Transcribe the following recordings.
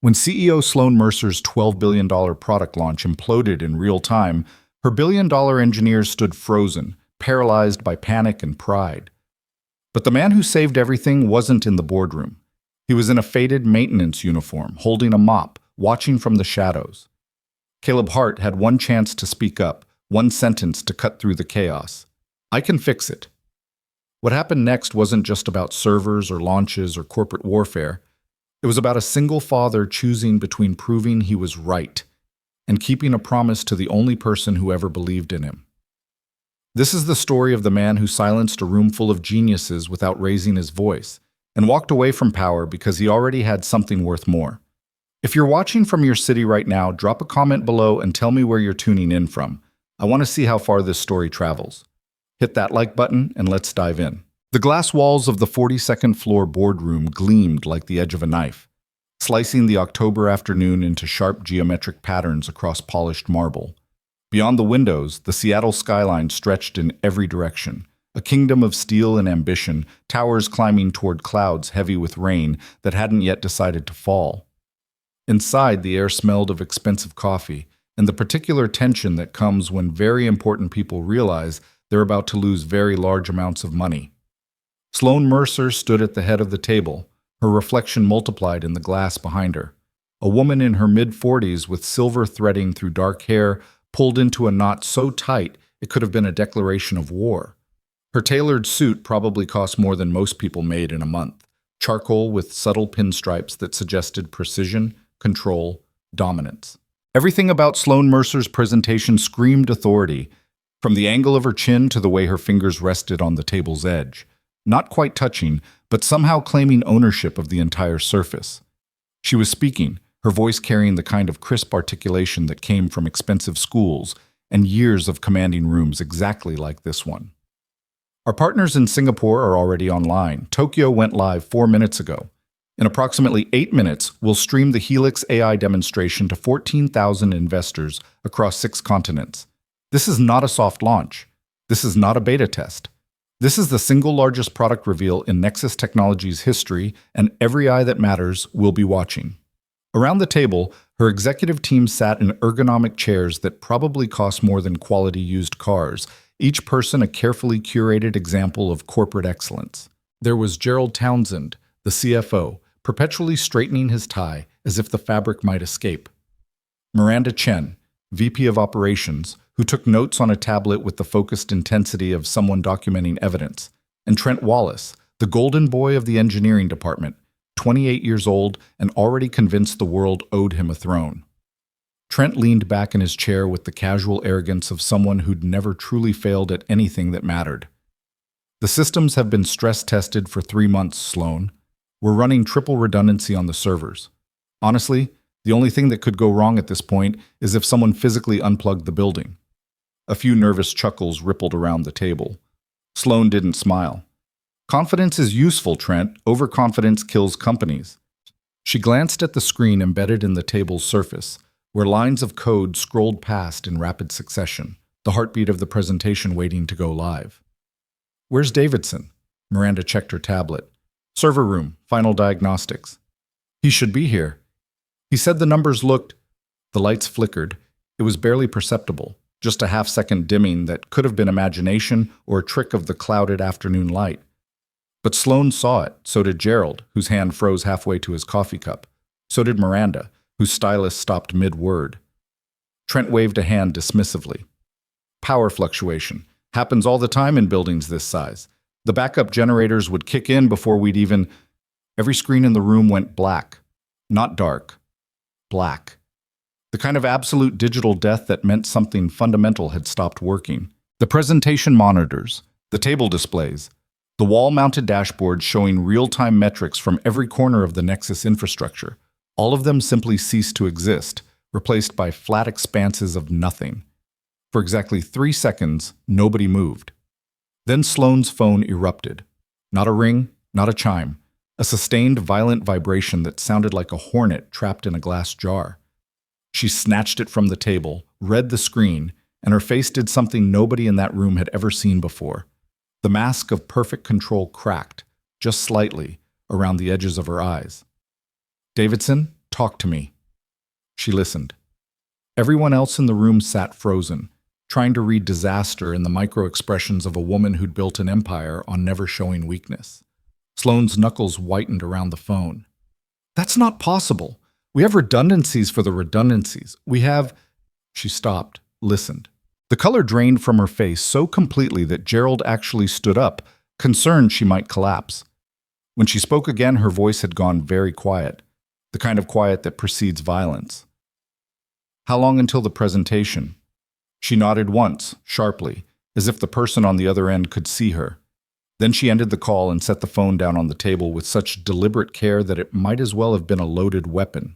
When CEO Sloan Mercer's $12 billion product launch imploded in real time, her billion-dollar engineers stood frozen, paralyzed by panic and pride. But the man who saved everything wasn't in the boardroom. He was in a faded maintenance uniform, holding a mop, watching from the shadows. Caleb Hart had one chance to speak up, one sentence to cut through the chaos. "I can fix it." What happened next wasn't just about servers or launches or corporate warfare. It was about a single father choosing between proving he was right and keeping a promise to the only person who ever believed in him. This is the story of the man who silenced a room full of geniuses without raising his voice and walked away from power because he already had something worth more. If you're watching from your city right now, drop a comment below and tell me where you're tuning in from. I want to see how far this story travels. Hit that like button and let's dive in. The glass walls of the 42nd floor boardroom gleamed like the edge of a knife, slicing the October afternoon into sharp geometric patterns across polished marble. Beyond the windows, the Seattle skyline stretched in every direction, a kingdom of steel and ambition, towers climbing toward clouds heavy with rain that hadn't yet decided to fall. Inside, the air smelled of expensive coffee and the particular tension that comes when very important people realize they're about to lose very large amounts of money. Sloan Mercer stood at the head of the table, her reflection multiplied in the glass behind her. A woman in her mid-40s with silver threading through dark hair pulled into a knot so tight it could have been a declaration of war. Her tailored suit probably cost more than most people made in a month, charcoal with subtle pinstripes that suggested precision, control, dominance. Everything about Sloan Mercer's presentation screamed authority, from the angle of her chin to the way her fingers rested on the table's edge. Not quite touching, but somehow claiming ownership of the entire surface. She was speaking, her voice carrying the kind of crisp articulation that came from expensive schools and years of commanding rooms exactly like this one. Our partners in Singapore are already online. Tokyo went live 4 minutes ago. In approximately 8 minutes, we'll stream the Helix AI demonstration to 14,000 investors across 6 continents. This is not a soft launch. This is not a beta test. This is the single largest product reveal in Nexus Technologies' history, and every eye that matters will be watching. Around the table, her executive team sat in ergonomic chairs that probably cost more than quality used cars, each person a carefully curated example of corporate excellence. There was Gerald Townsend, the CFO, perpetually straightening his tie as if the fabric might escape. Miranda Chen, VP of Operations, who took notes on a tablet with the focused intensity of someone documenting evidence, and Trent Wallace, the golden boy of the engineering department, 28 years old and already convinced the world owed him a throne. Trent leaned back in his chair with the casual arrogance of someone who'd never truly failed at anything that mattered. "The systems have been stress-tested for 3 months, Sloan. We're running triple redundancy on the servers. Honestly, the only thing that could go wrong at this point is if someone physically unplugged the building." A few nervous chuckles rippled around the table. Sloan didn't smile. "Confidence is useful, Trent. Overconfidence kills companies." She glanced at the screen embedded in the table's surface, where lines of code scrolled past in rapid succession, the heartbeat of the presentation waiting to go live. "Where's Davidson?" Miranda checked her tablet. "Server room, final diagnostics." "He should be here." He said the numbers looked. The lights flickered. It was barely perceptible, just a half-second dimming that could have been imagination or a trick of the clouded afternoon light. But Sloan saw it, so did Gerald, whose hand froze halfway to his coffee cup. So did Miranda, whose stylus stopped mid-word. Trent waved a hand dismissively. "Power fluctuation. Happens all the time in buildings this size. The backup generators would kick in before we'd even..." Every screen in the room went black. Not dark. Black. The kind of absolute digital death that meant something fundamental had stopped working. The presentation monitors, the table displays, the wall-mounted dashboards showing real-time metrics from every corner of the Nexus infrastructure. All of them simply ceased to exist, replaced by flat expanses of nothing. For exactly 3 seconds, nobody moved. Then Sloan's phone erupted. Not a ring, not a chime. A sustained, violent vibration that sounded like a hornet trapped in a glass jar. She snatched it from the table, read the screen, and her face did something nobody in that room had ever seen before. The mask of perfect control cracked, just slightly, around the edges of her eyes. "Davidson, Talk to me." She listened. Everyone else in the room sat frozen, trying to read disaster in the micro-expressions of a woman who'd built an empire on never showing weakness. Sloane's knuckles whitened around the phone. "That's not possible. We have redundancies for the redundancies. We have—" She stopped, listened. The color drained from her face so completely that Gerald actually stood up, concerned she might collapse. When she spoke again, her voice had gone very quiet, the kind of quiet that precedes violence. "How long until the presentation?" She nodded once, sharply, as if the person on the other end could see her. Then she ended the call and set the phone down on the table with such deliberate care that it might as well have been a loaded weapon.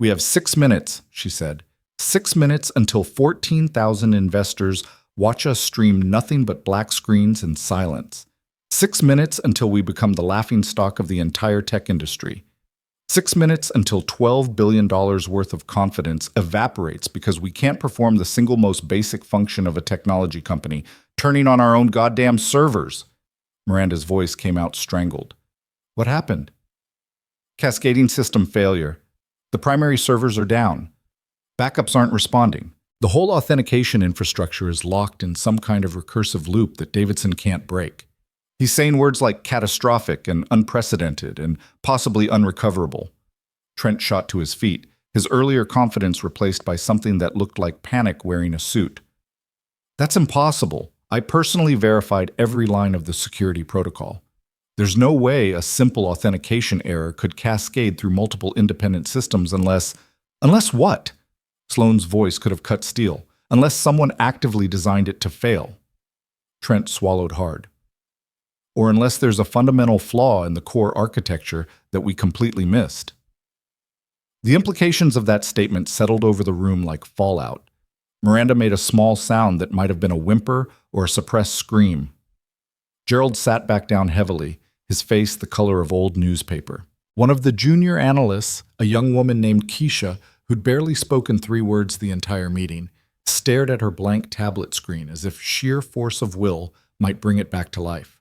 "We have 6 minutes," she said. 6 minutes until 14,000 investors watch us stream nothing but black screens and silence. 6 minutes until we become the laughingstock of the entire tech industry. 6 minutes until $12 billion worth of confidence evaporates because we can't perform the single most basic function of a technology company, turning on our own goddamn servers." Miranda's voice came out strangled. "What happened?" "Cascading system failure. The primary servers are down. Backups aren't responding. The whole authentication infrastructure is locked in some kind of recursive loop that Davidson can't break." He's saying words like catastrophic and unprecedented and possibly unrecoverable. Trent shot to his feet, his earlier confidence replaced by something that looked like panic wearing a suit. "That's impossible. I personally verified every line of the security protocol. There's no way a simple authentication error could cascade through multiple independent systems unless what?" Sloane's voice could have cut steel. "Unless someone actively designed it to fail." Trent swallowed hard. "Or unless there's a fundamental flaw in the core architecture that we completely missed." The implications of that statement settled over the room like fallout. Miranda made a small sound that might have been a whimper or a suppressed scream. Gerald sat back down heavily, his face the color of old newspaper. One of the junior analysts, a young woman named Keisha, who'd barely spoken 3 words the entire meeting, stared at her blank tablet screen as if sheer force of will might bring it back to life.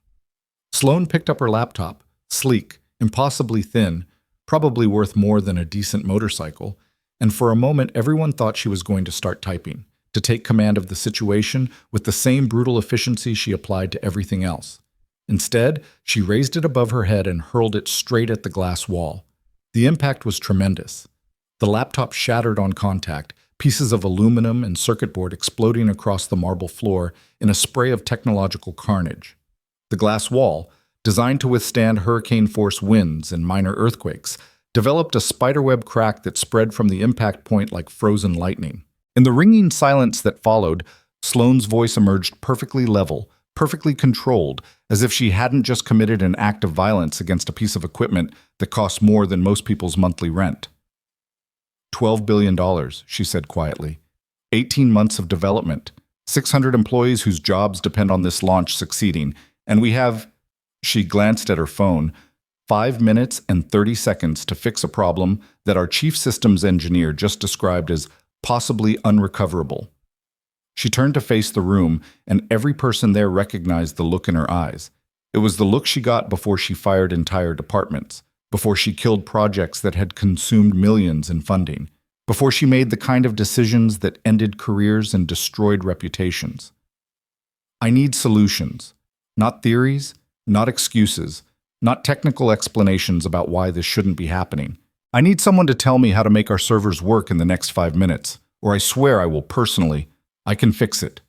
Sloane picked up her laptop, sleek, impossibly thin, probably worth more than a decent motorcycle, and for a moment everyone thought she was going to start typing, to take command of the situation with the same brutal efficiency she applied to everything else. Instead, she raised it above her head and hurled it straight at the glass wall. The impact was tremendous. The laptop shattered on contact, pieces of aluminum and circuit board exploding across the marble floor in a spray of technological carnage. The glass wall, designed to withstand hurricane-force winds and minor earthquakes, developed a spiderweb crack that spread from the impact point like frozen lightning. In the ringing silence that followed, Sloane's voice emerged perfectly level, perfectly controlled, as if she hadn't just committed an act of violence against a piece of equipment that costs more than most people's monthly rent. $12 billion, she said quietly. 18 months of development. 600 employees whose jobs depend on this launch succeeding. And we have, she glanced at her phone, 5 minutes and 30 seconds to fix a problem that our chief systems engineer just described as possibly unrecoverable. She turned to face the room, and every person there recognized the look in her eyes. It was the look she got before she fired entire departments, before she killed projects that had consumed millions in funding, before she made the kind of decisions that ended careers and destroyed reputations. "I need solutions. Not theories, not excuses, not technical explanations about why this shouldn't be happening. I need someone to tell me how to make our servers work in the next 5 minutes, or I swear I will personally. I can fix it."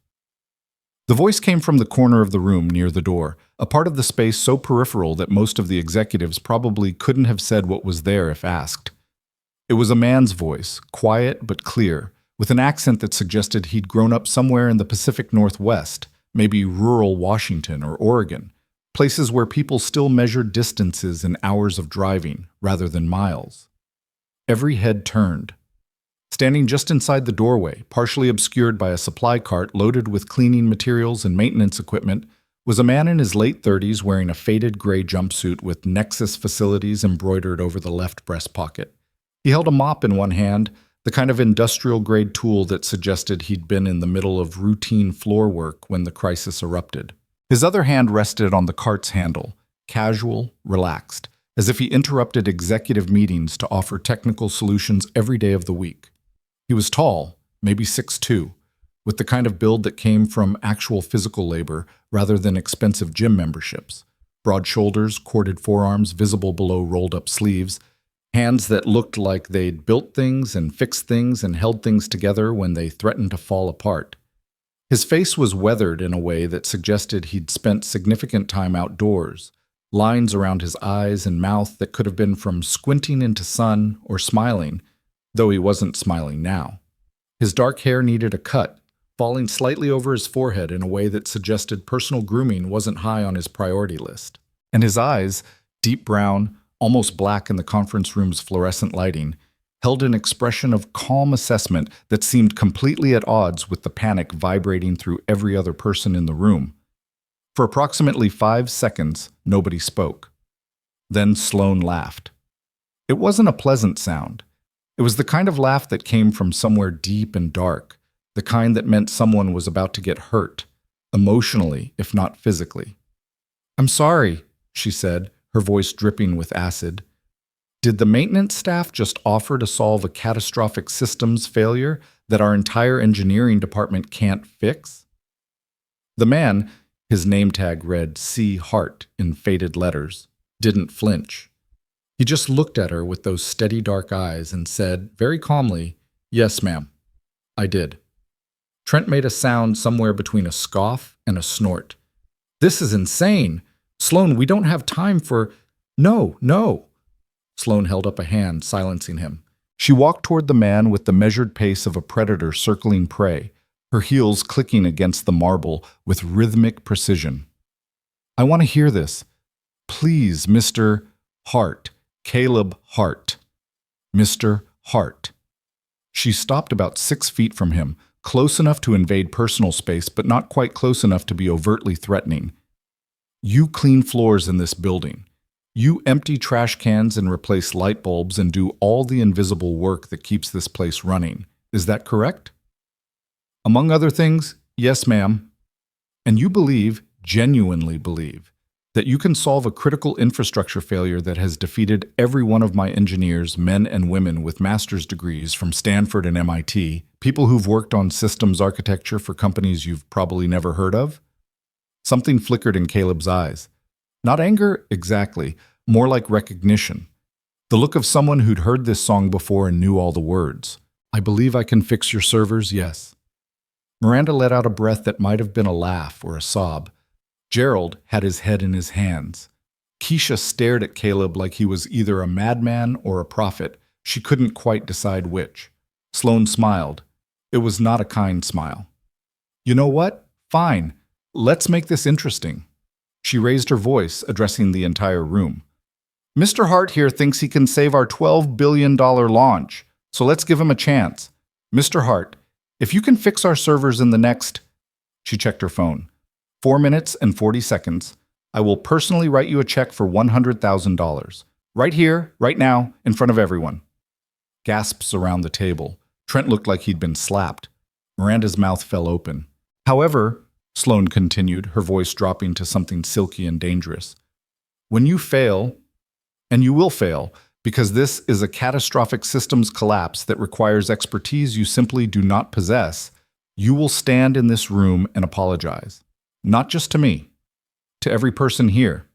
The voice came from the corner of the room near the door, a part of the space so peripheral that most of the executives probably couldn't have said what was there if asked. It was a man's voice, quiet but clear, with an accent that suggested he'd grown up somewhere in the Pacific Northwest, maybe rural Washington or Oregon, places where people still measured distances in hours of driving rather than miles. Every head turned. Standing just inside the doorway, partially obscured by a supply cart loaded with cleaning materials and maintenance equipment, was a man in his late 30s wearing a faded gray jumpsuit with Nexus facilities embroidered over the left breast pocket. He held a mop in one hand, the kind of industrial-grade tool that suggested he'd been in the middle of routine floor work when the crisis erupted. His other hand rested on the cart's handle, casual, relaxed, as if he interrupted executive meetings to offer technical solutions every day of the week. He was tall, maybe 6'2", with the kind of build that came from actual physical labor rather than expensive gym memberships. Broad shoulders, corded forearms visible below rolled-up sleeves, hands that looked like they'd built things and fixed things and held things together when they threatened to fall apart. His face was weathered in a way that suggested he'd spent significant time outdoors, lines around his eyes and mouth that could have been from squinting into sun or smiling, though he wasn't smiling now. His dark hair needed a cut, falling slightly over his forehead in a way that suggested personal grooming wasn't high on his priority list. And his eyes, deep brown, almost black in the conference room's fluorescent lighting, held an expression of calm assessment that seemed completely at odds with the panic vibrating through every other person in the room. For approximately 5 seconds, nobody spoke. Then Sloan laughed. It wasn't a pleasant sound. It was the kind of laugh that came from somewhere deep and dark, the kind that meant someone was about to get hurt, emotionally, if not physically. "I'm sorry," she said, her voice dripping with acid. "Did the maintenance staff just offer to solve a catastrophic systems failure that our entire engineering department can't fix?" The man, his name tag read C. Hart in faded letters, didn't flinch. He just looked at her with those steady dark eyes and said, very calmly, "Yes, ma'am, I did." Trent made a sound somewhere between a scoff and a snort. "This is insane! Sloan, we don't have time for—" "No, no!" Sloan held up a hand, silencing him. She walked toward the man with the measured pace of a predator circling prey, her heels clicking against the marble with rhythmic precision. "I want to hear this. Please, Mr. Hart, Caleb Hart. Mr. Hart." She stopped about 6 feet from him, close enough to invade personal space, but not quite close enough to be overtly threatening. "You clean floors in this building. You empty trash cans and replace light bulbs and do all the invisible work that keeps this place running. Is that correct?" "Among other things, yes, ma'am." "And you believe, genuinely believe, that you can solve a critical infrastructure failure that has defeated every one of my engineers, men and women with master's degrees from Stanford and MIT, people who've worked on systems architecture for companies you've probably never heard of?" Something flickered in Caleb's eyes. Not anger exactly, more like recognition. The look of someone who'd heard this song before and knew all the words. "I believe I can fix your servers, yes." Miranda let out a breath that might have been a laugh or a sob. Gerald had his head in his hands. Keisha stared at Caleb like he was either a madman or a prophet. She couldn't quite decide which. Sloan smiled. It was not a kind smile. "You know what? Fine. Let's make this interesting." She raised her voice, addressing the entire room. "Mr. Hart here thinks he can save our $12 billion launch, so let's give him a chance. Mr. Hart, if you can fix our servers in the next—" She checked her phone. 4 minutes and 40 seconds, I will personally write you a check for $100,000. Right here, right now, in front of everyone." Gasps around the table. Trent looked like he'd been slapped. Miranda's mouth fell open. "However," Sloan continued, her voice dropping to something silky and dangerous, "when you fail, and you will fail, because this is a catastrophic systems collapse that requires expertise you simply do not possess, you will stand in this room and apologize. Not just to me, to every person here.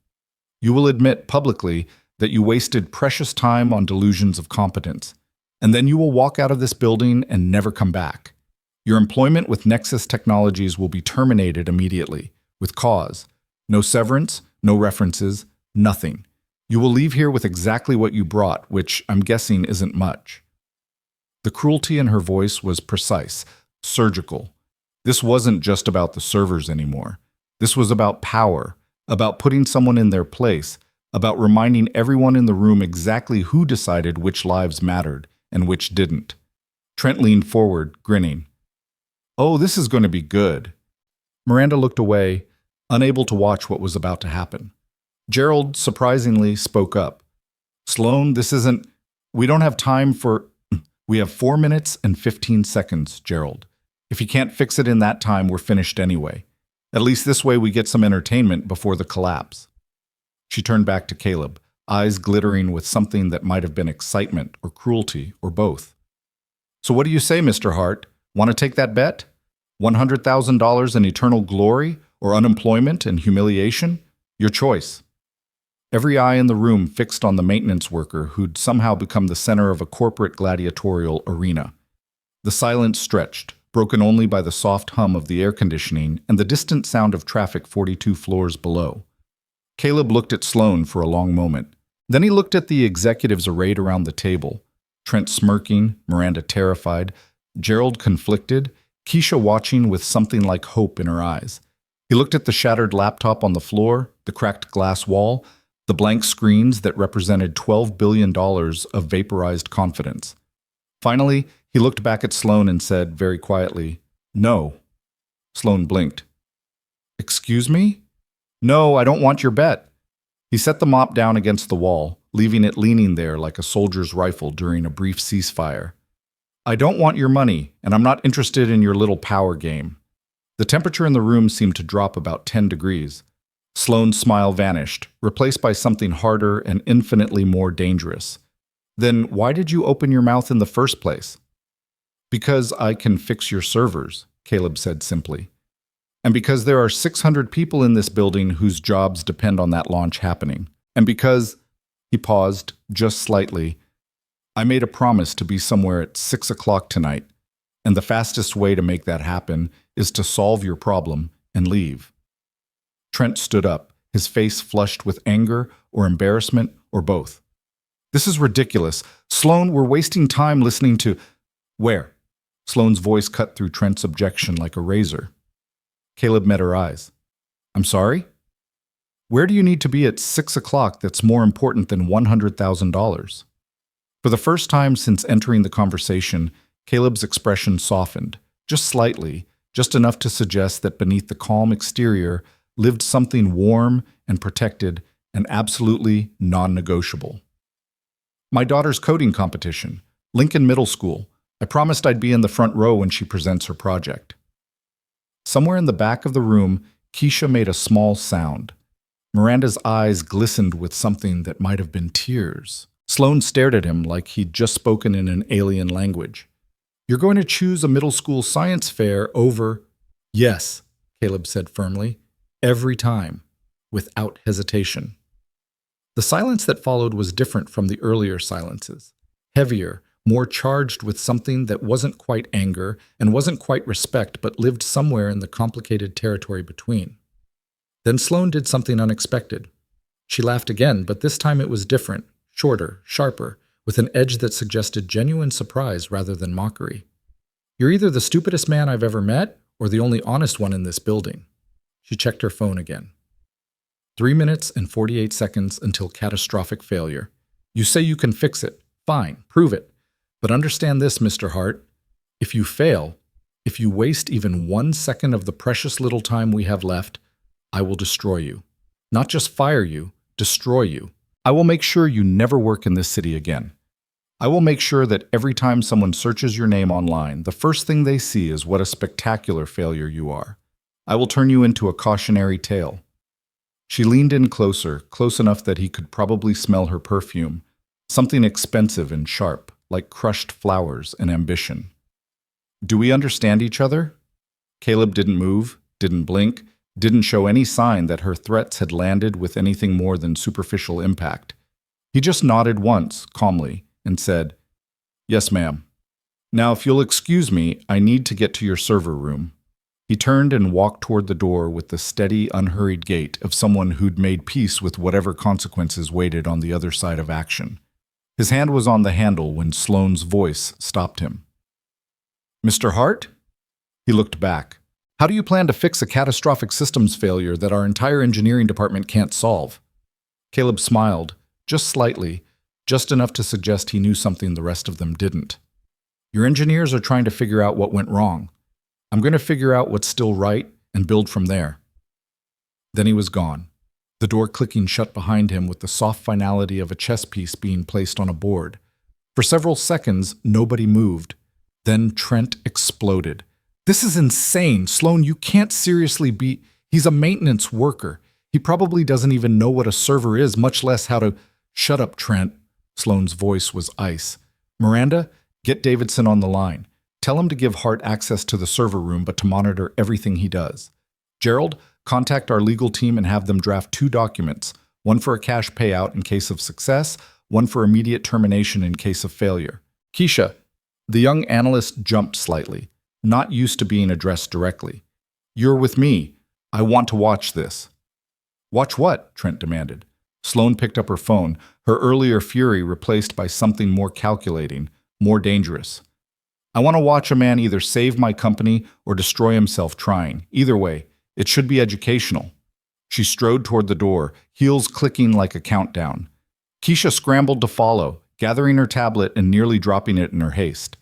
You will admit publicly that you wasted precious time on delusions of competence, and then you will walk out of this building and never come back. Your employment with Nexus Technologies will be terminated immediately, with cause. No severance, no references, nothing. You will leave here with exactly what you brought, which I'm guessing isn't much." The cruelty in her voice was precise, surgical. This wasn't just about the servers anymore. This was about power, about putting someone in their place, about reminding everyone in the room exactly who decided which lives mattered and which didn't. Trent leaned forward, grinning. "Oh, this is going to be good." Miranda looked away, unable to watch what was about to happen. Gerald, surprisingly, spoke up. "Sloan, this isn't— we don't have time for— we have 4 minutes and 15 seconds, Gerald. If you can't fix it in that time, we're finished anyway. At least this way we get some entertainment before the collapse." She turned back to Caleb. eyes glittering with something that might have been excitement or cruelty or both. "So what do you say, Mr. Hart? Want to take that bet? $100,000 in eternal glory or unemployment and humiliation? Your choice." Every eye in the room fixed on the maintenance worker who'd somehow become the center of a corporate gladiatorial arena. The silence stretched, broken only by the soft hum of the air conditioning and the distant sound of traffic 42 floors below. Caleb looked at Sloan for a long moment. Then he looked at the executives arrayed around the table. Trent smirking, Miranda terrified, Gerald conflicted, Keisha watching with something like hope in her eyes. He looked at the shattered laptop on the floor, the cracked glass wall, the blank screens that represented $12 billion of vaporized confidence. Finally, he looked back at Sloan and said very quietly, "No." Sloan blinked. "Excuse me?" "No, I don't want your bet." He set the mop down against the wall, leaving it leaning there like a soldier's rifle during a brief ceasefire. "I don't want your money, and I'm not interested in your little power game." The temperature in the room seemed to drop about 10 degrees. Sloan's smile vanished, replaced by something harder and infinitely more dangerous. "Then why did you open your mouth in the first place?" "Because I can fix your servers," Caleb said simply. "And because there are 600 people in this building whose jobs depend on that launch happening. And because," he paused just slightly, "I made a promise to be somewhere at 6 o'clock tonight, and the fastest way to make that happen is to solve your problem and leave." Trent stood up, his face flushed with anger or embarrassment or both. "This is ridiculous. Sloan, we're wasting time listening to—" "Where?" Sloan's voice cut through Trent's objection like a razor. Caleb met her eyes. "I'm sorry? Where do you need to be at 6 o'clock that's more important than $100,000? For the first time since entering the conversation, Caleb's expression softened, just slightly, just enough to suggest that beneath the calm exterior lived something warm and protected and absolutely non-negotiable. "My daughter's coding competition, Lincoln Middle School. I promised I'd be in the front row when she presents her project." Somewhere in the back of the room, Keisha made a small sound. Miranda's eyes glistened with something that might have been tears. Sloan stared at him like he'd just spoken in an alien language. "You're going to choose a middle school science fair over—" "Yes," Caleb said firmly. "Every time, without hesitation." The silence that followed was different from the earlier silences. Heavier, more charged with something that wasn't quite anger and wasn't quite respect but lived somewhere in the complicated territory between. Then Sloan did something unexpected. She laughed again, but this time it was different, shorter, sharper, with an edge that suggested genuine surprise rather than mockery. "You're either the stupidest man I've ever met or the only honest one in this building." She checked her phone again. 3 minutes and 48 seconds until catastrophic failure. "You say you can fix it. Fine, prove it. But understand this, Mr. Hart. If you fail, if you waste even 1 second of the precious little time we have left, I will destroy you. Not just fire you, destroy you. I will make sure you never work in this city again. I will make sure that every time someone searches your name online, the first thing they see is what a spectacular failure you are. I will turn you into a cautionary tale." She leaned in closer, close enough that he could probably smell her perfume, something expensive and sharp, like crushed flowers and ambition. "Do we understand each other?" Caleb didn't move, didn't blink, didn't show any sign that her threats had landed with anything more than superficial impact. He just nodded once, calmly, and said, "Yes, ma'am. Now, if you'll excuse me, I need to get to your server room." He turned and walked toward the door with the steady, unhurried gait of someone who'd made peace with whatever consequences waited on the other side of action. His hand was on the handle when Sloane's voice stopped him. "Mr. Hart?" He looked back. "How do you plan to fix a catastrophic systems failure that our entire engineering department can't solve?" Caleb smiled, just slightly, just enough to suggest he knew something the rest of them didn't. "Your engineers are trying to figure out what went wrong. I'm going to figure out what's still right and build from there." Then he was gone, the door clicking shut behind him with the soft finality of a chess piece being placed on a board. For several seconds, nobody moved. Then Trent exploded. "This is insane. Sloan, you can't seriously He's a maintenance worker. He probably doesn't even know what a server is, much less how to—" Shut up, Trent. Sloane's voice was ice. Miranda, get Davidson on the line. Tell him to give Hart access to the server room, but to monitor everything he does. Gerald, contact our legal team and have them draft 2 documents, one for a cash payout in case of success, one for immediate termination in case of failure. Keisha, the young analyst jumped slightly, not used to being addressed directly. You're with me. I want to watch this. Watch what? Trent demanded. Sloane picked up her phone, her earlier fury replaced by something more calculating, more dangerous. I want to watch a man either save my company or destroy himself trying. Either way, it should be educational. She strode toward the door, heels clicking like a countdown. Keisha scrambled to follow, gathering her tablet and nearly dropping it in her haste.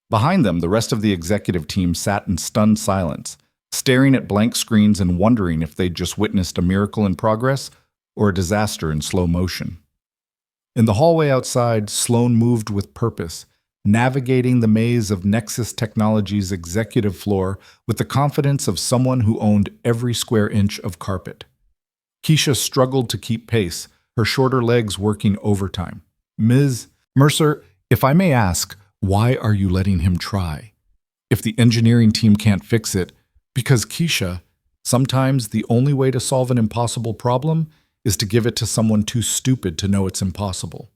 Behind them, the rest of the executive team sat in stunned silence, staring at blank screens and wondering if they'd just witnessed a miracle in progress or a disaster in slow motion. In the hallway outside, Sloane moved with purpose, navigating the maze of Nexus Technologies' executive floor with the confidence of someone who owned every square inch of carpet. Keisha struggled to keep pace, her shorter legs working overtime. Ms. Mercer, if I may ask, why are you letting him try? If the engineering team can't fix it, because Keisha, sometimes the only way to solve an impossible problem is to give it to someone too stupid to know it's impossible.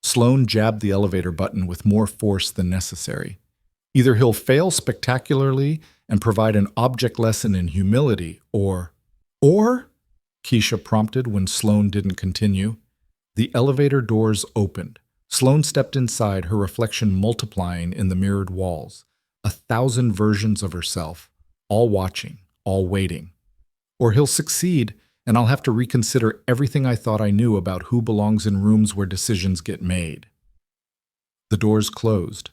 Sloane jabbed the elevator button with more force than necessary. Either he'll fail spectacularly and provide an object lesson in humility, or, Keisha prompted when Sloane didn't continue. The elevator doors opened. Sloane stepped inside, her reflection multiplying in the mirrored walls. 1,000 versions of herself, all watching, all waiting. Or he'll succeed, and I'll have to reconsider everything I thought I knew about who belongs in rooms where decisions get made. The doors closed.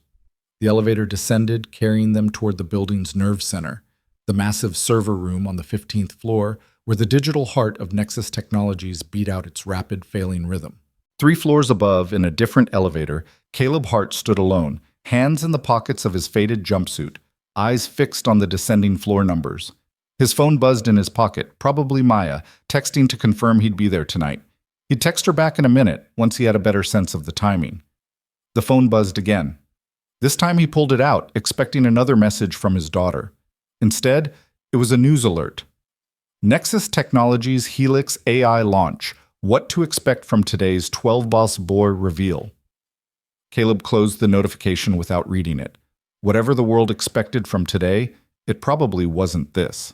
The elevator descended, carrying them toward the building's nerve center, the massive server room on the 15th floor, where the digital heart of Nexus Technologies beat out its rapid, failing rhythm. 3 floors above, in a different elevator, Caleb Hart stood alone, hands in the pockets of his faded jumpsuit, eyes fixed on the descending floor numbers. His phone buzzed in his pocket, probably Maya, texting to confirm he'd be there tonight. He'd text her back in a minute, once he had a better sense of the timing. The phone buzzed again. This time he pulled it out, expecting another message from his daughter. Instead, it was a news alert. Nexus Technologies Helix AI launch. What to expect from today's 12 Boss Boy reveal. Caleb closed the notification without reading it. Whatever the world expected from today, it probably wasn't this.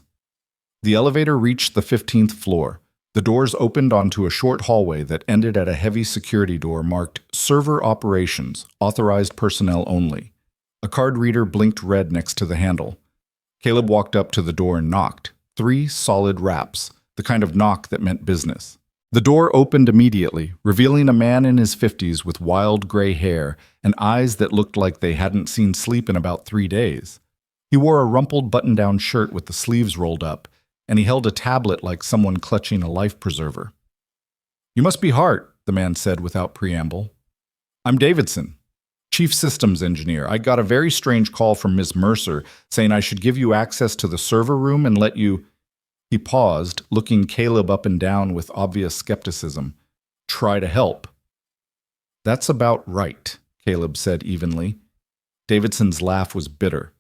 The elevator reached the 15th floor. The doors opened onto a short hallway that ended at a heavy security door marked Server Operations, Authorized Personnel Only. A card reader blinked red next to the handle. Caleb walked up to the door and knocked. 3 solid raps, the kind of knock that meant business. The door opened immediately, revealing a man in his 50s with wild gray hair and eyes that looked like they hadn't seen sleep in about 3 days. He wore a rumpled button-down shirt with the sleeves rolled up, and he held a tablet like someone clutching a life preserver. "You must be Hart," the man said without preamble. "I'm Davidson, Chief Systems Engineer. I got a very strange call from Ms. Mercer saying I should give you access to the server room and let you—" He paused, looking Caleb up and down with obvious skepticism. "Try to help." "That's about right," Caleb said evenly. Davidson's laugh was bitter.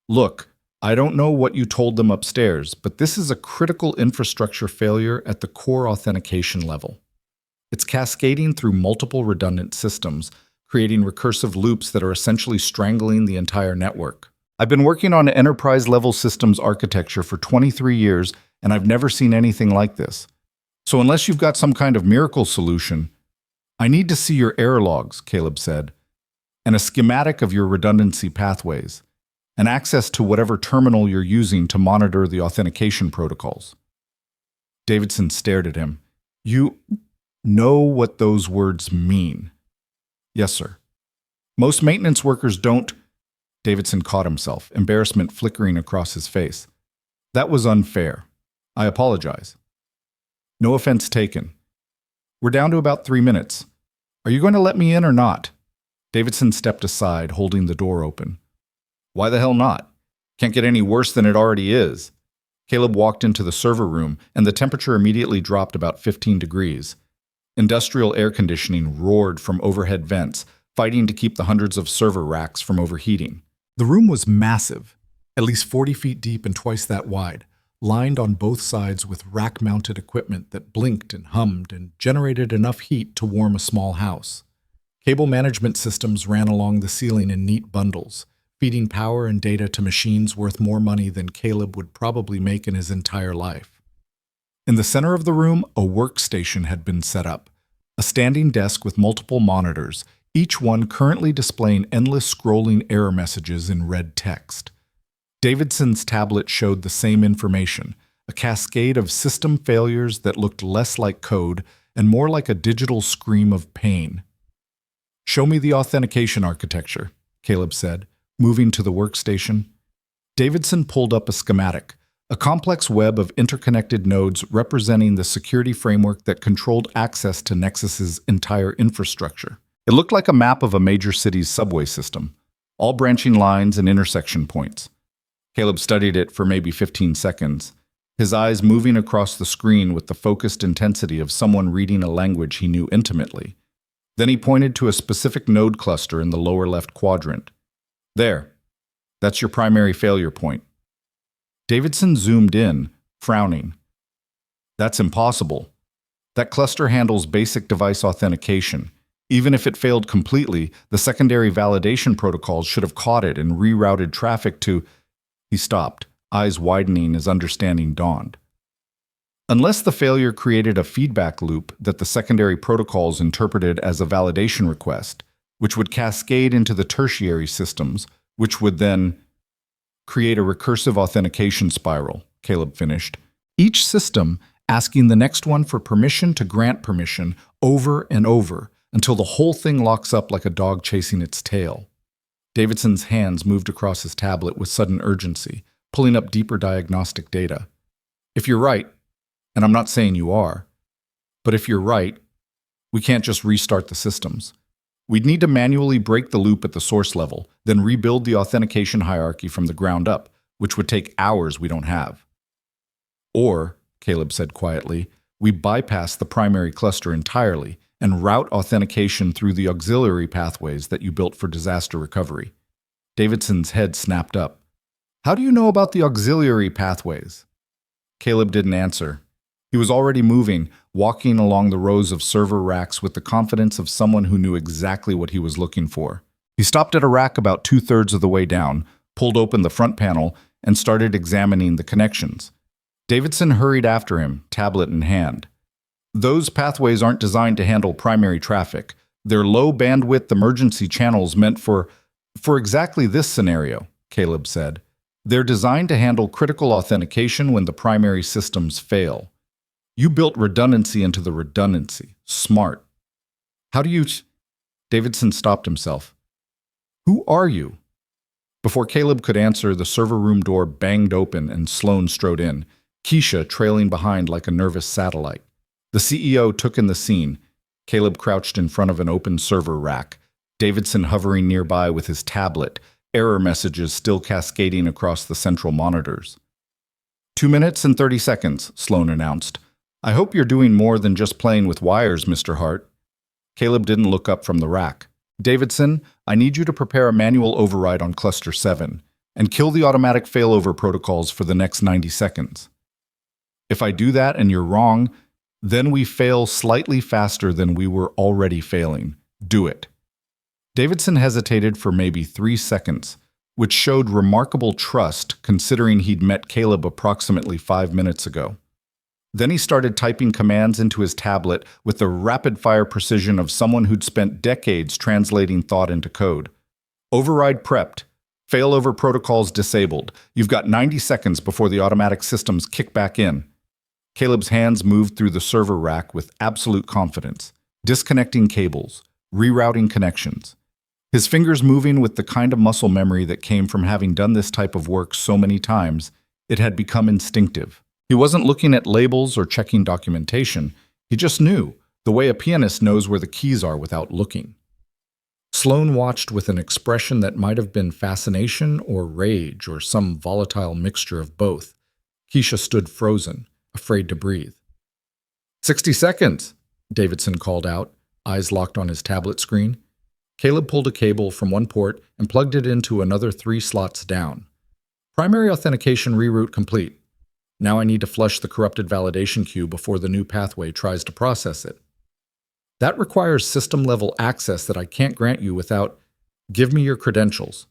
"Look, I don't know what you told them upstairs, but this is a critical infrastructure failure at the core authentication level. It's cascading through multiple redundant systems, creating recursive loops that are essentially strangling the entire network. I've been working on enterprise-level systems architecture for 23 years, and I've never seen anything like this. So unless you've got some kind of miracle solution, I need to see your error logs," Caleb said, "and a schematic of your redundancy pathways, and access to whatever terminal you're using to monitor the authentication protocols." Davidson stared at him. "You know what those words mean?" "Yes, sir." "Most maintenance workers don't—" Davidson caught himself, embarrassment flickering across his face. "That was unfair. I apologize." "No offense taken. We're down to about 3 minutes. Are you going to let me in or not?" Davidson stepped aside, holding the door open. "Why the hell not? Can't get any worse than it already is." Caleb walked into the server room, and the temperature immediately dropped about 15 degrees. Industrial air conditioning roared from overhead vents, fighting to keep the hundreds of server racks from overheating. The room was massive, at least 40 feet deep and twice that wide, lined on both sides with rack-mounted equipment that blinked and hummed and generated enough heat to warm a small house. Cable management systems ran along the ceiling in neat bundles, feeding power and data to machines worth more money than Caleb would probably make in his entire life. In the center of the room, a workstation had been set up, a standing desk with multiple monitors, each one currently displaying endless scrolling error messages in red text. Davidson's tablet showed the same information, a cascade of system failures that looked less like code and more like a digital scream of pain. "Show me the authentication architecture," Caleb said, moving to the workstation. Davidson pulled up a schematic, a complex web of interconnected nodes representing the security framework that controlled access to Nexus's entire infrastructure. It looked like a map of a major city's subway system, all branching lines and intersection points. Caleb studied it for maybe 15 seconds, his eyes moving across the screen with the focused intensity of someone reading a language he knew intimately. Then he pointed to a specific node cluster in the lower left quadrant. "There. That's your primary failure point." Davidson zoomed in, frowning. "That's impossible. That cluster handles basic device authentication. Even if it failed completely, the secondary validation protocols should have caught it and rerouted traffic to—" He stopped, eyes widening as understanding dawned. "Unless the failure created a feedback loop that the secondary protocols interpreted as a validation request, which would cascade into the tertiary systems, which would then create a recursive authentication spiral," Caleb finished. "Each system asking the next one for permission to grant permission over and over until the whole thing locks up like a dog chasing its tail." Davidson's hands moved across his tablet with sudden urgency, pulling up deeper diagnostic data. "If you're right, and I'm not saying you are, but if you're right, we can't just restart the systems. We'd need to manually break the loop at the source level, then rebuild the authentication hierarchy from the ground up, which would take hours we don't have. Or," Caleb said quietly, "we bypass the primary cluster entirely and route authentication through the auxiliary pathways that you built for disaster recovery." Davidson's head snapped up. "How do you know about the auxiliary pathways?" Caleb didn't answer. He was already moving, walking along the rows of server racks with the confidence of someone who knew exactly what he was looking for. He stopped at a rack about 2/3 of the way down, pulled open the front panel, and started examining the connections. Davidson hurried after him, tablet in hand. "Those pathways aren't designed to handle primary traffic. They're low-bandwidth emergency channels meant for exactly this scenario," Caleb said. "They're designed to handle critical authentication when the primary systems fail. You built redundancy into the redundancy. Smart. How do you—" Davidson stopped himself. "Who are you?" Before Caleb could answer, the server room door banged open and Sloan strode in, Keisha trailing behind like a nervous satellite. The CEO took in the scene. Caleb crouched in front of an open server rack, Davidson hovering nearby with his tablet, error messages still cascading across the central monitors. 2 minutes and 30 seconds, Sloan announced. "I hope you're doing more than just playing with wires, Mr. Hart." Caleb didn't look up from the rack. "Davidson, I need you to prepare a manual override on Cluster 7 and kill the automatic failover protocols for the next 90 seconds. If I do that and you're wrong, then we fail slightly faster than we were already failing. Do it." Davidson hesitated for maybe 3 seconds, which showed remarkable trust considering he'd met Caleb approximately 5 minutes ago. Then he started typing commands into his tablet with the rapid-fire precision of someone who'd spent decades translating thought into code. "Override prepped. Failover protocols disabled. You've got 90 seconds before the automatic systems kick back in." Caleb's hands moved through the server rack with absolute confidence, disconnecting cables, rerouting connections. His fingers moving with the kind of muscle memory that came from having done this type of work so many times, it had become instinctive. He wasn't looking at labels or checking documentation. He just knew, the way a pianist knows where the keys are without looking. Sloan watched with an expression that might have been fascination or rage or some volatile mixture of both. Keisha stood frozen, afraid to breathe. 60 seconds, Davidson called out, eyes locked on his tablet screen. Caleb pulled a cable from one port and plugged it into another 3 slots down. Primary authentication reroute complete. Now I need to flush the corrupted validation queue before the new pathway tries to process it. That requires system-level access that I can't grant you without... Give me your credentials.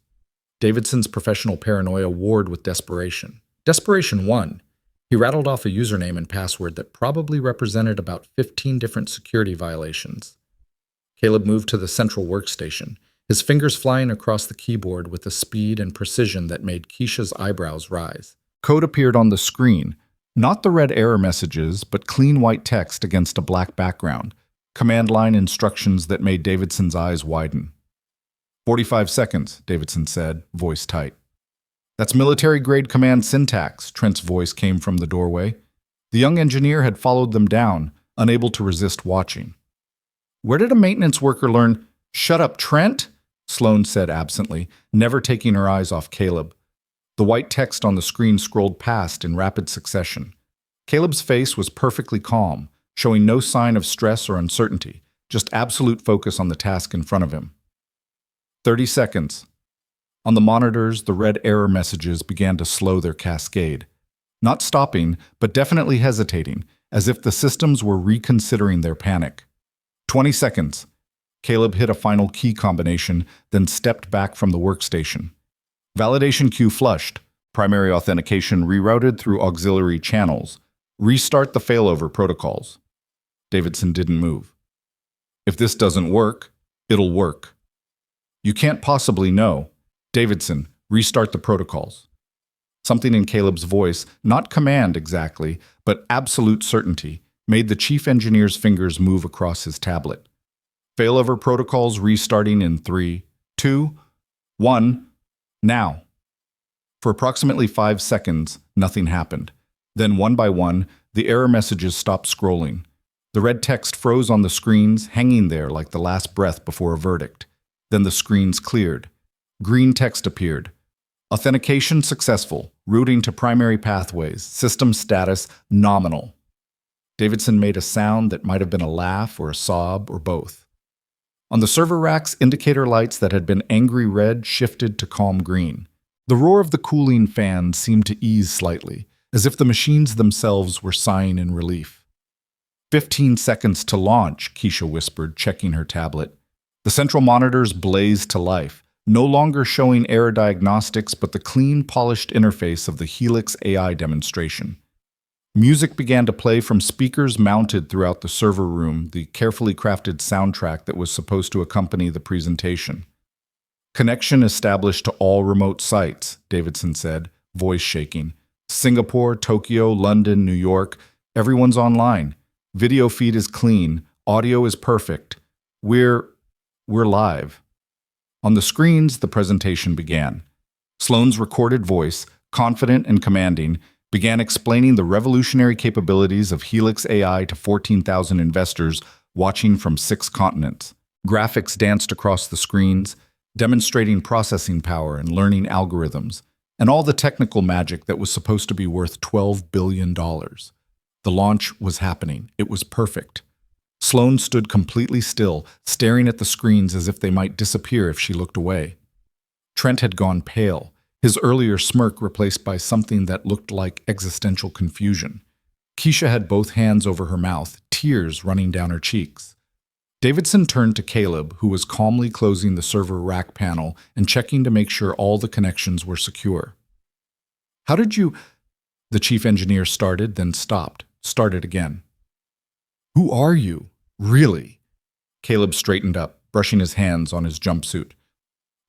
Davidson's professional paranoia warred with desperation. Desperation won. He rattled off a username and password that probably represented about 15 different security violations. Caleb moved to the central workstation, his fingers flying across the keyboard with a speed and precision that made Keisha's eyebrows rise. Code appeared on the screen, not the red error messages, but clean white text against a black background, command line instructions that made Davidson's eyes widen. 45 seconds, Davidson said, voice tight. That's military-grade command syntax, Trent's voice came from the doorway. The young engineer had followed them down, unable to resist watching. Where did a maintenance worker learn? Shut up, Trent, Sloane said absently, never taking her eyes off Caleb. The white text on the screen scrolled past in rapid succession. Caleb's face was perfectly calm, showing no sign of stress or uncertainty, just absolute focus on the task in front of him. 30 seconds. On the monitors, the red error messages began to slow their cascade. Not stopping, but definitely hesitating, as if the systems were reconsidering their panic. 20 seconds. Caleb hit a final key combination, then stepped back from the workstation. Validation queue flushed. Primary authentication rerouted through auxiliary channels. Restart the failover protocols. Davidson didn't move. If this doesn't work, it'll work. You can't possibly know. Davidson, restart the protocols. Something in Caleb's voice, not command exactly, but absolute certainty, made the chief engineer's fingers move across his tablet. Failover protocols restarting in 3, 2, 1, now. For approximately 5 seconds, nothing happened. Then, one by one, the error messages stopped scrolling. The red text froze on the screens, hanging there like the last breath before a verdict. Then the screens cleared. Green text appeared. Authentication successful. Routing to primary pathways. System status nominal. Davidson made a sound that might have been a laugh or a sob or both. On the server racks, indicator lights that had been angry red shifted to calm green. The roar of the cooling fan seemed to ease slightly, as if the machines themselves were sighing in relief. 15 seconds to launch, Keisha whispered, checking her tablet. The central monitors blazed to life, no longer showing error diagnostics but the clean, polished interface of the Helix AI demonstration. Music began to play from speakers mounted throughout the server room, the carefully crafted soundtrack that was supposed to accompany the presentation. Connection established to all remote sites, Davidson said, voice shaking. Singapore, Tokyo, London, New York, everyone's online. Video feed is clean, audio is perfect. We're live. On the screens, the presentation began. Sloane's recorded voice, confident and commanding, began explaining the revolutionary capabilities of Helix AI to 14,000 investors watching from 6 continents. Graphics danced across the screens, demonstrating processing power and learning algorithms, and all the technical magic that was supposed to be worth $12 billion. The launch was happening. It was perfect. Sloane stood completely still, staring at the screens as if they might disappear if she looked away. Trent had gone pale, his earlier smirk replaced by something that looked like existential confusion. Keisha had both hands over her mouth, tears running down her cheeks. Davidson turned to Caleb, who was calmly closing the server rack panel and checking to make sure all the connections were secure. How did you... The chief engineer started, then stopped, started again. Who are you? Really? Caleb straightened up, brushing his hands on his jumpsuit.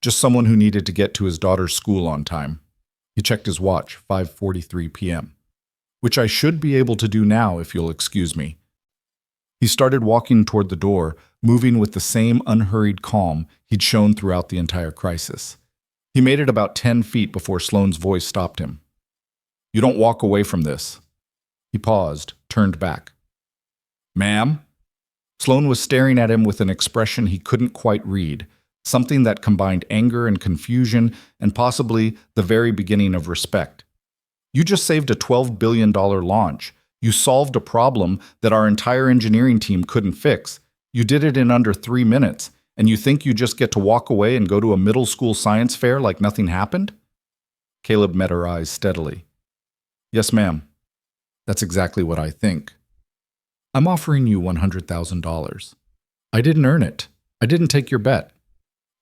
Just someone who needed to get to his daughter's school on time. He checked his watch, 5:43 p.m. Which I should be able to do now, if you'll excuse me. He started walking toward the door, moving with the same unhurried calm he'd shown throughout the entire crisis. He made it about 10 feet before Sloane's voice stopped him. You don't walk away from this. He paused, turned back. Ma'am? Sloane was staring at him with an expression he couldn't quite read, something that combined anger and confusion and possibly the very beginning of respect. You just saved a $12 billion launch. You solved a problem that our entire engineering team couldn't fix. You did it in under 3 minutes, and you think you just get to walk away and go to a middle school science fair like nothing happened? Caleb met her eyes steadily. Yes, ma'am. That's exactly what I think. I'm offering you $100,000. I didn't earn it. I didn't take your bet.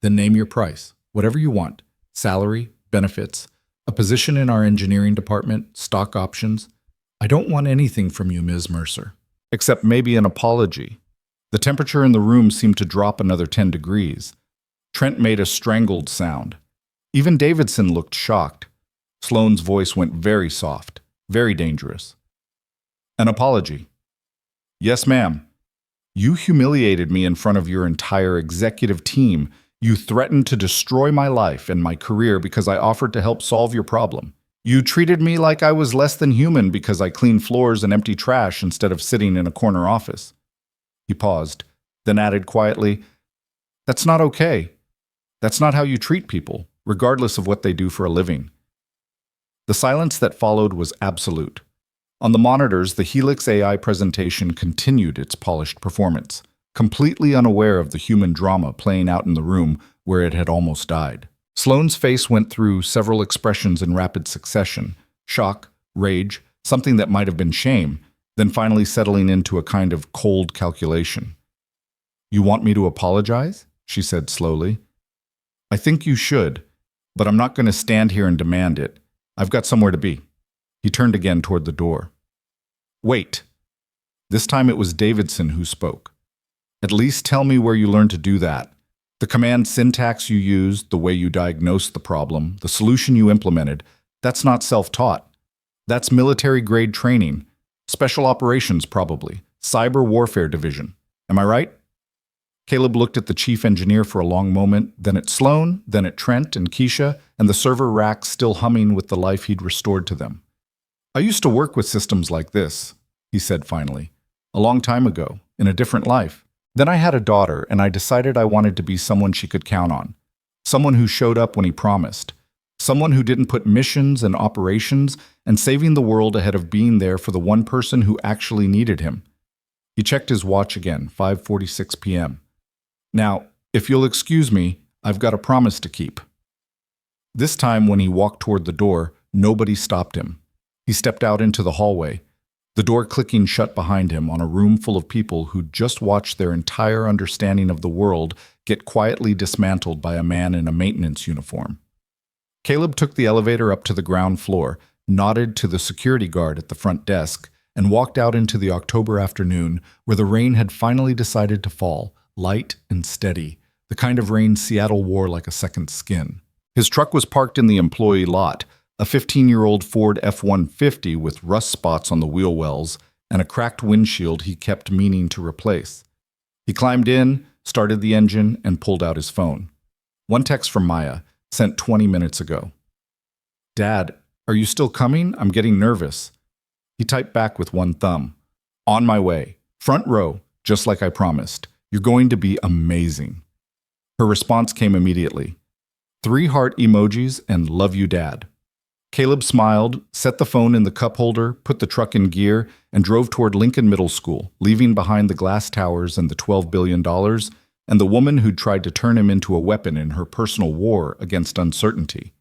Then name your price, whatever you want. Salary, benefits, a position in our engineering department, stock options. I don't want anything from you, Ms. Mercer, except maybe an apology. The temperature in the room seemed to drop another 10 degrees. Trent made a strangled sound. Even Davidson looked shocked. Sloane's voice went very soft, very dangerous. An apology. Yes, ma'am. You humiliated me in front of your entire executive team. You threatened to destroy my life and my career because I offered to help solve your problem. You treated me like I was less than human because I cleaned floors and empty trash instead of sitting in a corner office. He paused, then added quietly, That's not okay. That's not how you treat people, regardless of what they do for a living. The silence that followed was absolute. On the monitors, the Helix AI presentation continued its polished performance, completely unaware of the human drama playing out in the room where it had almost died. Sloane's face went through several expressions in rapid succession: shock, rage, something that might have been shame, then finally settling into a kind of cold calculation. You want me to apologize? She said slowly. I think you should, but I'm not going to stand here and demand it. I've got somewhere to be. He turned again toward the door. Wait. This time it was Davidson who spoke. At least tell me where you learned to do that. The command syntax you used, the way you diagnosed the problem, the solution you implemented, that's not self-taught. That's military-grade training. Special operations, probably. Cyber warfare division. Am I right? Caleb looked at the chief engineer for a long moment, then at Sloane, then at Trent and Keisha, and the server racks still humming with the life he'd restored to them. I used to work with systems like this, he said finally, a long time ago, in a different life. Then I had a daughter, and I decided I wanted to be someone she could count on. Someone who showed up when he promised. Someone who didn't put missions and operations and saving the world ahead of being there for the one person who actually needed him. He checked his watch again, 5:46 p.m. Now, if you'll excuse me, I've got a promise to keep. This time, when he walked toward the door, nobody stopped him. He stepped out into the hallway, the door clicking shut behind him on a room full of people who'd just watched their entire understanding of the world get quietly dismantled by a man in a maintenance uniform. Caleb took the elevator up to the ground floor, nodded to the security guard at the front desk, and walked out into the October afternoon where the rain had finally decided to fall, light and steady, the kind of rain Seattle wore like a second skin. His truck was parked in the employee lot, a 15-year-old Ford F-150 with rust spots on the wheel wells and a cracked windshield he kept meaning to replace. He climbed in, started the engine, and pulled out his phone. One text from Maya, sent 20 minutes ago. Dad, are you still coming? I'm getting nervous. He typed back with one thumb. On my way. Front row, just like I promised. You're going to be amazing. Her response came immediately. 3 heart emojis and love you, Dad. Caleb smiled, set the phone in the cup holder, put the truck in gear, and drove toward Lincoln Middle School, leaving behind the glass towers and the $12 billion, and the woman who'd tried to turn him into a weapon in her personal war against uncertainty.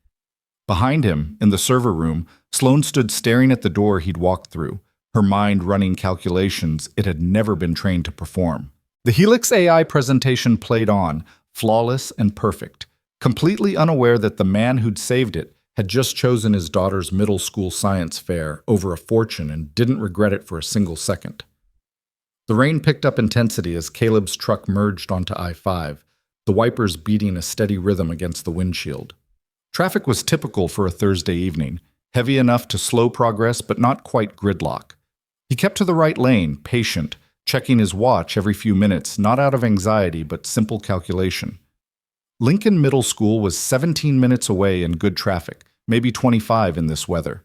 Behind him, in the server room, Sloane stood staring at the door he'd walked through, her mind running calculations it had never been trained to perform. The Helix AI presentation played on, flawless and perfect, completely unaware that the man who'd saved it had just chosen his daughter's middle school science fair over a fortune and didn't regret it for a single second. The rain picked up intensity as Caleb's truck merged onto I-5, the wipers beating a steady rhythm against the windshield. Traffic was typical for a Thursday evening, heavy enough to slow progress but not quite gridlock. He kept to the right lane, patient, checking his watch every few minutes, not out of anxiety but simple calculation. Lincoln Middle School was 17 minutes away in good traffic, maybe 25 in this weather.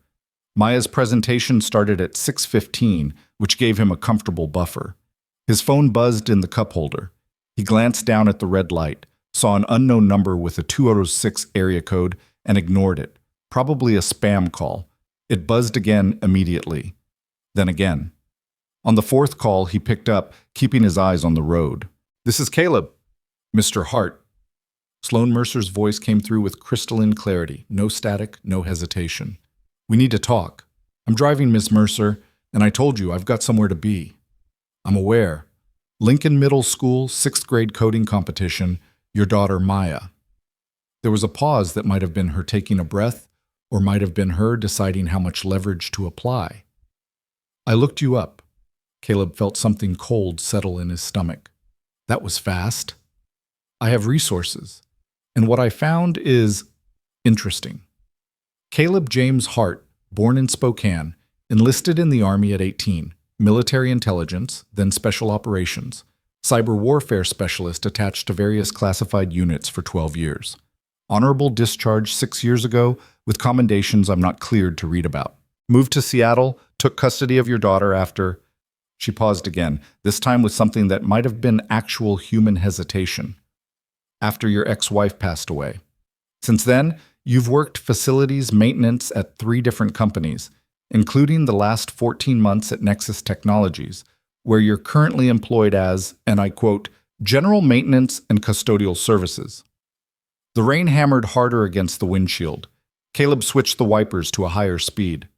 Maya's presentation started at 6:15, which gave him a comfortable buffer. His phone buzzed in the cup holder. He glanced down at the red light, saw an unknown number with a 206 area code, and ignored it. Probably a spam call. It buzzed again immediately. Then again. On the fourth call, he picked up, keeping his eyes on the road. "This is Caleb." "Mr. Hart." Sloan Mercer's voice came through with crystalline clarity. No static, no hesitation. "We need to talk. I'm driving, Miss Mercer, and I told you I've got somewhere to be." "I'm aware. Lincoln Middle School, 6th grade coding competition, your daughter Maya." There was a pause that might have been her taking a breath, or might have been her deciding how much leverage to apply. "I looked you up." Caleb felt something cold settle in his stomach. "That was fast." "I have resources, and what I found is interesting." Caleb James Hart, born in Spokane, enlisted in the Army at 18, military intelligence, then special operations, cyber warfare specialist attached to various classified units for 12 years. Honorable discharge 6 years ago, with commendations I'm not cleared to read about. Moved to Seattle, took custody of your daughter after... She paused again, this time with something that might have been actual human hesitation. "After your ex-wife passed away. Since then, you've worked facilities maintenance at 3 different companies, including the last 14 months at Nexus Technologies, where you're currently employed as, and I quote, general maintenance and custodial services." The rain hammered harder against the windshield. Caleb switched the wipers to a higher speed.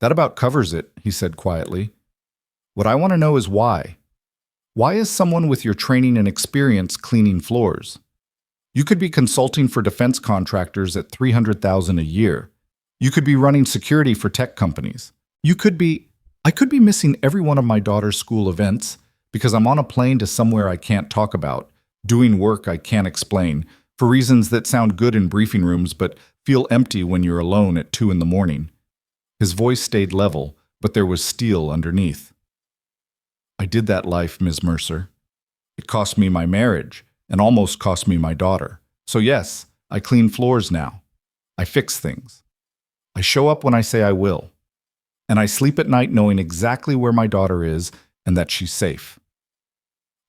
"That about covers it," he said quietly. "What I want to know is why. Why is someone with your training and experience cleaning floors? You could be consulting for defense contractors at $300,000 a year. You could be running security for tech companies. I could be missing every one of my daughter's school events because I'm on a plane to somewhere I can't talk about, doing work I can't explain, for reasons that sound good in briefing rooms but feel empty when you're alone at 2 in the morning." His voice stayed level, but there was steel underneath. "I did that life, Ms. Mercer. It cost me my marriage, and almost cost me my daughter. So yes, I clean floors now. I fix things. I show up when I say I will. And I sleep at night knowing exactly where my daughter is and that she's safe."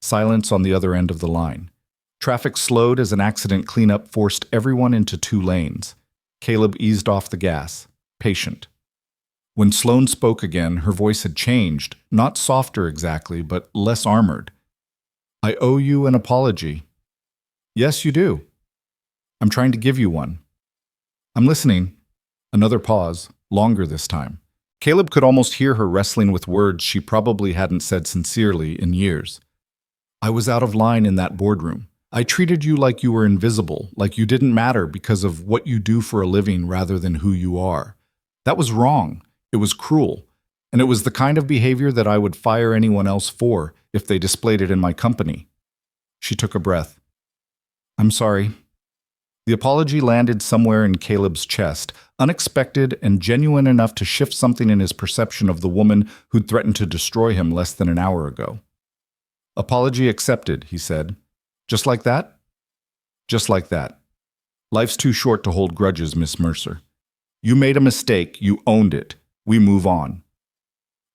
Silence on the other end of the line. Traffic slowed as an accident cleanup forced everyone into 2 lanes. Caleb eased off the gas, patient. When Sloan spoke again, her voice had changed, not softer exactly, but less armored. "I owe you an apology." "Yes, you do. I'm trying to give you one." "I'm listening." Another pause, longer this time. Caleb could almost hear her wrestling with words she probably hadn't said sincerely in years. "I was out of line in that boardroom. I treated you like you were invisible, like you didn't matter because of what you do for a living rather than who you are. That was wrong. It was cruel, and it was the kind of behavior that I would fire anyone else for if they displayed it in my company." She took a breath. "I'm sorry." The apology landed somewhere in Caleb's chest, unexpected and genuine enough to shift something in his perception of the woman who'd threatened to destroy him less than an hour ago. "Apology accepted," he said. "Just like that?" "Just like that. Life's too short to hold grudges, Miss Mercer. You made a mistake, you owned it. We move on.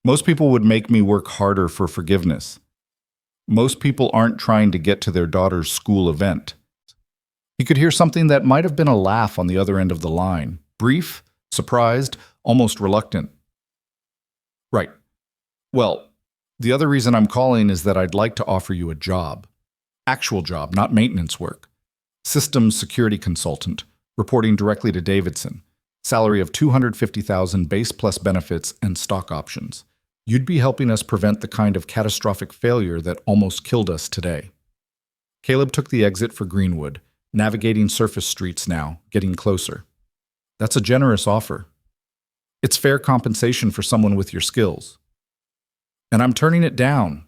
Most people would make me work harder for forgiveness. Most people aren't trying to get to their daughter's school event." He could hear something that might have been a laugh on the other end of the line. Brief, surprised, almost reluctant. "Right. Well, the other reason I'm calling is that I'd like to offer you a job. Actual job, not maintenance work. Systems security consultant, reporting directly to Davidson. Salary of $250,000 base plus benefits and stock options. You'd be helping us prevent the kind of catastrophic failure that almost killed us today." Caleb took the exit for Greenwood, navigating surface streets now, getting closer. "That's a generous offer. It's fair compensation for someone with your skills. And I'm turning it down."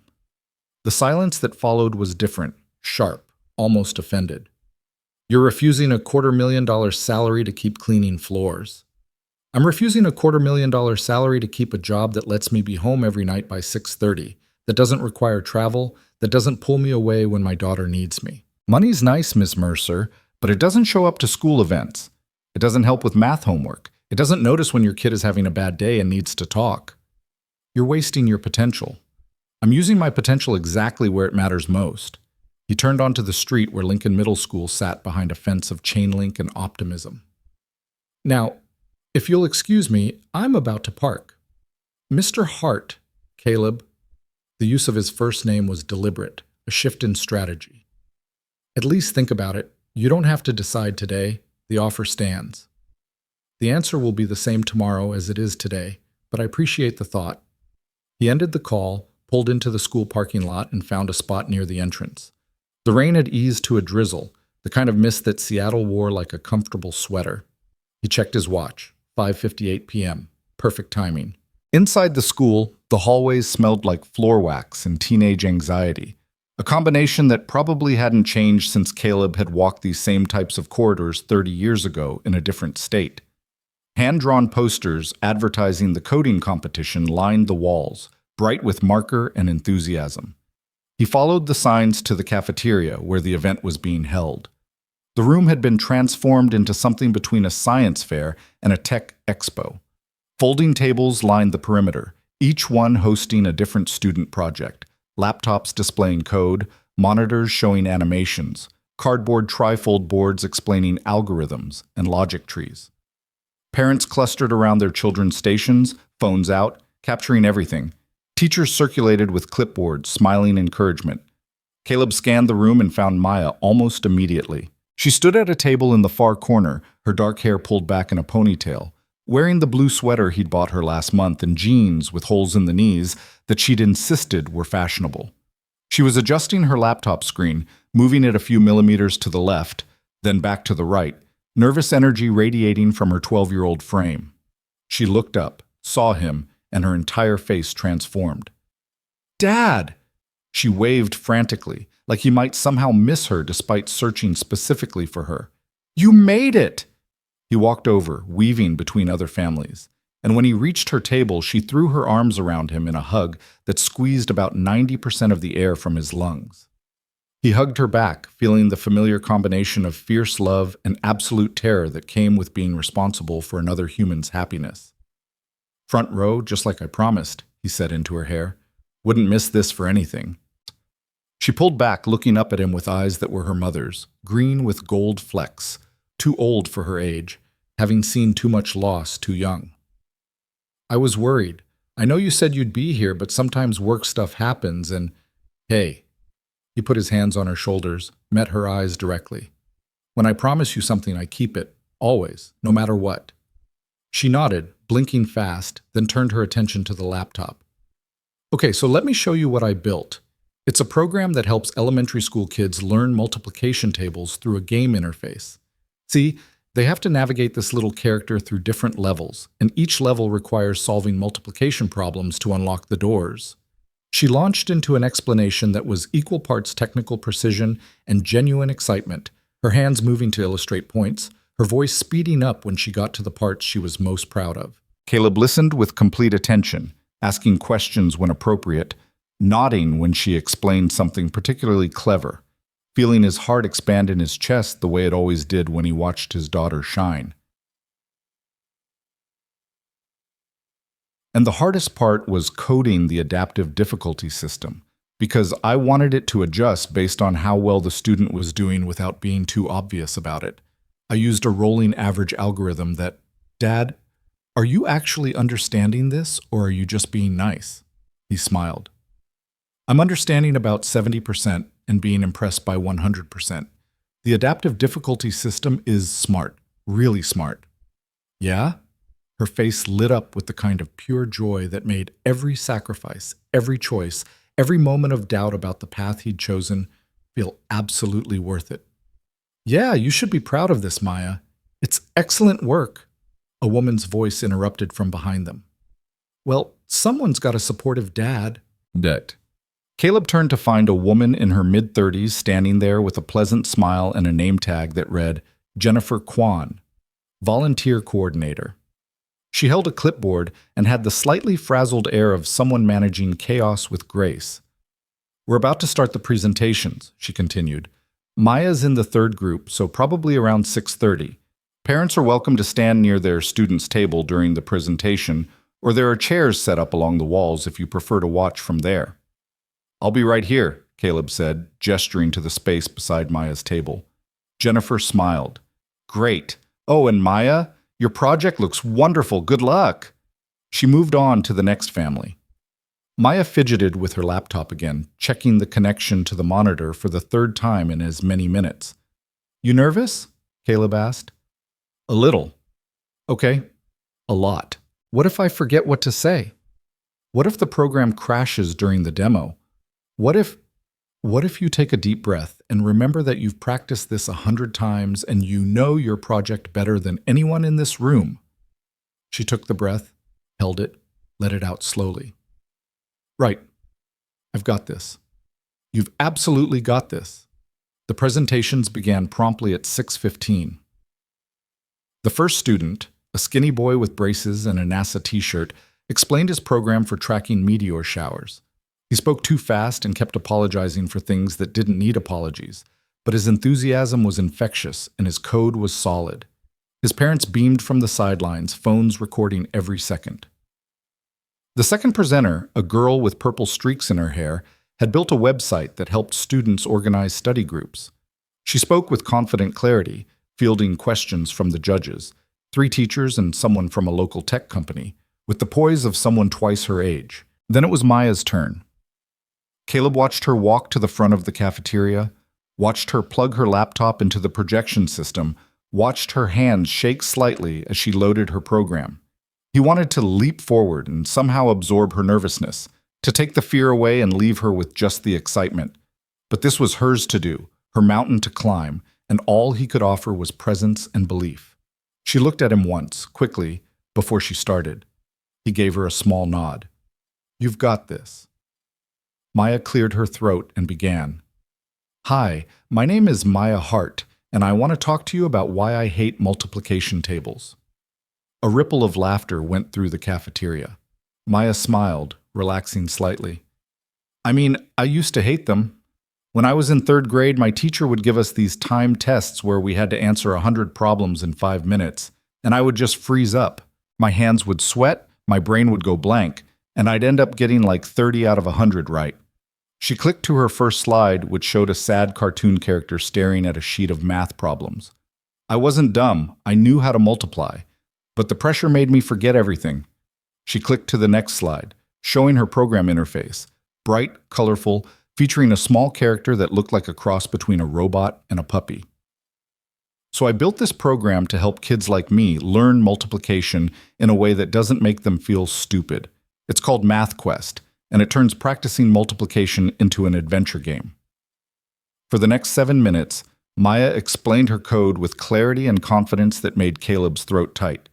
The silence that followed was different, sharp, almost offended. "You're refusing a $250,000 salary to keep cleaning floors." "I'm refusing a $250,000 salary to keep a job that lets me be home every night by 6:30, that doesn't require travel, that doesn't pull me away when my daughter needs me. Money's nice, Miss Mercer, but it doesn't show up to school events. It doesn't help with math homework. It doesn't notice when your kid is having a bad day and needs to talk. You're wasting your potential. I'm using my potential exactly where it matters most." He turned onto the street where Lincoln Middle School sat behind a fence of chain link and optimism. "Now, if you'll excuse me, I'm about to park." Mr. Hart, Caleb. The use of his first name was deliberate, a shift in strategy. At least think about it. You don't have to decide today. The offer stands. The answer will be the same tomorrow as it is today, but I appreciate the thought. He ended the call, pulled into the school parking lot, and found a spot near the entrance. The rain had eased to a drizzle, the kind of mist that Seattle wore like a comfortable sweater. He checked his watch, 5:58 p.m. Perfect timing. Inside the school, the hallways smelled like floor wax and teenage anxiety, a combination that probably hadn't changed since Caleb had walked these same types of corridors 30 years ago in a different state. Hand-drawn posters advertising the coding competition lined the walls, bright with marker and enthusiasm. He followed the signs to the cafeteria where the event was being held. The room had been transformed into something between a science fair and a tech expo. Folding tables lined the perimeter, each one hosting a different student project, laptops displaying code, monitors showing animations, cardboard trifold boards explaining algorithms and logic trees. Parents clustered around their children's stations, phones out, capturing everything. Teachers circulated with clipboards, smiling encouragement. Caleb scanned the room and found Maya almost immediately. She stood at a table in the far corner, her dark hair pulled back in a ponytail, wearing the blue sweater he'd bought her last month and jeans with holes in the knees that she'd insisted were fashionable. She was adjusting her laptop screen, moving it a few millimeters to the left, then back to the right, nervous energy radiating from her 12-year-old frame. She looked up, saw him, and her entire face transformed. "Dad!" She waved frantically, like he might somehow miss her despite searching specifically for her. "You made it!" He walked over, weaving between other families, and when he reached her table, she threw her arms around him in a hug that squeezed about 90% of the air from his lungs. He hugged her back, feeling the familiar combination of fierce love and absolute terror that came with being responsible for another human's happiness. "Front row, just like I promised," he said into her hair. "Wouldn't miss this for anything." She pulled back, looking up at him with eyes that were her mother's, green with gold flecks, too old for her age, having seen too much loss too young. "I was worried. I know you said you'd be here, but sometimes work stuff happens and, hey." He put his hands on her shoulders, met her eyes directly. "When I promise you something, I keep it, always, no matter what." She nodded, blinking fast, then turned her attention to the laptop. "Okay, so let me show you what I built. It's a program that helps elementary school kids learn multiplication tables through a game interface. See, they have to navigate this little character through different levels, and each level requires solving multiplication problems to unlock the doors." She launched into an explanation that was equal parts technical precision and genuine excitement, her hands moving to illustrate points, her voice speeding up when she got to the parts she was most proud of. Caleb listened with complete attention, asking questions when appropriate, nodding when she explained something particularly clever, feeling his heart expand in his chest the way it always did when he watched his daughter shine. And the hardest part was coding the adaptive difficulty system, because I wanted it to adjust based on how well the student was doing without being too obvious about it. I used a rolling average algorithm that, "Dad, are you actually understanding this, or are you just being nice?" He smiled. "I'm understanding about 70% and being impressed by 100%. The adaptive difficulty system is smart, really smart." "Yeah?" Her face lit up with the kind of pure joy that made every sacrifice, every choice, every moment of doubt about the path he'd chosen feel absolutely worth it. "Yeah, you should be proud of this, Maya. It's excellent work." A woman's voice interrupted from behind them. "Well, someone's got a supportive dad." "That." Caleb turned to find a woman in her mid-30s standing there with a pleasant smile and a name tag that read, Jennifer Kwan, Volunteer Coordinator. She held a clipboard and had the slightly frazzled air of someone managing chaos with grace. "We're about to start the presentations," she continued. "Maya's in the third group, so probably around 6:30. Parents are welcome to stand near their student's table during the presentation, or there are chairs set up along the walls if you prefer to watch from there." "I'll be right here," Caleb said, gesturing to the space beside Maya's table. Jennifer smiled. "Great. Oh, and Maya, your project looks wonderful. Good luck." She moved on to the next family. Maya fidgeted with her laptop again, checking the connection to the monitor for the third time in as many minutes. You nervous? Caleb asked. A little. Okay. A lot. What if I forget what to say? What if the program crashes during the demo? What if you take a deep breath and remember that you've practiced this 100 times and you know your project better than anyone in this room? She took the breath, held it, let it out slowly. Right. I've got this. You've absolutely got this. The presentations began promptly at 6:15. The first student, a skinny boy with braces and a NASA t-shirt, explained his program for tracking meteor showers. He spoke too fast and kept apologizing for things that didn't need apologies, but his enthusiasm was infectious and his code was solid. His parents beamed from the sidelines, phones recording every second. The second presenter, a girl with purple streaks in her hair, had built a website that helped students organize study groups. She spoke with confident clarity, fielding questions from the judges, 3 teachers and someone from a local tech company, with the poise of someone twice her age. Then it was Maya's turn. Caleb watched her walk to the front of the cafeteria, watched her plug her laptop into the projection system, watched her hands shake slightly as she loaded her program. He wanted to leap forward and somehow absorb her nervousness, to take the fear away and leave her with just the excitement. But this was hers to do, her mountain to climb, and all he could offer was presence and belief. She looked at him once, quickly, before she started. He gave her a small nod. You've got this. Maya cleared her throat and began. Hi, my name is Maya Hart, and I want to talk to you about why I hate multiplication tables. A ripple of laughter went through the cafeteria. Maya smiled, relaxing slightly. I mean, I used to hate them. When I was in 3rd grade, my teacher would give us these timed tests where we had to answer 100 problems in 5 minutes, and I would just freeze up. My hands would sweat, my brain would go blank, and I'd end up getting like 30 out of 100 right. She clicked to her first slide, which showed a sad cartoon character staring at a sheet of math problems. I wasn't dumb, I knew how to multiply, but the pressure made me forget everything. She clicked to the next slide, showing her program interface, bright, colorful, featuring a small character that looked like a cross between a robot and a puppy. So I built this program to help kids like me learn multiplication in a way that doesn't make them feel stupid. It's called MathQuest, and it turns practicing multiplication into an adventure game. For the next 7 minutes, Maya explained her code with clarity and confidence that made Caleb's throat tight.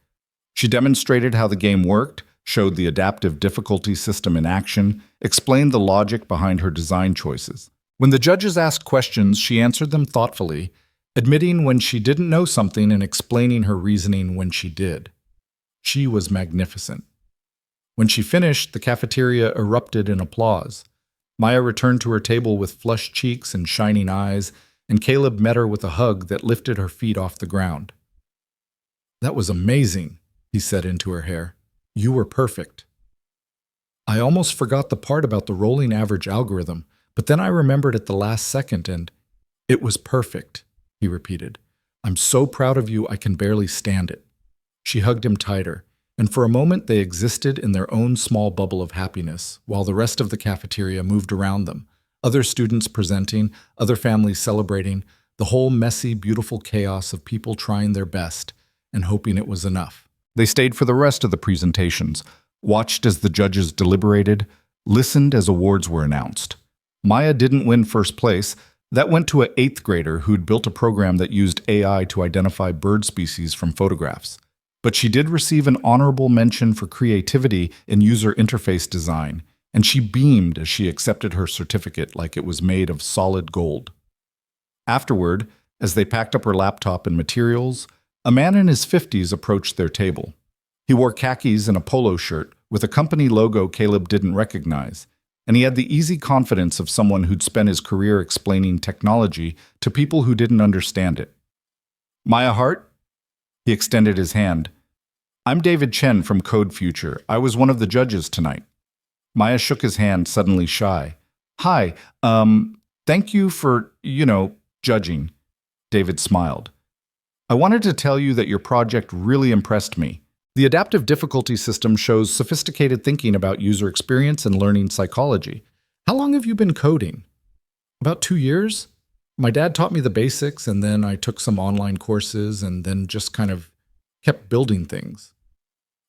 She demonstrated how the game worked, showed the adaptive difficulty system in action, explained the logic behind her design choices. When the judges asked questions, she answered them thoughtfully, admitting when she didn't know something and explaining her reasoning when she did. She was magnificent. When she finished, the cafeteria erupted in applause. Maya returned to her table with flushed cheeks and shining eyes, and Caleb met her with a hug that lifted her feet off the ground. That was amazing, he said into her hair. You were perfect. I almost forgot the part about the rolling average algorithm, but then I remembered at the last second and it was perfect, he repeated. I'm so proud of you I can barely stand it. She hugged him tighter, and for a moment they existed in their own small bubble of happiness while the rest of the cafeteria moved around them, other students presenting, other families celebrating, the whole messy, beautiful chaos of people trying their best and hoping it was enough. They stayed for the rest of the presentations, watched as the judges deliberated, listened as awards were announced. Maya didn't win first place. That went to an 8th grader who'd built a program that used AI to identify bird species from photographs. But she did receive an honorable mention for creativity in user interface design, and she beamed as she accepted her certificate like it was made of solid gold. Afterward, as they packed up her laptop and materials, a man in his 50s approached their table. He wore khakis and a polo shirt with a company logo Caleb didn't recognize, and he had the easy confidence of someone who'd spent his career explaining technology to people who didn't understand it. Maya Hart? He extended his hand. I'm David Chen from Code Future. I was one of the judges tonight. Maya shook his hand, suddenly shy. Hi, thank you for, judging. David smiled. I wanted to tell you that your project really impressed me. The adaptive difficulty system shows sophisticated thinking about user experience and learning psychology. How long have you been coding? About 2 years. My dad taught me the basics, and then I took some online courses and then just kind of kept building things.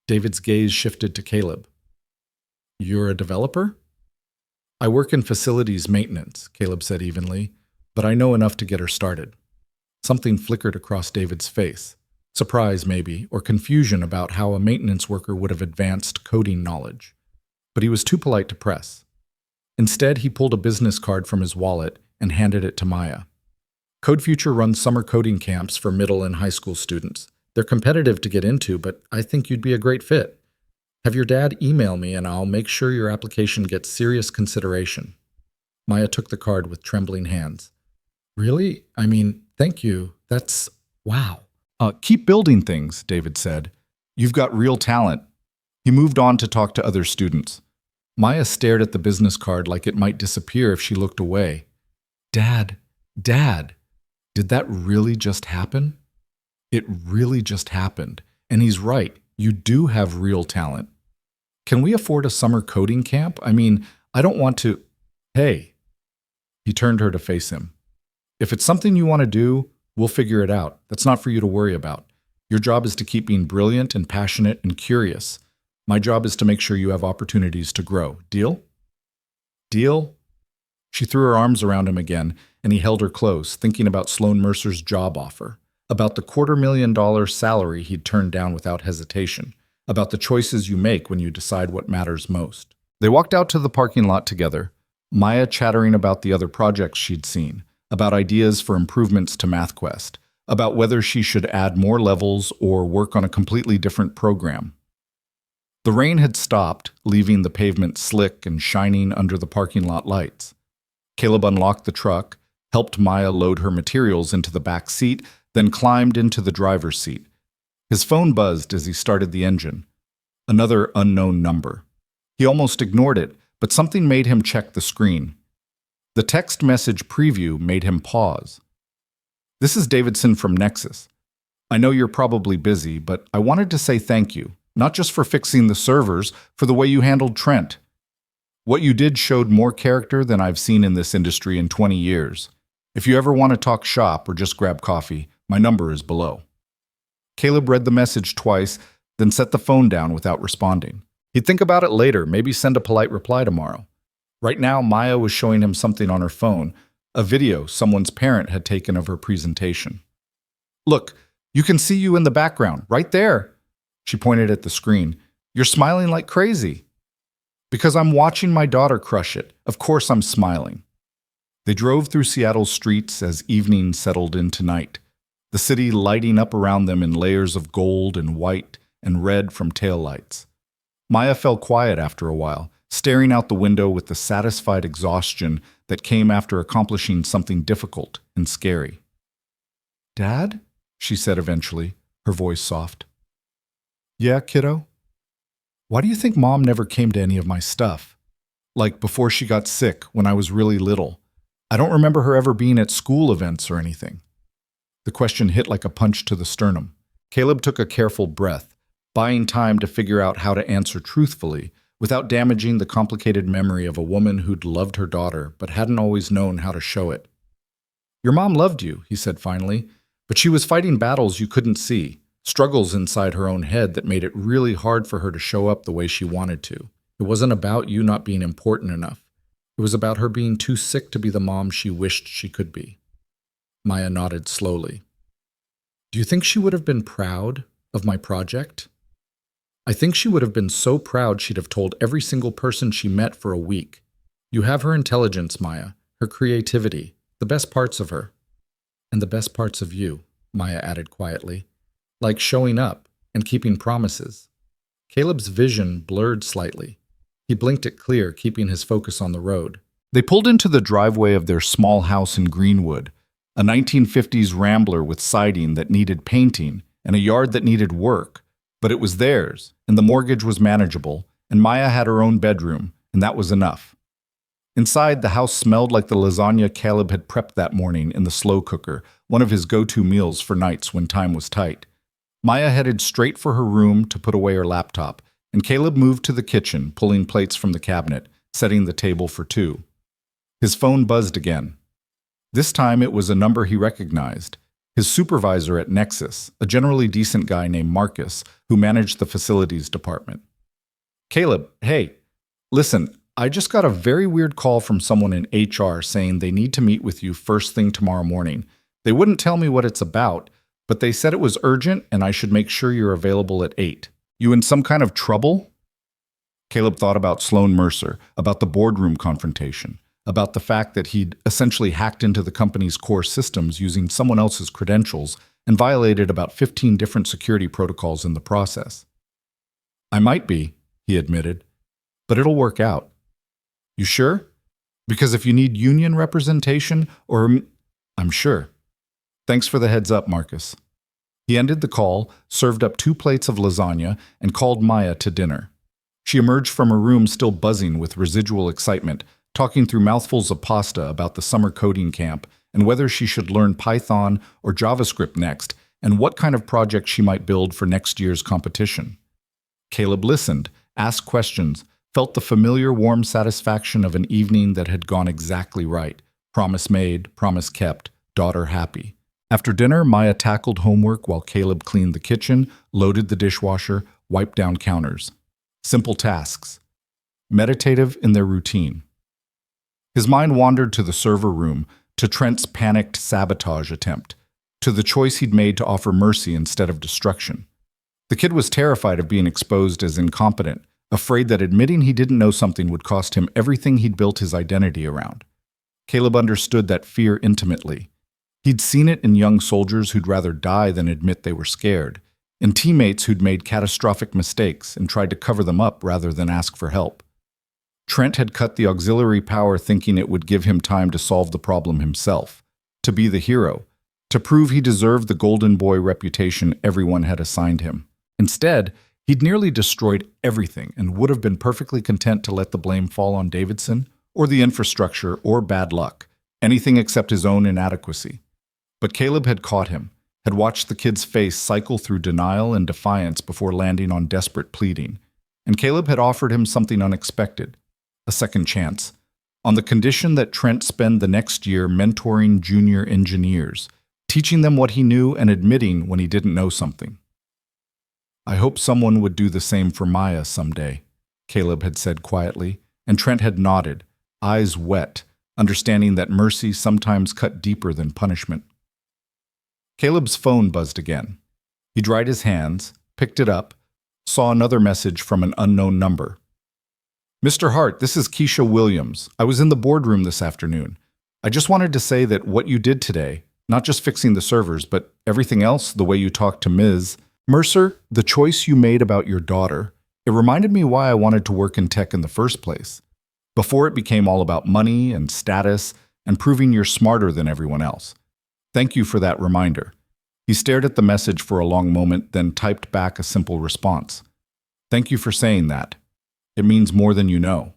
David's gaze shifted to Caleb. You're a developer? I work in facilities maintenance, Caleb said evenly, but I know enough to get her started. Something flickered across David's face. Surprise, maybe, or confusion about how a maintenance worker would have advanced coding knowledge. But he was too polite to press. Instead, he pulled a business card from his wallet and handed it to Maya. CodeFuture runs summer coding camps for middle and high school students. They're competitive to get into, but I think you'd be a great fit. Have your dad email me and I'll make sure your application gets serious consideration. Maya took the card with trembling hands. Really? Thank you. That's... wow. Keep building things, David said. You've got real talent. He moved on to talk to other students. Maya stared at the business card like it might disappear if she looked away. Dad, did that really just happen? It really just happened. And he's right. You do have real talent. Can we afford a summer coding camp? I don't want to... Hey. He turned her to face him. If it's something you want to do, we'll figure it out. That's not for you to worry about. Your job is to keep being brilliant and passionate and curious. My job is to make sure you have opportunities to grow. Deal? Deal? She threw her arms around him again, and he held her close, thinking about Sloan Mercer's job offer, about the $250,000 salary he'd turned down without hesitation, about the choices you make when you decide what matters most. They walked out to the parking lot together, Maya chattering about the other projects she'd seen, about ideas for improvements to MathQuest, about whether she should add more levels or work on a completely different program. The rain had stopped, leaving the pavement slick and shining under the parking lot lights. Caleb unlocked the truck, helped Maya load her materials into the back seat, then climbed into the driver's seat. His phone buzzed as he started the engine. Another unknown number. He almost ignored it, but something made him check the screen. The text message preview made him pause. This is Davidson from Nexus. I know you're probably busy, but I wanted to say thank you, not just for fixing the servers, for the way you handled Trent. What you did showed more character than I've seen in this industry in 20 years. If you ever want to talk shop or just grab coffee, my number is below. Caleb read the message twice, then set the phone down without responding. He'd think about it later, maybe send a polite reply tomorrow. Right now, Maya was showing him something on her phone, a video someone's parent had taken of her presentation. Look, you can see you in the background, right there. She pointed at the screen. You're smiling like crazy. Because I'm watching my daughter crush it. Of course I'm smiling. They drove through Seattle's streets as evening settled into night, the city lighting up around them in layers of gold and white and red from taillights. Maya fell quiet after a while, staring out the window with the satisfied exhaustion that came after accomplishing something difficult and scary. Dad? She said eventually, her voice soft. Yeah, kiddo? Why do you think Mom never came to any of my stuff? Like before she got sick, when I was really little. I don't remember her ever being at school events or anything. The question hit like a punch to the sternum. Caleb took a careful breath, buying time to figure out how to answer truthfully, without damaging the complicated memory of a woman who'd loved her daughter but hadn't always known how to show it. Your mom loved you, he said finally, but she was fighting battles you couldn't see, struggles inside her own head that made it really hard for her to show up the way she wanted to. It wasn't about you not being important enough. It was about her being too sick to be the mom she wished she could be. Maya nodded slowly. Do you think she would have been proud of my project? I think she would have been so proud she'd have told every single person she met for a week. You have her intelligence, Maya, her creativity, the best parts of her. And the best parts of you, Maya added quietly, like showing up and keeping promises. Caleb's vision blurred slightly. He blinked it clear, keeping his focus on the road. They pulled into the driveway of their small house in Greenwood, a 1950s Rambler with siding that needed painting and a yard that needed work. But it was theirs, and the mortgage was manageable, and Maya had her own bedroom, and that was enough. Inside, the house smelled like the lasagna Caleb had prepped that morning in the slow cooker, one of his go-to meals for nights when time was tight. Maya headed straight for her room to put away her laptop, and Caleb moved to the kitchen, pulling plates from the cabinet, setting the table for two. His phone buzzed again. This time it was a number he recognized. His supervisor at Nexus, a generally decent guy named Marcus, who managed the facilities department. Caleb, hey, listen, I just got a very weird call from someone in HR saying they need to meet with you first thing tomorrow morning. They wouldn't tell me what it's about, but they said it was urgent and I should make sure you're available at 8. You in some kind of trouble? Caleb thought about Sloan Mercer, about the boardroom confrontation, about the fact that he'd essentially hacked into the company's core systems using someone else's credentials and violated about 15 different security protocols in the process. I might be, he admitted, but it'll work out. You sure? Because if you need union representation, I'm sure. Thanks for the heads up, Marcus. He ended the call, served up 2 plates of lasagna, and called Maya to dinner. She emerged from her room still buzzing with residual excitement, talking through mouthfuls of pasta about the summer coding camp and whether she should learn Python or JavaScript next, and what kind of project she might build for next year's competition. Caleb listened, asked questions, felt the familiar warm satisfaction of an evening that had gone exactly right. Promise made, promise kept, daughter happy. After dinner, Maya tackled homework while Caleb cleaned the kitchen, loaded the dishwasher, wiped down counters. Simple tasks. Meditative in their routine. His mind wandered to the server room, to Trent's panicked sabotage attempt, to the choice he'd made to offer mercy instead of destruction. The kid was terrified of being exposed as incompetent, afraid that admitting he didn't know something would cost him everything he'd built his identity around. Caleb understood that fear intimately. He'd seen it in young soldiers who'd rather die than admit they were scared, in teammates who'd made catastrophic mistakes and tried to cover them up rather than ask for help. Trent had cut the auxiliary power thinking it would give him time to solve the problem himself, to be the hero, to prove he deserved the golden boy reputation everyone had assigned him. Instead, he'd nearly destroyed everything and would have been perfectly content to let the blame fall on Davidson, or the infrastructure, or bad luck, anything except his own inadequacy. But Caleb had caught him, had watched the kid's face cycle through denial and defiance before landing on desperate pleading, and Caleb had offered him something unexpected, a second chance, on the condition that Trent spend the next year mentoring junior engineers, teaching them what he knew and admitting when he didn't know something. I hope someone would do the same for Maya someday, Caleb had said quietly, and Trent had nodded, eyes wet, understanding that mercy sometimes cut deeper than punishment. Caleb's phone buzzed again. He dried his hands, picked it up, saw another message from an unknown number. Mr. Hart, this is Keisha Williams. I was in the boardroom this afternoon. I just wanted to say that what you did today, not just fixing the servers, but everything else, the way you talked to Ms. Mercer, the choice you made about your daughter, it reminded me why I wanted to work in tech in the first place. Before it became all about money and status and proving you're smarter than everyone else. Thank you for that reminder. He stared at the message for a long moment, then typed back a simple response. Thank you for saying that. It means more than you know.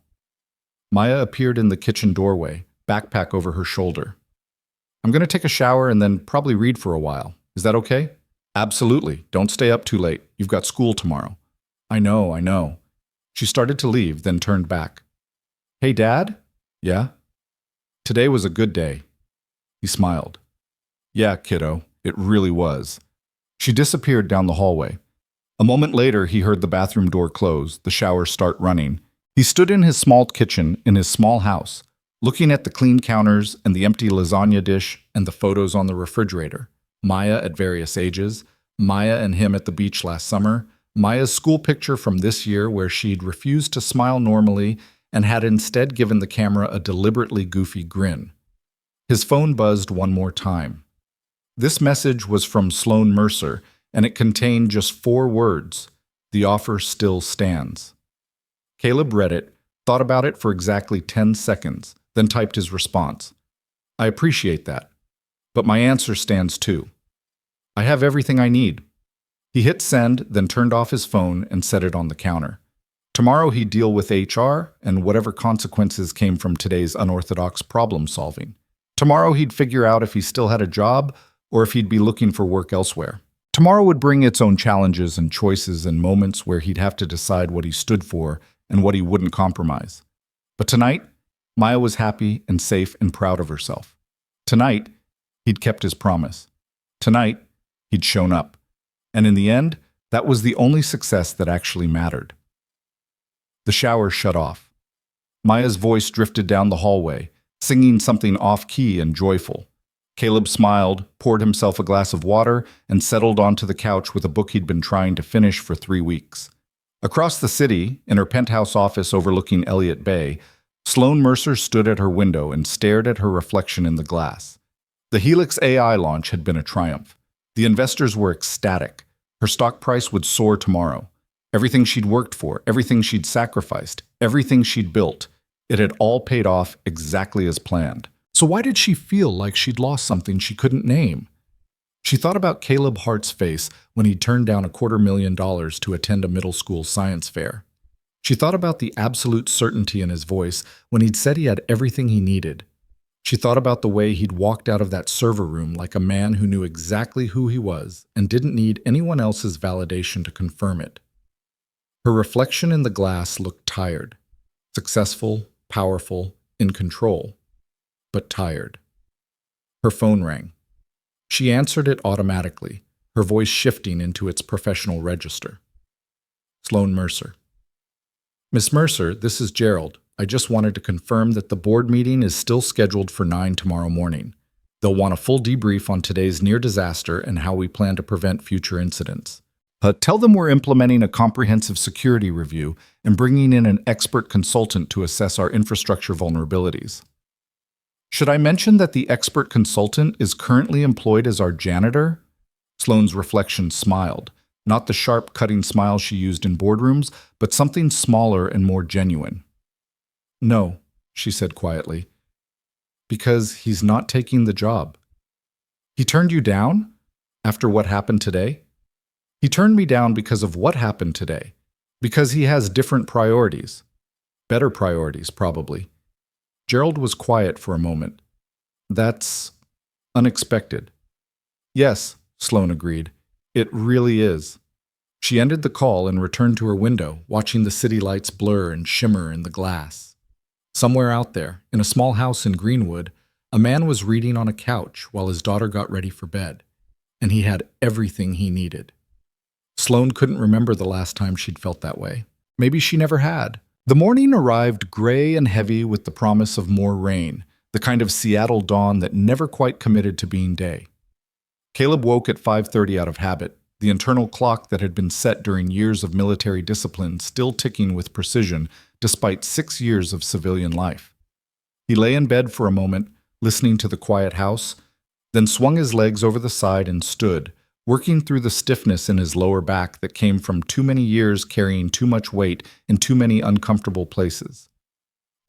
Maya appeared in the kitchen doorway, backpack over her shoulder. I'm going to take a shower and then probably read for a while. Is that okay? Absolutely. Don't stay up too late. You've got school tomorrow. I know. She started to leave, then turned back. Hey, Dad? Yeah? Today was a good day. He smiled. Yeah, kiddo, it really was. She disappeared down the hallway. A moment later, he heard the bathroom door close, the shower start running. He stood in his small kitchen in his small house, looking at the clean counters and the empty lasagna dish and the photos on the refrigerator. Maya at various ages, Maya and him at the beach last summer, Maya's school picture from this year where she'd refused to smile normally and had instead given the camera a deliberately goofy grin. His phone buzzed one more time. This message was from Sloan Mercer, and it contained just 4 words. The offer still stands. Caleb read it, thought about it for exactly 10 seconds, then typed his response. I appreciate that, but my answer stands too. I have everything I need. He hit send, then turned off his phone and set it on the counter. Tomorrow he'd deal with HR and whatever consequences came from today's unorthodox problem solving. Tomorrow he'd figure out if he still had a job or if he'd be looking for work elsewhere. Tomorrow would bring its own challenges and choices and moments where he'd have to decide what he stood for and what he wouldn't compromise. But tonight, Maya was happy and safe and proud of herself. Tonight, he'd kept his promise. Tonight, he'd shown up. And in the end, that was the only success that actually mattered. The shower shut off. Maya's voice drifted down the hallway, singing something off-key and joyful. Caleb smiled, poured himself a glass of water, and settled onto the couch with a book he'd been trying to finish for 3 weeks. Across the city, in her penthouse office overlooking Elliott Bay, Sloane Mercer stood at her window and stared at her reflection in the glass. The Helix AI launch had been a triumph. The investors were ecstatic. Her stock price would soar tomorrow. Everything she'd worked for, everything she'd sacrificed, everything she'd built, it had all paid off exactly as planned. So why did she feel like she'd lost something she couldn't name? She thought about Caleb Hart's face when he turned down $250,000 to attend a middle school science fair. She thought about the absolute certainty in his voice when he'd said he had everything he needed. She thought about the way he'd walked out of that server room like a man who knew exactly who he was and didn't need anyone else's validation to confirm it. Her reflection in the glass looked tired, successful, powerful, in control, but tired. Her phone rang. She answered it automatically, her voice shifting into its professional register. Sloane Mercer. Miss Mercer, this is Gerald. I just wanted to confirm that the board meeting is still scheduled for 9 tomorrow morning. They'll want a full debrief on today's near disaster and how we plan to prevent future incidents. Tell them we're implementing a comprehensive security review and bringing in an expert consultant to assess our infrastructure vulnerabilities. Should I mention that the expert consultant is currently employed as our janitor? Sloane's reflection smiled, not the sharp, cutting smile she used in boardrooms, but something smaller and more genuine. No, she said quietly, because he's not taking the job. He turned you down? After what happened today? He turned me down because of what happened today. Because he has different priorities. Better priorities, probably. Gerald was quiet for a moment. That's unexpected. Yes, Sloane agreed. It really is. She ended the call and returned to her window, watching the city lights blur and shimmer in the glass. Somewhere out there, in a small house in Greenwood, a man was reading on a couch while his daughter got ready for bed, and he had everything he needed. Sloane couldn't remember the last time she'd felt that way. Maybe she never had. The morning arrived gray and heavy with the promise of more rain, the kind of Seattle dawn that never quite committed to being day. Caleb woke at 5:30 out of habit, the internal clock that had been set during years of military discipline still ticking with precision despite 6 years of civilian life. He lay in bed for a moment, listening to the quiet house, then swung his legs over the side and stood, working through the stiffness in his lower back that came from too many years carrying too much weight in too many uncomfortable places.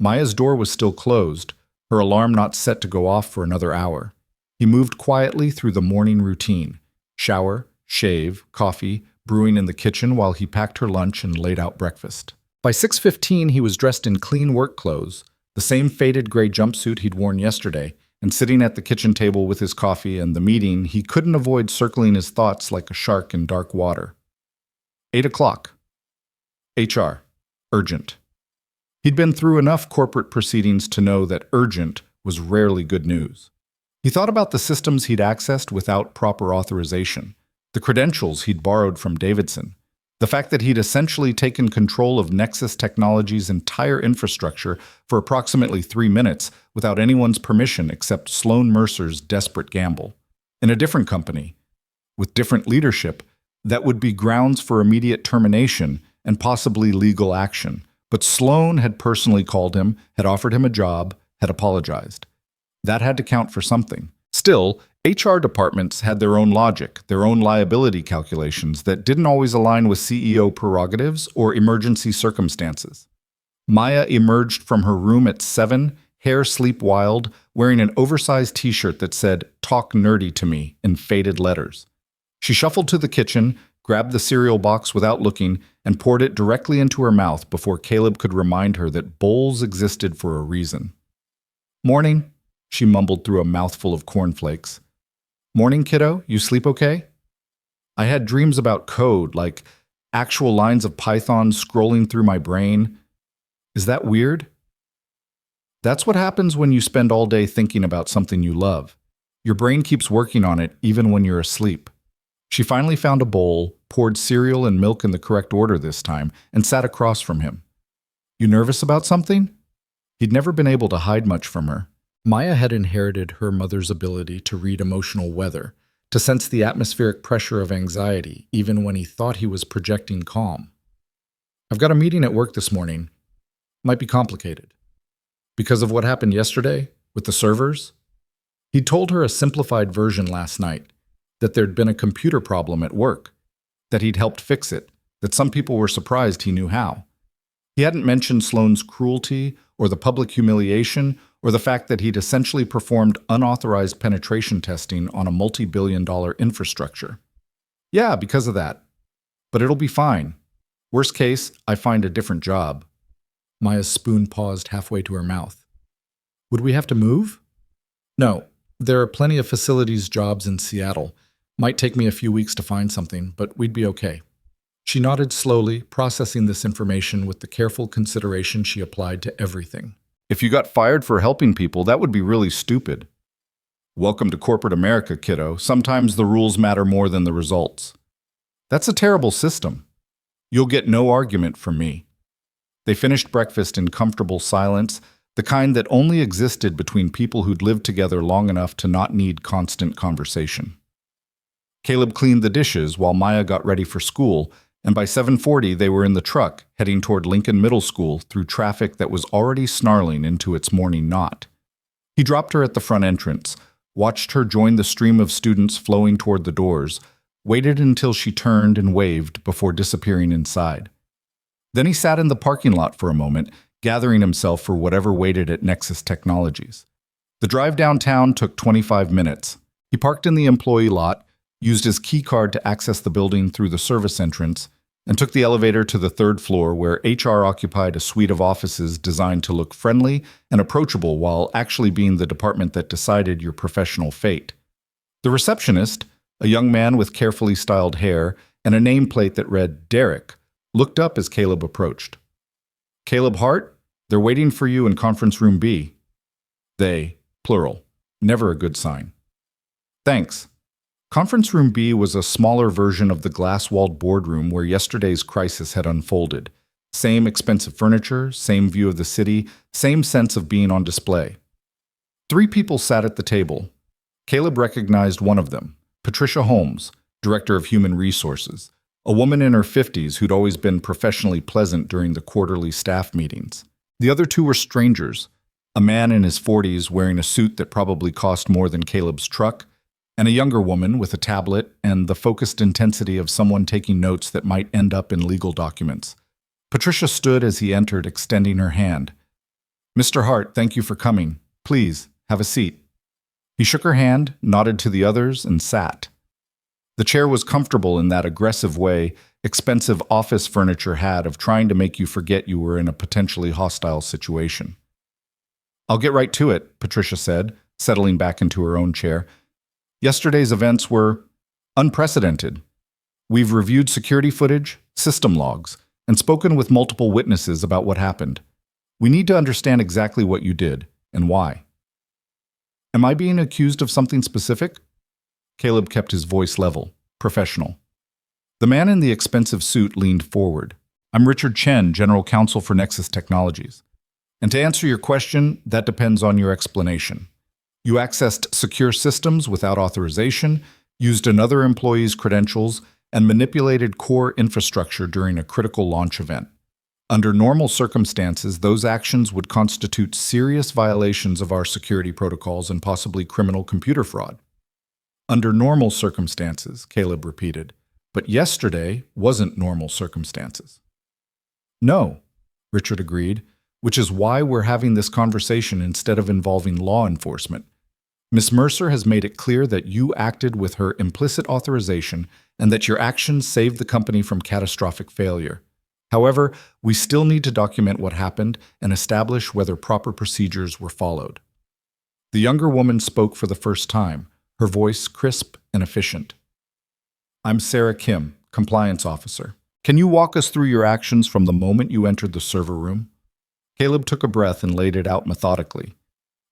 Maya's door was still closed, her alarm not set to go off for another hour. He moved quietly through the morning routine, shower, shave, coffee, brewing in the kitchen while he packed her lunch and laid out breakfast. By 6:15, he was dressed in clean work clothes, the same faded gray jumpsuit he'd worn yesterday, and sitting at the kitchen table with his coffee and the meeting, he couldn't avoid circling his thoughts like a shark in dark water. 8 o'clock. HR. Urgent. He'd been through enough corporate proceedings to know that urgent was rarely good news. He thought about the systems he'd accessed without proper authorization, the credentials he'd borrowed from Davidson, the fact that he'd essentially taken control of Nexus Technologies' entire infrastructure for approximately 3 minutes without anyone's permission except Sloane Mercer's desperate gamble. In a different company, with different leadership, that would be grounds for immediate termination and possibly legal action. But Sloane had personally called him, had offered him a job, had apologized. That had to count for something. Still, HR departments had their own logic, their own liability calculations that didn't always align with CEO prerogatives or emergency circumstances. Maya emerged from her room at 7, hair sleep wild, wearing an oversized t-shirt that said, "Talk nerdy to me," in faded letters. She shuffled to the kitchen, grabbed the cereal box without looking, and poured it directly into her mouth before Caleb could remind her that bowls existed for a reason. "Morning," she mumbled through a mouthful of cornflakes. "Morning, kiddo. You sleep okay?" I had dreams about code, like actual lines of Python scrolling through my brain. Is that weird? That's what happens when you spend all day thinking about something you love. Your brain keeps working on it even when you're asleep. She finally found a bowl, poured cereal and milk in the correct order this time, and sat across from him. You nervous about something? He'd never been able to hide much from her. Maya had inherited her mother's ability to read emotional weather, to sense the atmospheric pressure of anxiety, even when he thought he was projecting calm. I've got a meeting at work this morning. Might be complicated. Because of what happened yesterday with the servers? He'd told her a simplified version last night, that there'd been a computer problem at work, that he'd helped fix it, that some people were surprised he knew how. He hadn't mentioned Sloane's cruelty or the public humiliation or the fact that he'd essentially performed unauthorized penetration testing on a multi-billion-dollar infrastructure. Yeah, because of that. But it'll be fine. Worst case, I find a different job. Maya's spoon paused halfway to her mouth. Would we have to move? No. There are plenty of facilities jobs in Seattle. Might take me a few weeks to find something, but we'd be okay. She nodded slowly, processing this information with the careful consideration she applied to everything. If you got fired for helping people, that would be really stupid. Welcome to corporate America, kiddo. Sometimes the rules matter more than the results. That's a terrible system. You'll get no argument from me. They finished breakfast in comfortable silence, the kind that only existed between people who'd lived together long enough to not need constant conversation. Caleb cleaned the dishes while Maya got ready for school, and by 7:40 they were in the truck, heading toward Lincoln Middle School through traffic that was already snarling into its morning knot. He dropped her at the front entrance, watched her join the stream of students flowing toward the doors, waited until she turned and waved before disappearing inside. Then he sat in the parking lot for a moment, gathering himself for whatever waited at Nexus Technologies. The drive downtown took 25 minutes. He parked in the employee lot, used his key card to access the building through the service entrance, and took the elevator to the third floor where HR occupied a suite of offices designed to look friendly and approachable while actually being the department that decided your professional fate. The receptionist, a young man with carefully styled hair and a nameplate that read Derek, looked up as Caleb approached. Caleb Hart, they're waiting for you in conference room B. They, plural, never a good sign. Thanks. Conference room B was a smaller version of the glass-walled boardroom where yesterday's crisis had unfolded. Same expensive furniture, same view of the city, same sense of being on display. 3 people sat at the table. Caleb recognized one of them, Patricia Holmes, Director of Human Resources, a woman in her 50s who'd always been professionally pleasant during the quarterly staff meetings. The other 2 were strangers, a man in his 40s wearing a suit that probably cost more than Caleb's truck, and a younger woman with a tablet and the focused intensity of someone taking notes that might end up in legal documents. Patricia stood as he entered, extending her hand. Mr. Hart, thank you for coming. Please, have a seat. He shook her hand, nodded to the others, and sat. The chair was comfortable in that aggressive way expensive office furniture had of trying to make you forget you were in a potentially hostile situation. I'll get right to it, Patricia said, settling back into her own chair. Yesterday's events were unprecedented. We've reviewed security footage, system logs, and spoken with multiple witnesses about what happened. We need to understand exactly what you did and why. Am I being accused of something specific? Caleb kept his voice level, professional. The man in the expensive suit leaned forward. I'm Richard Chen, General Counsel for Nexus Technologies. And to answer your question, that depends on your explanation. You accessed secure systems without authorization, used another employee's credentials, and manipulated core infrastructure during a critical launch event. Under normal circumstances, those actions would constitute serious violations of our security protocols and possibly criminal computer fraud. Under normal circumstances, Caleb repeated, but yesterday wasn't normal circumstances. No, Richard agreed, which is why we're having this conversation instead of involving law enforcement. Ms. Mercer has made it clear that you acted with her implicit authorization and that your actions saved the company from catastrophic failure. However, we still need to document what happened and establish whether proper procedures were followed. The younger woman spoke for the first time, her voice crisp and efficient. I'm Sarah Kim, compliance officer. Can you walk us through your actions from the moment you entered the server room? Caleb took a breath and laid it out methodically.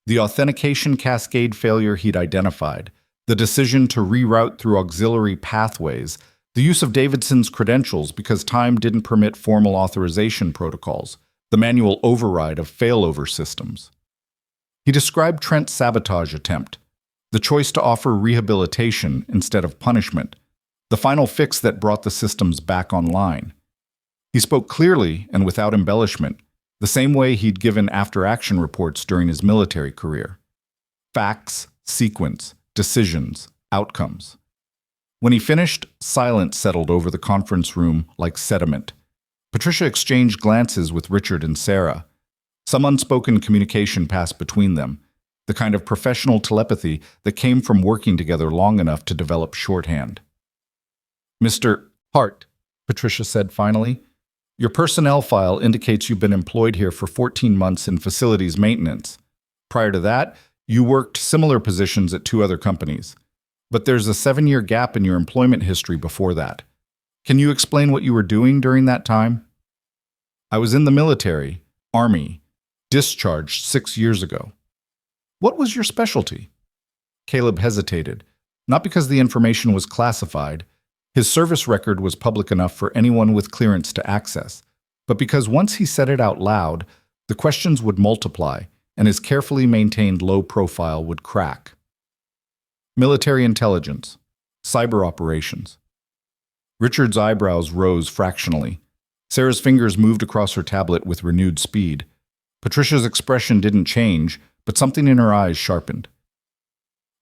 The authentication cascade failure he'd identified, the decision to reroute through auxiliary pathways, the use of Davidson's credentials because time didn't permit formal authorization protocols, the manual override of failover systems. He described Trent's sabotage attempt, the choice to offer rehabilitation instead of punishment, the final fix that brought the systems back online. He spoke clearly and without embellishment, the same way he'd given after-action reports during his military career. Facts, sequence, decisions, outcomes. When he finished, silence settled over the conference room like sediment. Patricia exchanged glances with Richard and Sarah. Some unspoken communication passed between them, the kind of professional telepathy that came from working together long enough to develop shorthand. Mr. Hart, Patricia said finally, your personnel file indicates you've been employed here for 14 months in facilities maintenance. Prior to that, you worked similar positions at 2 other companies. But there's a 7-year gap in your employment history before that. Can you explain what you were doing during that time? I was in the military, Army, discharged 6 years ago. What was your specialty? Caleb hesitated, not because the information was classified. His service record was public enough for anyone with clearance to access, but because once he said it out loud, the questions would multiply, and his carefully maintained low profile would crack. Military intelligence, cyber operations. Richard's eyebrows rose fractionally. Sarah's fingers moved across her tablet with renewed speed. Patricia's expression didn't change, but something in her eyes sharpened.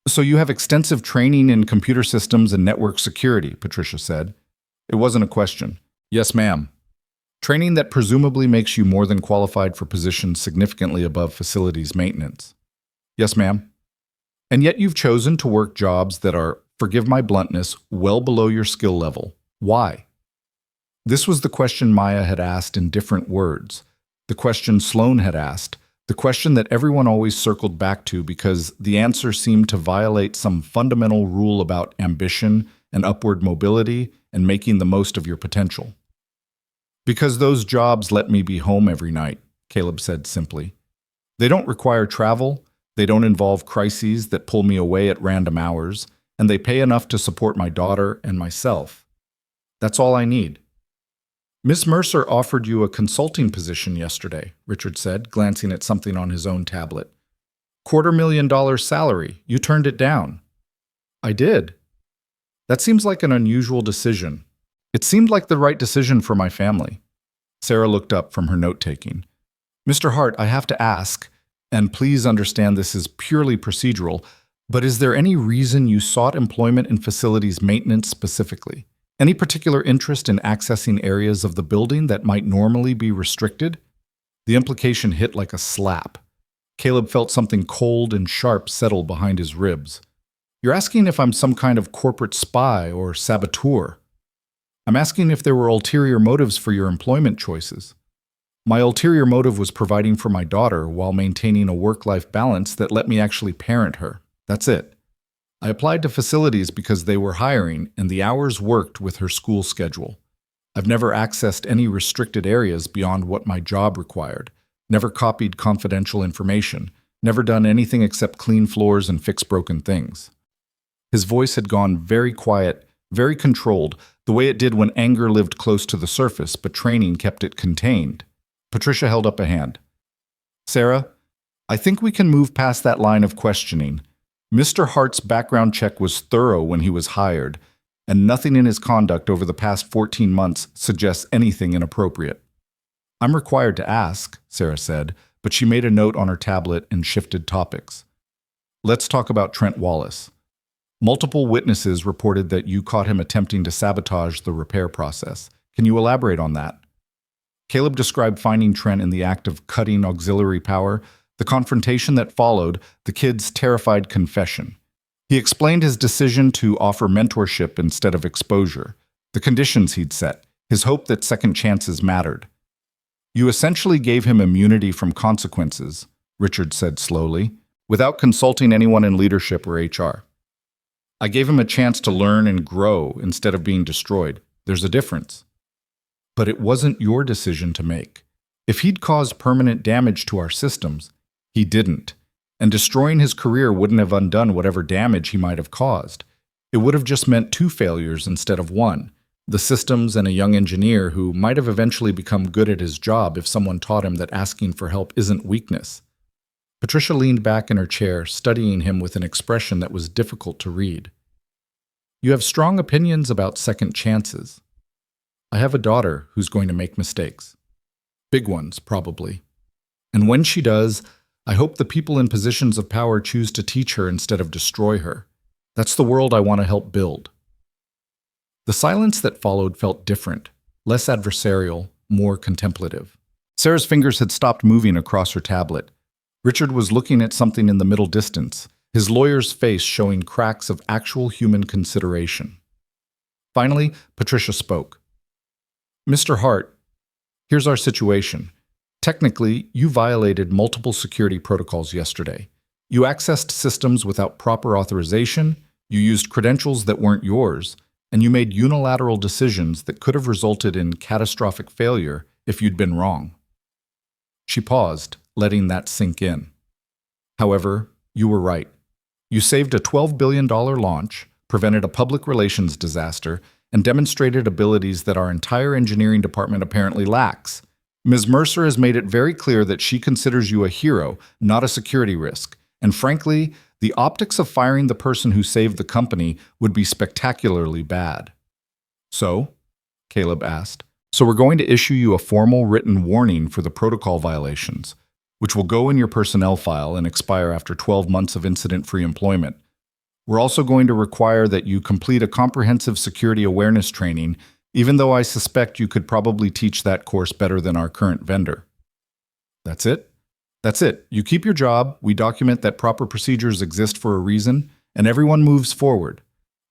So you have extensive training in computer systems and network security, Patricia said. It wasn't a question. Yes, ma'am. Training that presumably makes you more than qualified for positions significantly above facilities maintenance. Yes, ma'am. And yet you've chosen to work jobs that are, forgive my bluntness, well below your skill level. Why? This was the question Maya had asked in different words, the question Sloan had asked, the question that everyone always circled back to because the answer seemed to violate some fundamental rule about ambition and upward mobility and making the most of your potential. Because those jobs let me be home every night, Caleb said simply. They don't require travel, they don't involve crises that pull me away at random hours, and they pay enough to support my daughter and myself. That's all I need. Miss Mercer offered you a consulting position yesterday, Richard said, glancing at something on his own tablet. $250,000 salary. You turned it down. I did. That seems like an unusual decision. It seemed like the right decision for my family. Sarah looked up from her note-taking. Mr. Hart, I have to ask, and please understand this is purely procedural, but is there any reason you sought employment in facilities maintenance specifically? Any particular interest in accessing areas of the building that might normally be restricted? The implication hit like a slap. Caleb felt something cold and sharp settle behind his ribs. You're asking if I'm some kind of corporate spy or saboteur. I'm asking if there were ulterior motives for your employment choices. My ulterior motive was providing for my daughter while maintaining a work-life balance that let me actually parent her. That's it. I applied to facilities because they were hiring and the hours worked with her school schedule. I've never accessed any restricted areas beyond what my job required, never copied confidential information, never done anything except clean floors and fix broken things. His voice had gone very quiet, very controlled, the way it did when anger lived close to the surface, but training kept it contained. Patricia held up a hand. Sarah, I think we can move past that line of questioning. Mr. Hart's background check was thorough when he was hired, and nothing in his conduct over the past 14 months suggests anything inappropriate. I'm required to ask, Sarah said, but she made a note on her tablet and shifted topics. Let's talk about Trent Wallace. Multiple witnesses reported that you caught him attempting to sabotage the repair process. Can you elaborate on that? Caleb described finding Trent in the act of cutting auxiliary power, the confrontation that followed, the kid's terrified confession. He explained his decision to offer mentorship instead of exposure, the conditions he'd set, his hope that second chances mattered. You essentially gave him immunity from consequences, Richard said slowly, without consulting anyone in leadership or HR. I gave him a chance to learn and grow instead of being destroyed. There's a difference. But it wasn't your decision to make. If he'd caused permanent damage to our systems, he didn't. And destroying his career wouldn't have undone whatever damage he might have caused. It would have just meant 2 failures instead of 1. The systems and a young engineer who might have eventually become good at his job if someone taught him that asking for help isn't weakness. Patricia leaned back in her chair, studying him with an expression that was difficult to read. You have strong opinions about second chances. I have a daughter who's going to make mistakes. Big ones, probably. And when she does, I hope the people in positions of power choose to teach her instead of destroy her. That's the world I want to help build. The silence that followed felt different, less adversarial, more contemplative. Sarah's fingers had stopped moving across her tablet. Richard was looking at something in the middle distance, his lawyer's face showing cracks of actual human consideration. Finally, Patricia spoke. Mr. Hart, here's our situation. Technically, you violated multiple security protocols yesterday. You accessed systems without proper authorization, you used credentials that weren't yours, and you made unilateral decisions that could have resulted in catastrophic failure if you'd been wrong. She paused, letting that sink in. However, you were right. You saved a $12 billion launch, prevented a public relations disaster, and demonstrated abilities that our entire engineering department apparently lacks. Ms. Mercer has made it very clear that she considers you a hero, not a security risk. And frankly, the optics of firing the person who saved the company would be spectacularly bad. So? Caleb asked. So we're going to issue you a formal written warning for the protocol violations, which will go in your personnel file and expire after 12 months of incident-free employment. We're also going to require that you complete a comprehensive security awareness training, even though I suspect you could probably teach that course better than our current vendor. That's it? That's it. You keep your job, we document that proper procedures exist for a reason, and everyone moves forward.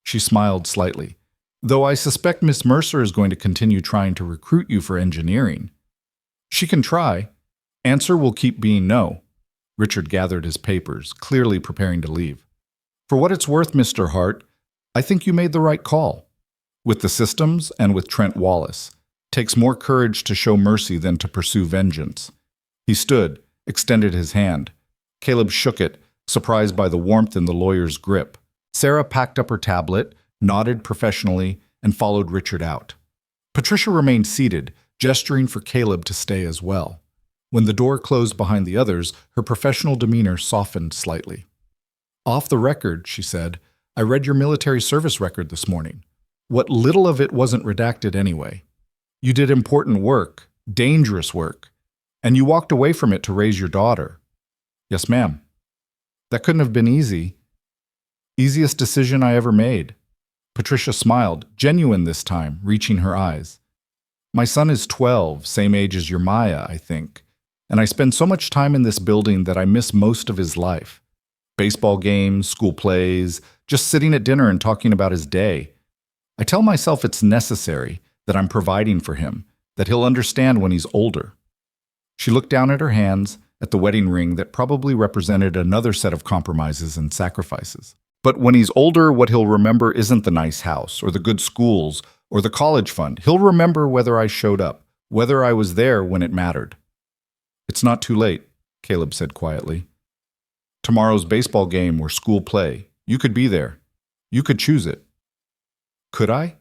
She smiled slightly. Though I suspect Miss Mercer is going to continue trying to recruit you for engineering. She can try. Answer will keep being no. Richard gathered his papers, clearly preparing to leave. For what it's worth, Mr. Hart, I think you made the right call. With the systems and with Trent Wallace. Takes more courage to show mercy than to pursue vengeance. He stood, extended his hand. Caleb shook it, surprised by the warmth in the lawyer's grip. Sarah packed up her tablet, nodded professionally, and followed Richard out. Patricia remained seated, gesturing for Caleb to stay as well. When the door closed behind the others, her professional demeanor softened slightly. Off the record, she said, I read your military service record this morning. What little of it wasn't redacted anyway. You did important work, dangerous work, and you walked away from it to raise your daughter. Yes, ma'am. That couldn't have been easy. Easiest decision I ever made. Patricia smiled, genuine this time, reaching her eyes. My son is 12, same age as your Maya, I think. And I spend so much time in this building that I miss most of his life. Baseball games, school plays, just sitting at dinner and talking about his day. I tell myself it's necessary, that I'm providing for him, that he'll understand when he's older. She looked down at her hands, at the wedding ring that probably represented another set of compromises and sacrifices. But when he's older, what he'll remember isn't the nice house, or the good schools, or the college fund. He'll remember whether I showed up, whether I was there when it mattered. It's not too late, Caleb said quietly. Tomorrow's baseball game or school play, you could be there. You could choose it. Could I?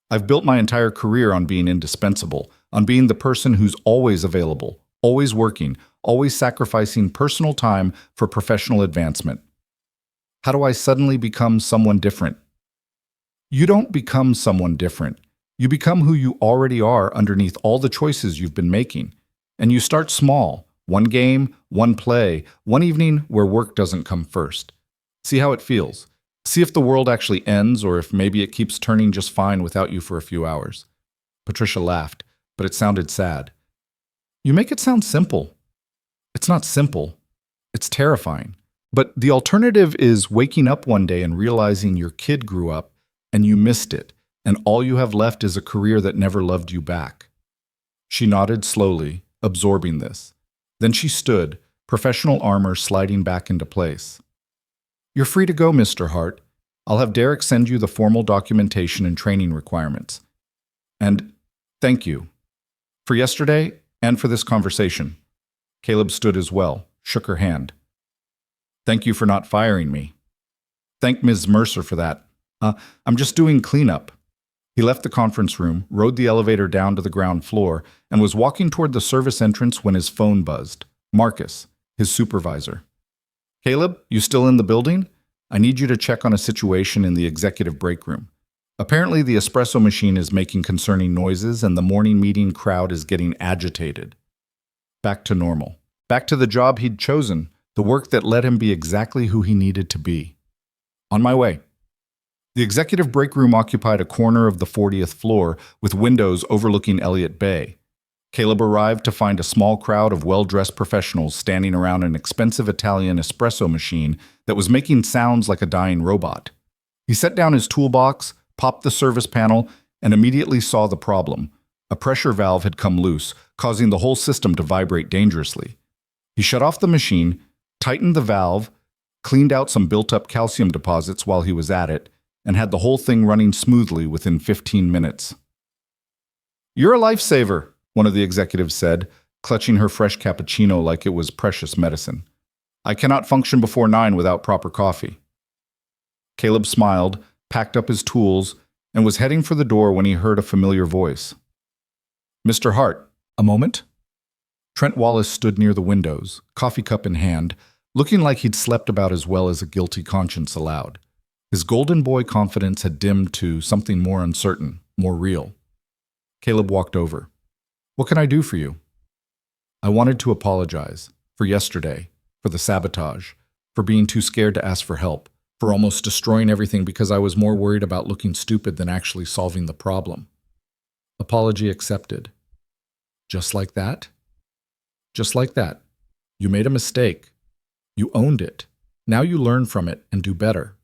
I've built my entire career on being indispensable, on being the person who's always available, always working, always sacrificing personal time for professional advancement. How do I suddenly become someone different? You don't become someone different. You become who you already are underneath all the choices you've been making. And you start small, one game, one play, one evening where work doesn't come first. See how it feels. See if the world actually ends or if maybe it keeps turning just fine without you for a few hours. Patricia laughed, but it sounded sad. You make it sound simple. It's not simple. It's terrifying. But the alternative is waking up one day and realizing your kid grew up and you missed it, and all you have left is a career that never loved you back. She nodded slowly, absorbing this. Then she stood, professional armor sliding back into place. You're free to go, Mr. Hart. I'll have Derek send you the formal documentation and training requirements. And thank you for yesterday and for this conversation. Caleb stood as well, shook her hand. Thank you for not firing me. Thank Ms. Mercer for that. I'm just doing cleanup. He left the conference room, rode the elevator down to the ground floor, and was walking toward the service entrance when his phone buzzed. Marcus, his supervisor. Caleb, you still in the building? I need you to check on a situation in the executive break room. Apparently the espresso machine is making concerning noises and the morning meeting crowd is getting agitated. Back to normal. Back to the job he'd chosen, the work that let him be exactly who he needed to be. On my way. The executive break room occupied a corner of the 40th floor with windows overlooking Elliott Bay. Caleb arrived to find a small crowd of well-dressed professionals standing around an expensive Italian espresso machine that was making sounds like a dying robot. He set down his toolbox, popped the service panel, and immediately saw the problem. A pressure valve had come loose, causing the whole system to vibrate dangerously. He shut off the machine, tightened the valve, cleaned out some built-up calcium deposits while he was at it, and had the whole thing running smoothly within 15 minutes. "You're a lifesaver," one of the executives said, clutching her fresh cappuccino like it was precious medicine. "I cannot function before 9 without proper coffee." Caleb smiled, packed up his tools, and was heading for the door when he heard a familiar voice. "Mr. Hart, a moment?" Trent Wallace stood near the windows, coffee cup in hand, looking like he'd slept about as well as a guilty conscience allowed. His golden boy confidence had dimmed to something more uncertain, more real. Caleb walked over. "What can I do for you?" "I wanted to apologize. For yesterday. For the sabotage. For being too scared to ask for help. For almost destroying everything because I was more worried about looking stupid than actually solving the problem." Apology accepted. Just like that? Just like that. You made a mistake. You owned it. Now you learn from it and do better.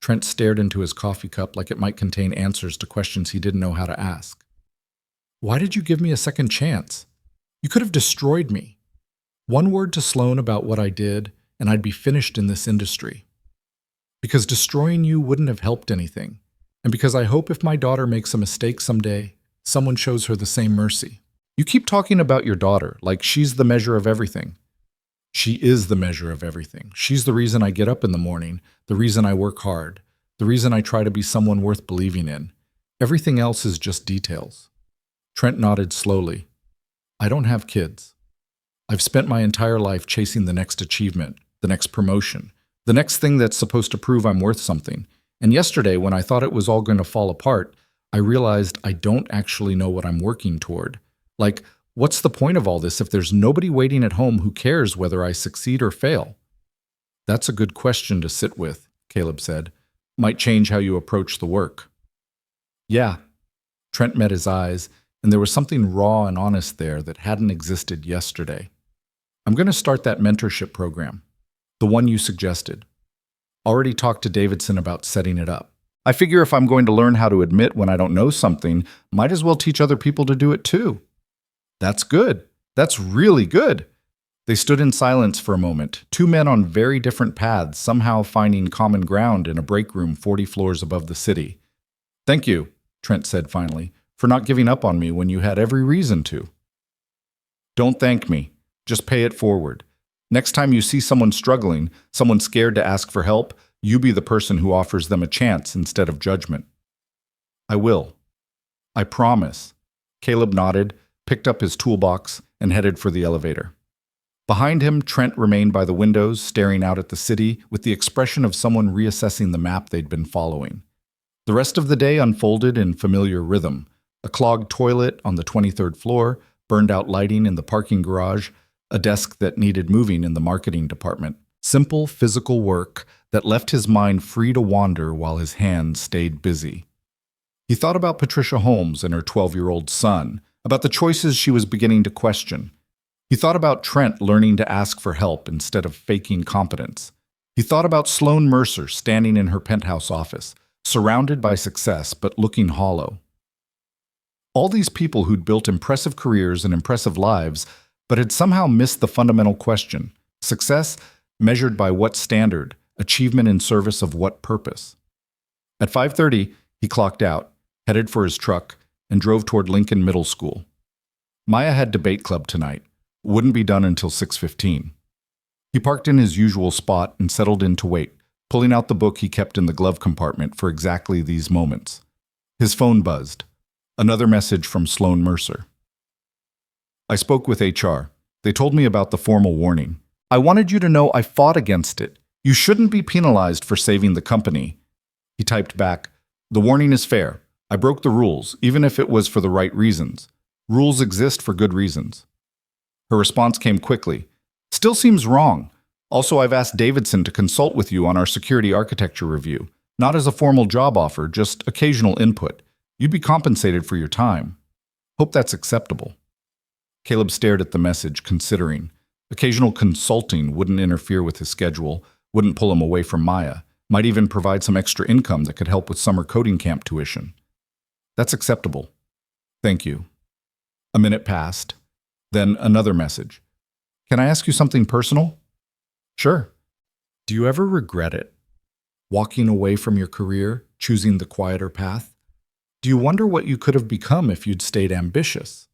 Trent stared into his coffee cup like it might contain answers to questions he didn't know how to ask. "Why did you give me a second chance? You could have destroyed me. One word to Sloan about what I did, and I'd be finished in this industry. Because destroying you wouldn't have helped anything, and because I hope if my daughter makes a mistake someday, someone shows her the same mercy. You keep talking about your daughter like she's the measure of everything. She is the measure of everything. She's the reason I get up in the morning, the reason I work hard, the reason I try to be someone worth believing in. Everything else is just details." Trent nodded slowly. "I don't have kids. I've spent my entire life chasing the next achievement, the next promotion, the next thing that's supposed to prove I'm worth something. And yesterday, when I thought it was all going to fall apart, I realized I don't actually know what I'm working toward. Like, what's the point of all this if there's nobody waiting at home who cares whether I succeed or fail?" "That's a good question to sit with," Caleb said. "Might change how you approach the work." "Yeah." Trent met his eyes, and there was something raw and honest there that hadn't existed yesterday. "I'm going to start that mentorship program, the one you suggested. Already talked to Davidson about setting it up. I figure if I'm going to learn how to admit when I don't know something, might as well teach other people to do it too." "That's good. That's really good." They stood in silence for a moment, two men on very different paths, somehow finding common ground in a break room 40 floors above the city. "Thank you," Trent said finally, "for not giving up on me when you had every reason to." "Don't thank me. Just pay it forward. Next time you see someone struggling, someone scared to ask for help, you be the person who offers them a chance instead of judgment." "I will. I promise." Caleb nodded, picked up his toolbox, and headed for the elevator. Behind him, Trent remained by the windows, staring out at the city with the expression of someone reassessing the map they'd been following. The rest of the day unfolded in familiar rhythm. A clogged toilet on the 23rd floor, burned-out lighting in the parking garage, a desk that needed moving in the marketing department. Simple, physical work that left his mind free to wander while his hands stayed busy. He thought about Patricia Holmes and her 12-year-old son, about the choices she was beginning to question. He thought about Trent learning to ask for help instead of faking competence. He thought about Sloan Mercer standing in her penthouse office, surrounded by success but looking hollow. All these people who'd built impressive careers and impressive lives, but had somehow missed the fundamental question: success measured by what standard, achievement in service of what purpose? At 5:30, he clocked out, headed for his truck, and drove toward Lincoln Middle School. Maya had debate club tonight. Wouldn't be done until 6:15. He parked in his usual spot and settled in to wait, pulling out the book he kept in the glove compartment for exactly these moments. His phone buzzed. Another message from Sloan Mercer. I spoke with HR. They told me about the formal warning. I wanted you to know I fought against it. You shouldn't be penalized for saving the company. He typed back, the warning is fair. I broke the rules, even if it was for the right reasons. Rules exist for good reasons. Her response came quickly. Still seems wrong. Also, I've asked Davidson to consult with you on our security architecture review. Not as a formal job offer, just occasional input. You'd be compensated for your time. Hope that's acceptable. Caleb stared at the message, considering. Occasional consulting wouldn't interfere with his schedule, wouldn't pull him away from Maya, might even provide some extra income that could help with summer coding camp tuition. That's acceptable. Thank you. A minute passed. Then another message. Can I ask you something personal? Sure. Do you ever regret it? Walking away from your career, choosing the quieter path? Do you wonder what you could have become if you'd stayed ambitious?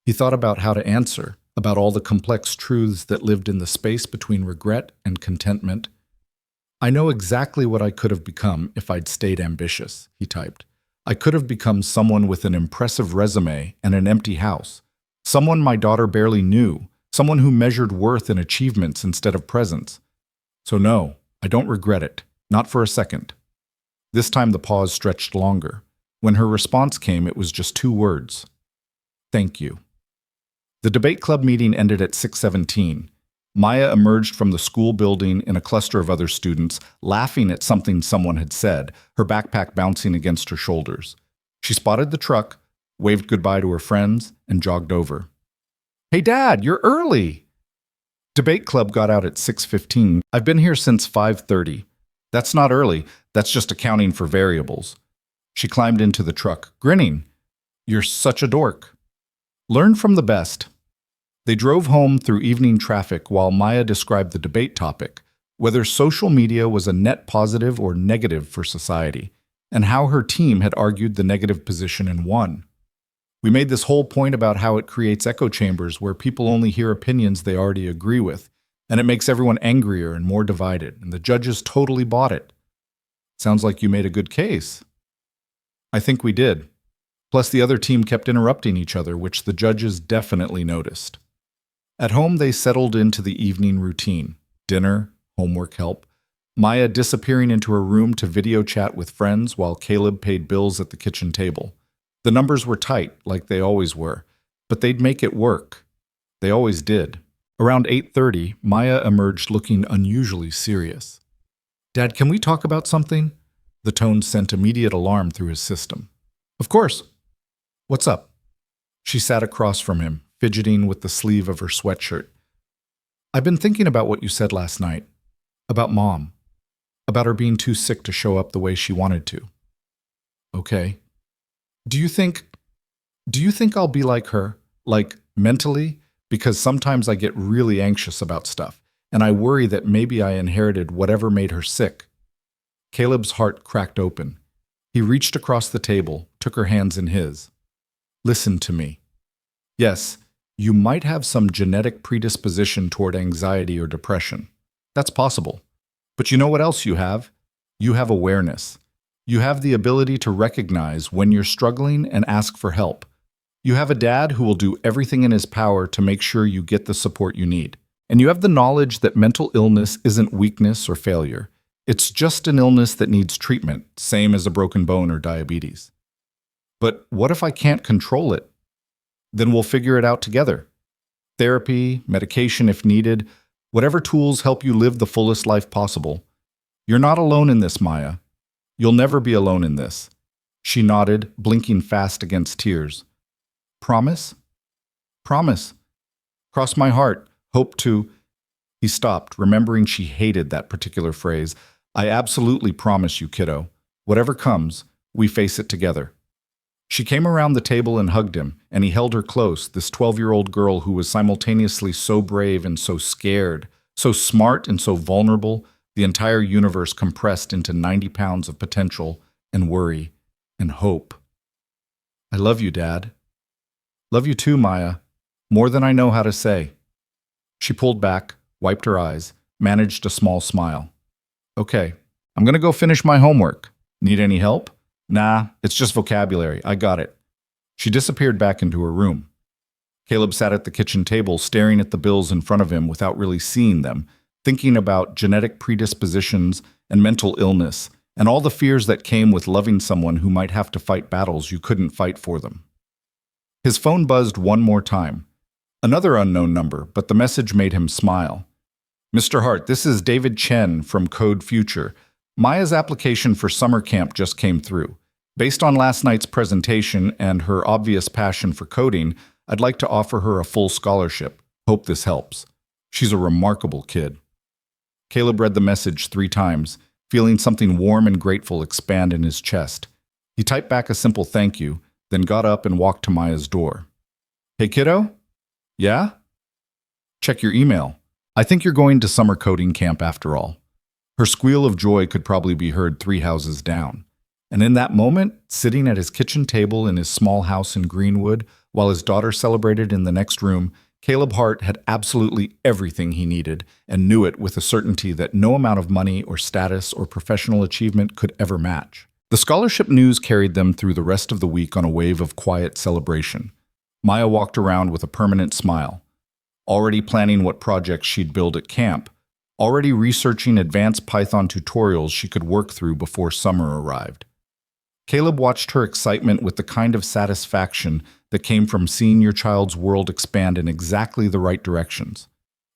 He thought about how to answer, about all the complex truths that lived in the space between regret and contentment. I know exactly what I could have become if I'd stayed ambitious, he typed. I could have become someone with an impressive resume and an empty house, someone my daughter barely knew, someone who measured worth in achievements instead of presence. So no, I don't regret it, not for a second. This time the pause stretched longer. When her response came, it was just 2 words. Thank you. The debate club meeting ended at 6:17. Maya emerged from the school building in a cluster of other students, laughing at something someone had said, her backpack bouncing against her shoulders. She spotted the truck, waved goodbye to her friends, and jogged over. Hey, Dad, you're early! Debate club got out at 6:15. I've been here since 5:30. That's not early. That's just accounting for variables. She climbed into the truck, grinning. You're such a dork. Learn from the best. They drove home through evening traffic while Maya described the debate topic, whether social media was a net positive or negative for society, and how her team had argued the negative position and won. We made this whole point about how it creates echo chambers where people only hear opinions they already agree with, and it makes everyone angrier and more divided, and the judges totally bought it. Sounds like you made a good case. I think we did. Plus, the other team kept interrupting each other, which the judges definitely noticed. At home, they settled into the evening routine. Dinner, homework help, Maya disappearing into her room to video chat with friends while Caleb paid bills at the kitchen table. The numbers were tight, like they always were, but they'd make it work. They always did. Around 8:30, Maya emerged looking unusually serious. Dad, can we talk about something? The tone sent immediate alarm through his system. Of course. What's up? She sat across from him, fidgeting with the sleeve of her sweatshirt. I've been thinking about what you said last night. About Mom. About her being too sick to show up the way she wanted to. Okay. Do you think I'll be like her? Like, mentally? Because sometimes I get really anxious about stuff, and I worry that maybe I inherited whatever made her sick. Caleb's heart cracked open. He reached across the table, took her hands in his. Listen to me. Yes, you might have some genetic predisposition toward anxiety or depression. That's possible. But you know what else you have? You have awareness. You have the ability to recognize when you're struggling and ask for help. You have a dad who will do everything in his power to make sure you get the support you need. And you have the knowledge that mental illness isn't weakness or failure. It's just an illness that needs treatment, same as a broken bone or diabetes. But what if I can't control it? Then we'll figure it out together. Therapy, medication if needed, whatever tools help you live the fullest life possible. You're not alone in this, Maya. You'll never be alone in this. She nodded, blinking fast against tears. Promise? Promise. Cross my heart. Hope to... He stopped, remembering she hated that particular phrase. I absolutely promise you, kiddo. Whatever comes, we face it together. She came around the table and hugged him, and he held her close, this 12-year-old girl who was simultaneously so brave and so scared, so smart and so vulnerable, the entire universe compressed into 90 pounds of potential, and worry and hope. I love you, Dad. Love you too, Maya. More than I know how to say. She pulled back, wiped her eyes, managed a small smile. Okay, I'm gonna go finish my homework. Need any help? Nah, it's just vocabulary. I got it. She disappeared back into her room. Caleb sat at the kitchen table, staring at the bills in front of him without really seeing them, thinking about genetic predispositions and mental illness, and all the fears that came with loving someone who might have to fight battles you couldn't fight for them. His phone buzzed one more time. Another unknown number, but the message made him smile. Mr. Hart, this is David Chen from Code Future. Maya's application for summer camp just came through. Based on last night's presentation and her obvious passion for coding, I'd like to offer her a full scholarship. Hope this helps. She's a remarkable kid. Caleb read the message 3 times, feeling something warm and grateful expand in his chest. He typed back a simple thank you, then got up and walked to Maya's door. Hey, kiddo? Yeah? Check your email. I think you're going to summer coding camp after all. Her squeal of joy could probably be heard 3 houses down. And in that moment, sitting at his kitchen table in his small house in Greenwood, while his daughter celebrated in the next room, Caleb Hart had absolutely everything he needed and knew it with a certainty that no amount of money or status or professional achievement could ever match. The scholarship news carried them through the rest of the week on a wave of quiet celebration. Maya walked around with a permanent smile, already planning what projects she'd build at camp, already researching advanced Python tutorials she could work through before summer arrived. Caleb watched her excitement with the kind of satisfaction that came from seeing your child's world expand in exactly the right directions.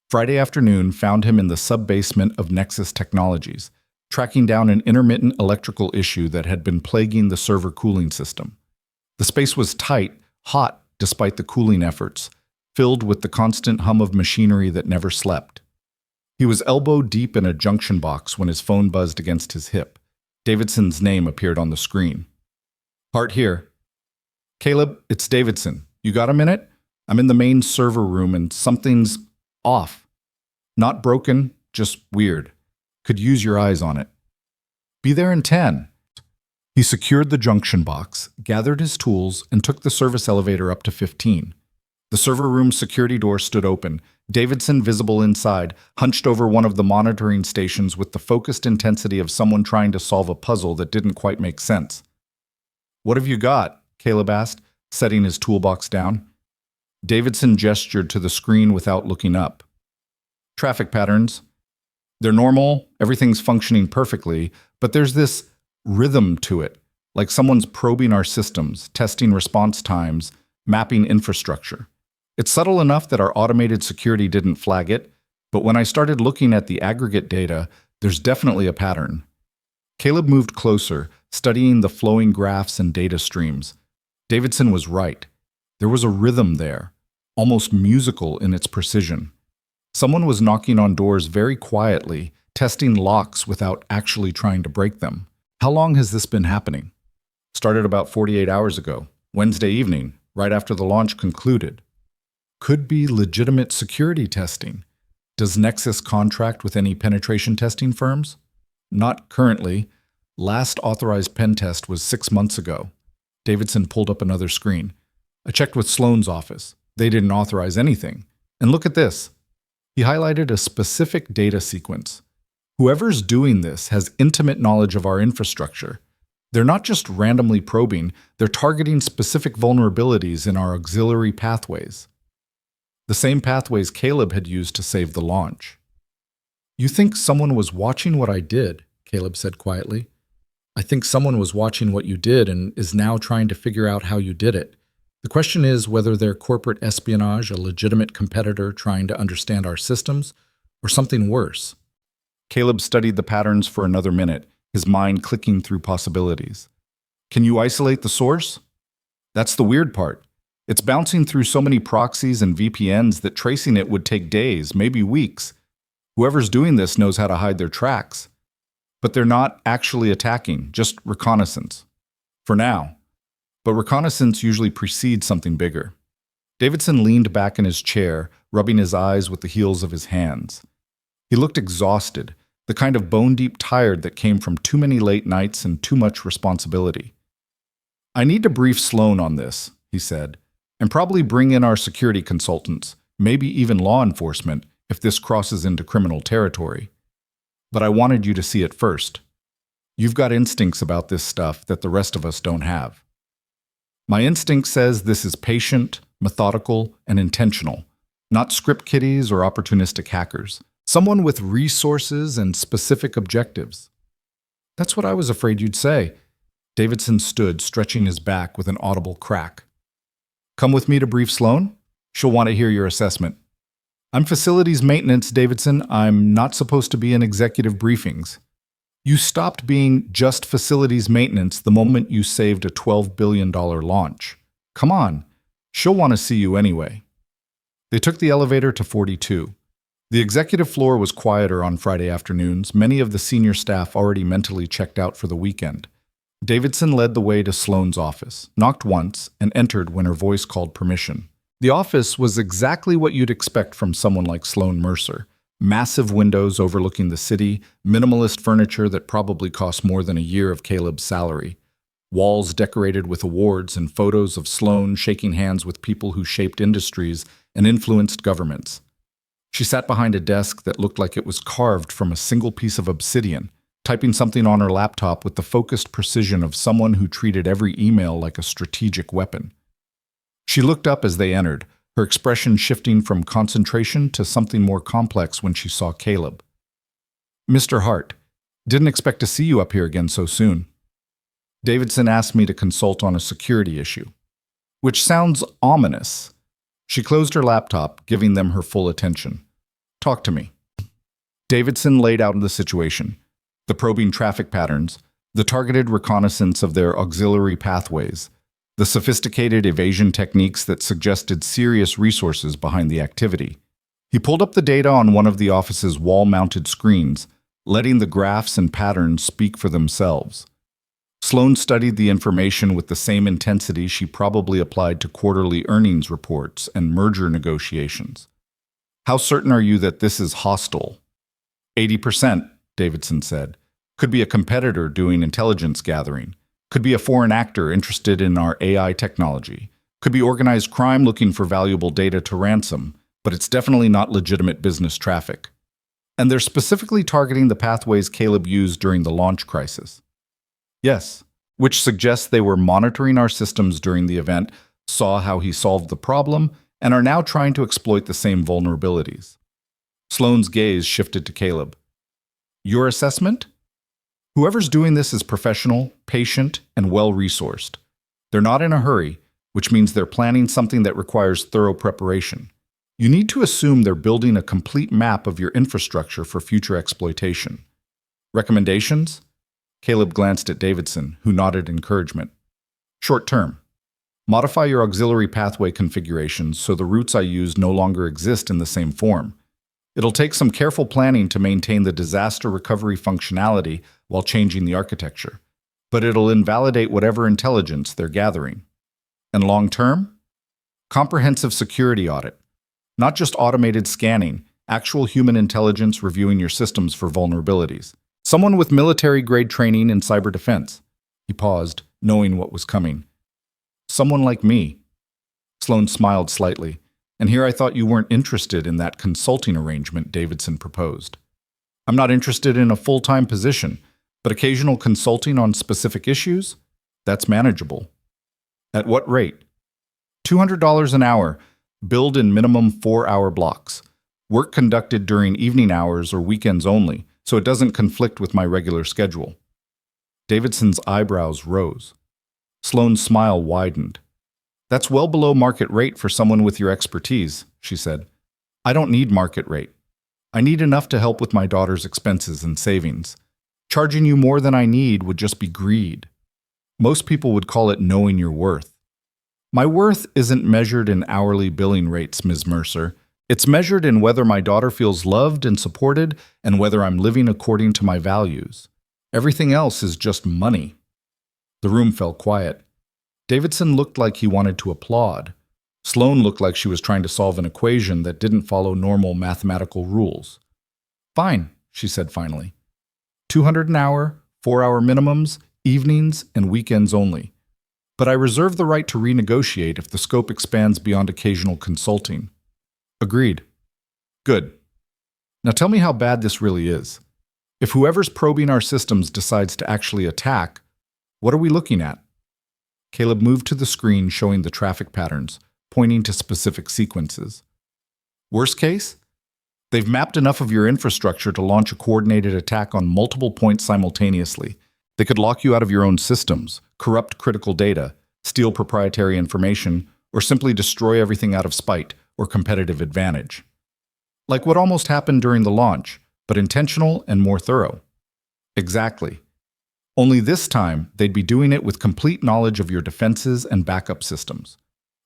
Friday afternoon found him in the sub-basement of Nexus Technologies, tracking down an intermittent electrical issue that had been plaguing the server cooling system. The space was tight, hot despite the cooling efforts, filled with the constant hum of machinery that never slept. He was elbow deep in a junction box when his phone buzzed against his hip. Davidson's name appeared on the screen. Hart here. Caleb, it's Davidson. You got a minute? I'm in the main server room and something's off. Not broken, just weird. Could use your eyes on it. Be there in 10. He secured the junction box, gathered his tools, and took the service elevator up to 15. The server room's security door stood open, Davidson visible inside, hunched over one of the monitoring stations with the focused intensity of someone trying to solve a puzzle that didn't quite make sense. What have you got? Caleb asked, setting his toolbox down. Davidson gestured to the screen without looking up. Traffic patterns. They're normal, everything's functioning perfectly, but there's this rhythm to it, like someone's probing our systems, testing response times, mapping infrastructure. It's subtle enough that our automated security didn't flag it, but when I started looking at the aggregate data, there's definitely a pattern. Caleb moved closer, studying the flowing graphs and data streams. Davidson was right. There was a rhythm there, almost musical in its precision. Someone was knocking on doors very quietly, testing locks without actually trying to break them. How long has this been happening? Started about 48 hours ago, Wednesday evening, right after the launch concluded. Could be legitimate security testing. Does Nexus contract with any penetration testing firms? Not currently. Last authorized pen test was 6 months ago. Davidson pulled up another screen. I checked with Sloan's office. They didn't authorize anything. And look at this. He highlighted a specific data sequence. Whoever's doing this has intimate knowledge of our infrastructure. They're not just randomly probing, they're targeting specific vulnerabilities in our auxiliary pathways. The same pathways Caleb had used to save the launch. You think someone was watching what I did, Caleb said quietly. I think someone was watching what you did and is now trying to figure out how you did it. The question is whether they're corporate espionage, a legitimate competitor trying to understand our systems, or something worse. Caleb studied the patterns for another minute, his mind clicking through possibilities. Can you isolate the source? That's the weird part. It's bouncing through so many proxies and VPNs that tracing it would take days, maybe weeks. Whoever's doing this knows how to hide their tracks. But they're not actually attacking, just reconnaissance. For now. But reconnaissance usually precedes something bigger. Davidson leaned back in his chair, rubbing his eyes with the heels of his hands. He looked exhausted, the kind of bone-deep tired that came from too many late nights and too much responsibility. "I need to brief Sloan on this," he said, "and probably bring in our security consultants, maybe even law enforcement, if this crosses into criminal territory. But I wanted you to see it first. You've got instincts about this stuff that the rest of us don't have." "My instinct says this is patient, methodical, and intentional, not script kiddies or opportunistic hackers. Someone with resources and specific objectives." "That's what I was afraid you'd say." Davidson stood, stretching his back with an audible crack. "Come with me to brief Sloan? She'll want to hear your assessment." "I'm facilities maintenance, Davidson. I'm not supposed to be in executive briefings." "You stopped being just facilities maintenance the moment you saved a $12 billion launch. Come on, she'll want to see you anyway." They took the elevator to 42. The executive floor was quieter on Friday afternoons, many of the senior staff already mentally checked out for the weekend. Davidson led the way to Sloan's office, knocked once, and entered when her voice called permission. The office was exactly what you'd expect from someone like Sloan Mercer. Massive windows overlooking the city, minimalist furniture that probably cost more than a year of Caleb's salary. Walls decorated with awards and photos of Sloan shaking hands with people who shaped industries and influenced governments. She sat behind a desk that looked like it was carved from a single piece of obsidian, typing something on her laptop with the focused precision of someone who treated every email like a strategic weapon. She looked up as they entered, her expression shifting from concentration to something more complex when she saw Caleb. "Mr. Hart, didn't expect to see you up here again so soon. Davidson asked me to consult on a security issue." Which sounds ominous. She closed her laptop, giving them her full attention. "Talk to me." Davidson laid out the situation, the probing traffic patterns, the targeted reconnaissance of their auxiliary pathways, the sophisticated evasion techniques that suggested serious resources behind the activity. He pulled up the data on one of the office's wall-mounted screens, letting the graphs and patterns speak for themselves. Sloan studied the information with the same intensity she probably applied to quarterly earnings reports and merger negotiations. "How certain are you that this is hostile?" 80%, Davidson said. "Could be a competitor doing intelligence gathering. Could be a foreign actor interested in our AI technology. Could be organized crime looking for valuable data to ransom, but it's definitely not legitimate business traffic. And they're specifically targeting the pathways Caleb used during the launch crisis." "Yes," which suggests they were monitoring our systems during the event, saw how he solved the problem, and are now trying to exploit the same vulnerabilities. Sloan's gaze shifted to Caleb. "Your assessment? Whoever's doing this is professional, patient, and well-resourced. They're not in a hurry, which means they're planning something that requires thorough preparation. You need to assume they're building a complete map of your infrastructure for future exploitation. Recommendations?" Caleb glanced at Davidson, who nodded encouragement. "Short term. Modify your auxiliary pathway configurations so the routes I use no longer exist in the same form. It'll take some careful planning to maintain the disaster recovery functionality while changing the architecture, but it'll invalidate whatever intelligence they're gathering. And long term? Comprehensive security audit. Not just automated scanning, actual human intelligence reviewing your systems for vulnerabilities. Someone with military-grade training in cyber defense." He paused, knowing what was coming. "Someone like me." Sloan smiled slightly. "And here I thought you weren't interested in that consulting arrangement Davidson proposed." "I'm not interested in a full-time position, but occasional consulting on specific issues? That's manageable." "At what rate?" $200 an hour, billed in minimum 4-hour blocks. Work conducted during evening hours or weekends only, so it doesn't conflict with my regular schedule." Davidson's eyebrows rose. Sloan's smile widened. "That's well below market rate for someone with your expertise," she said. "I don't need market rate. I need enough to help with my daughter's expenses and savings. Charging you more than I need would just be greed. Most people would call it knowing your worth." "My worth isn't measured in hourly billing rates, Ms. Mercer. It's measured in whether my daughter feels loved and supported and whether I'm living according to my values. Everything else is just money." The room fell quiet. Davidson looked like he wanted to applaud. Sloan looked like she was trying to solve an equation that didn't follow normal mathematical rules. "Fine," she said finally. $200 an hour, 4-hour minimums, evenings, and weekends only. But I reserve the right to renegotiate if the scope expands beyond occasional consulting. Agreed. Good. Now tell me how bad this really is. If whoever's probing our systems decides to actually attack, what are we looking at? Caleb moved to the screen showing the traffic patterns, pointing to specific sequences. Worst case? They've mapped enough of your infrastructure to launch a coordinated attack on multiple points simultaneously. They could lock you out of your own systems, corrupt critical data, steal proprietary information, or simply destroy everything out of spite or competitive advantage. Like what almost happened during the launch, but intentional and more thorough. Exactly. Only this time, they'd be doing it with complete knowledge of your defenses and backup systems.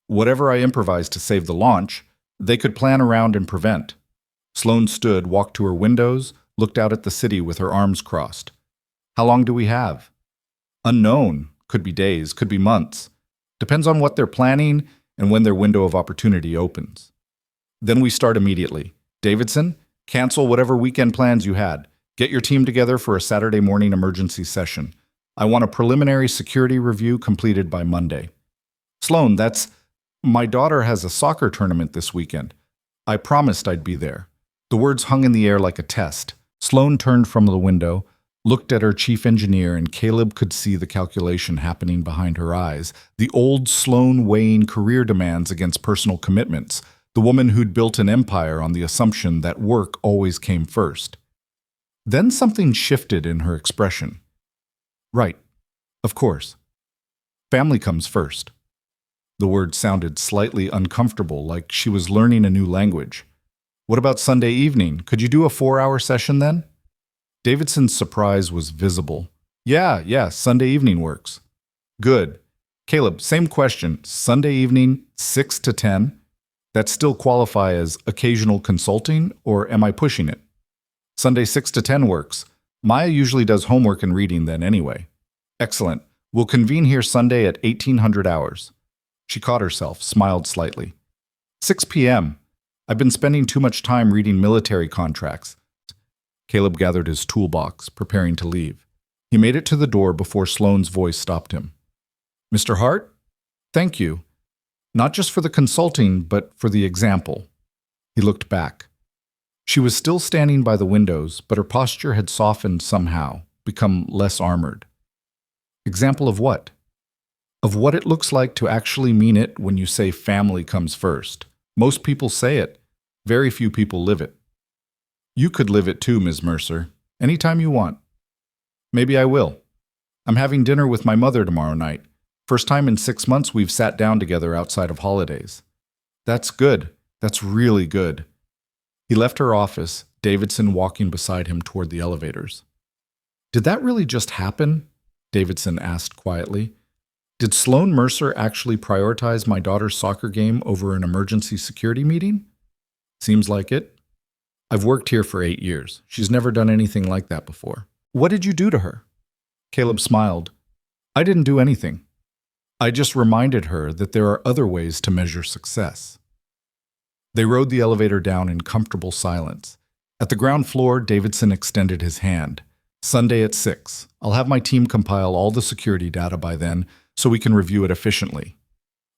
Whatever I improvised to save the launch, they could plan around and prevent. Sloane stood, walked to her windows, looked out at the city with her arms crossed. How long do we have? Unknown. Could be days, could be months. Depends on what they're planning and when their window of opportunity opens. Then we start immediately. Davidson, cancel whatever weekend plans you had. Get your team together for a Saturday morning emergency session. I want a preliminary security review completed by Monday. Sloane, my daughter has a soccer tournament this weekend. I promised I'd be there. The words hung in the air like a test. Sloane turned from the window, looked at her chief engineer, and Caleb could see the calculation happening behind her eyes. The old Sloane weighing career demands against personal commitments. The woman who'd built an empire on the assumption that work always came first. Then something shifted in her expression. Right. Of course. Family comes first. The word sounded slightly uncomfortable, like she was learning a new language. What about Sunday evening? Could you do a 4-hour session then? Davidson's surprise was visible. Yeah, Sunday evening works. Good. Caleb, same question. Sunday evening, 6 to 10? That still qualify as occasional consulting, or am I pushing it? Sunday 6 to 10 works. Maya usually does homework and reading then anyway. Excellent. We'll convene here Sunday at 1800 hours. She caught herself, smiled slightly. 6 p.m. I've been spending too much time reading military contracts. Caleb gathered his toolbox, preparing to leave. He made it to the door before Sloane's voice stopped him. Mr. Hart? Thank you. Not just for the consulting, but for the example. He looked back. She was still standing by the windows, but her posture had softened somehow, become less armored. Example of what? Of what it looks like to actually mean it when you say family comes first. Most people say it. Very few people live it. You could live it too, Ms. Mercer. Anytime you want. Maybe I will. I'm having dinner with my mother tomorrow night. First time in 6 months we've sat down together outside of holidays. That's good. That's really good. He left her office, Davidson walking beside him toward the elevators. Did that really just happen? Davidson asked quietly. Did Sloane Mercer actually prioritize my daughter's soccer game over an emergency security meeting? Seems like it. I've worked here for 8 years. She's never done anything like that before. What did you do to her? Caleb smiled. I didn't do anything. I just reminded her that there are other ways to measure success. They rode the elevator down in comfortable silence. At the ground floor, Davidson extended his hand. Sunday at 6. I'll have my team compile all the security data by then, so we can review it efficiently.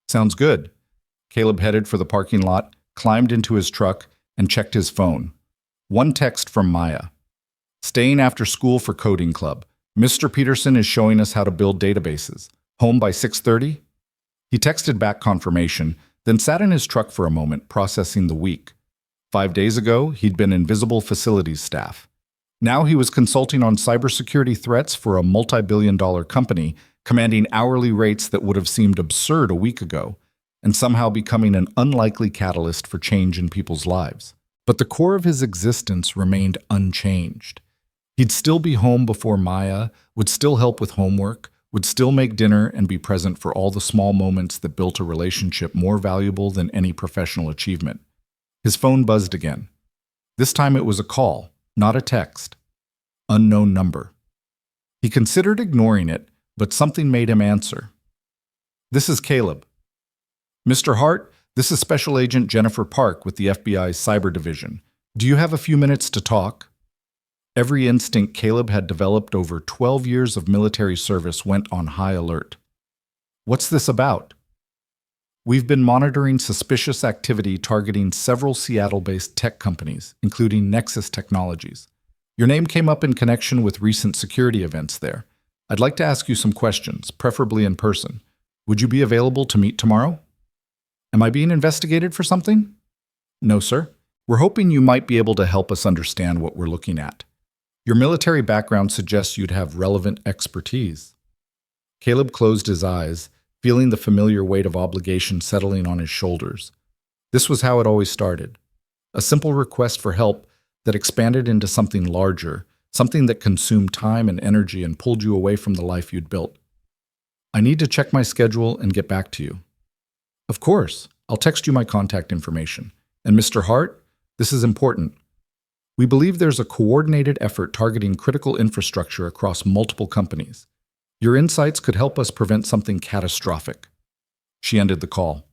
Sounds good. Caleb headed for the parking lot, climbed into his truck, and checked his phone. One text from Maya. Staying after school for coding club. Mr. Peterson is showing us how to build databases. Home by 6:30? He texted back confirmation, then sat in his truck for a moment, processing the week. 5 days ago, he'd been invisible facilities staff. Now he was consulting on cybersecurity threats for a multi-billion-dollar company, commanding hourly rates that would have seemed absurd a week ago, and somehow becoming an unlikely catalyst for change in people's lives. But the core of his existence remained unchanged. He'd still be home before Maya, would still help with homework, would still make dinner and be present for all the small moments that built a relationship more valuable than any professional achievement. His phone buzzed again. This time it was a call, not a text. Unknown number. He considered ignoring it, but something made him answer. This is Caleb. Mr. Hart, this is Special Agent Jennifer Park with the FBI's Cyber Division. Do you have a few minutes to talk? Every instinct Caleb had developed over 12 years of military service went on high alert. What's this about? We've been monitoring suspicious activity targeting several Seattle-based tech companies, including Nexus Technologies. Your name came up in connection with recent security events there. I'd like to ask you some questions, preferably in person. Would you be available to meet tomorrow? Am I being investigated for something? No, sir. We're hoping you might be able to help us understand what we're looking at. Your military background suggests you'd have relevant expertise. Caleb closed his eyes, feeling the familiar weight of obligation settling on his shoulders. This was how it always started. A simple request for help that expanded into something larger, something that consumed time and energy and pulled you away from the life you'd built. I need to check my schedule and get back to you. Of course, I'll text you my contact information. And Mr. Hart, this is important. We believe there's a coordinated effort targeting critical infrastructure across multiple companies. Your insights could help us prevent something catastrophic. She ended the call.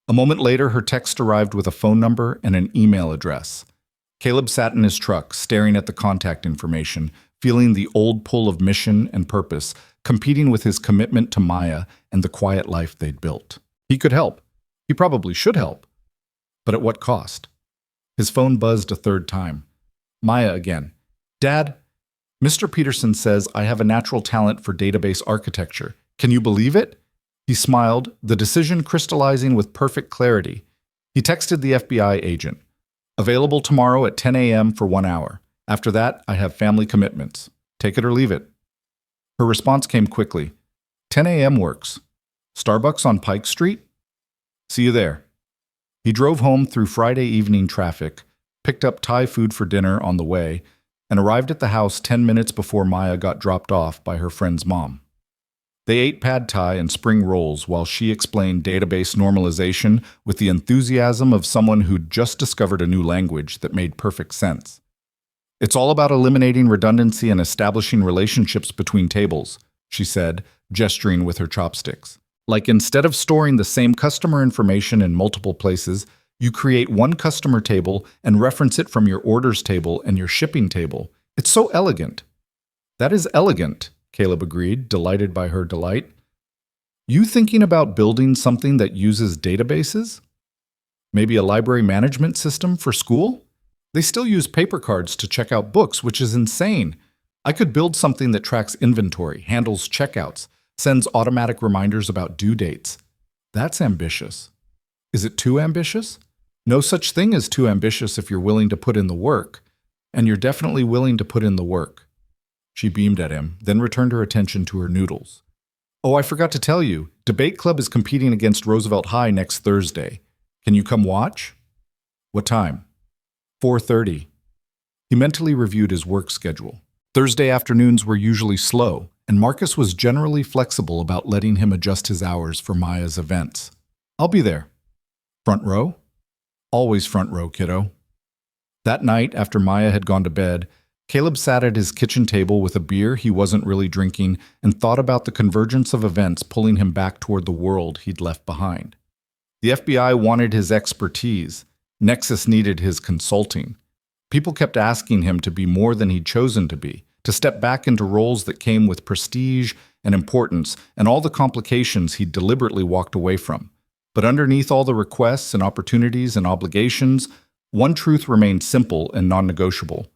A moment later, her text arrived with a phone number and an email address. Caleb sat in his truck, staring at the contact information, feeling the old pull of mission and purpose, competing with his commitment to Maya and the quiet life they'd built. He could help. He probably should help. But at what cost? His phone buzzed a third time. Maya again. Dad, Mr. Peterson says I have a natural talent for database architecture. Can you believe it? He smiled, the decision crystallizing with perfect clarity. He texted the FBI agent. Available tomorrow at 10 a.m. for 1 hour. After that, I have family commitments. Take it or leave it. Her response came quickly. 10 a.m. works. Starbucks on Pike Street? See you there. He drove home through Friday evening traffic, picked up Thai food for dinner on the way, and arrived at the house 10 minutes before Maya got dropped off by her friend's mom. They ate pad thai and spring rolls while she explained database normalization with the enthusiasm of someone who'd just discovered a new language that made perfect sense. It's all about eliminating redundancy and establishing relationships between tables, she said, gesturing with her chopsticks. Like instead of storing the same customer information in multiple places, you create one customer table and reference it from your orders table and your shipping table. It's so elegant. That is elegant, Caleb agreed, delighted by her delight. You thinking about building something that uses databases? Maybe a library management system for school? They still use paper cards to check out books, which is insane. I could build something that tracks inventory, handles checkouts, sends automatic reminders about due dates. That's ambitious. Is it too ambitious? No such thing as too ambitious if you're willing to put in the work, and you're definitely willing to put in the work. She beamed at him, then returned her attention to her noodles. Oh, I forgot to tell you, Debate Club is competing against Roosevelt High next Thursday. Can you come watch? What time? 4:30. He mentally reviewed his work schedule. Thursday afternoons were usually slow, and Marcus was generally flexible about letting him adjust his hours for Maya's events. I'll be there. Front row? Always front row, kiddo. That night, after Maya had gone to bed, Caleb sat at his kitchen table with a beer he wasn't really drinking and thought about the convergence of events pulling him back toward the world he'd left behind. The FBI wanted his expertise. Nexus needed his consulting. People kept asking him to be more than he'd chosen to be, to step back into roles that came with prestige and importance and all the complications he'd deliberately walked away from. But underneath all the requests and opportunities and obligations, one truth remained simple and non-negotiable.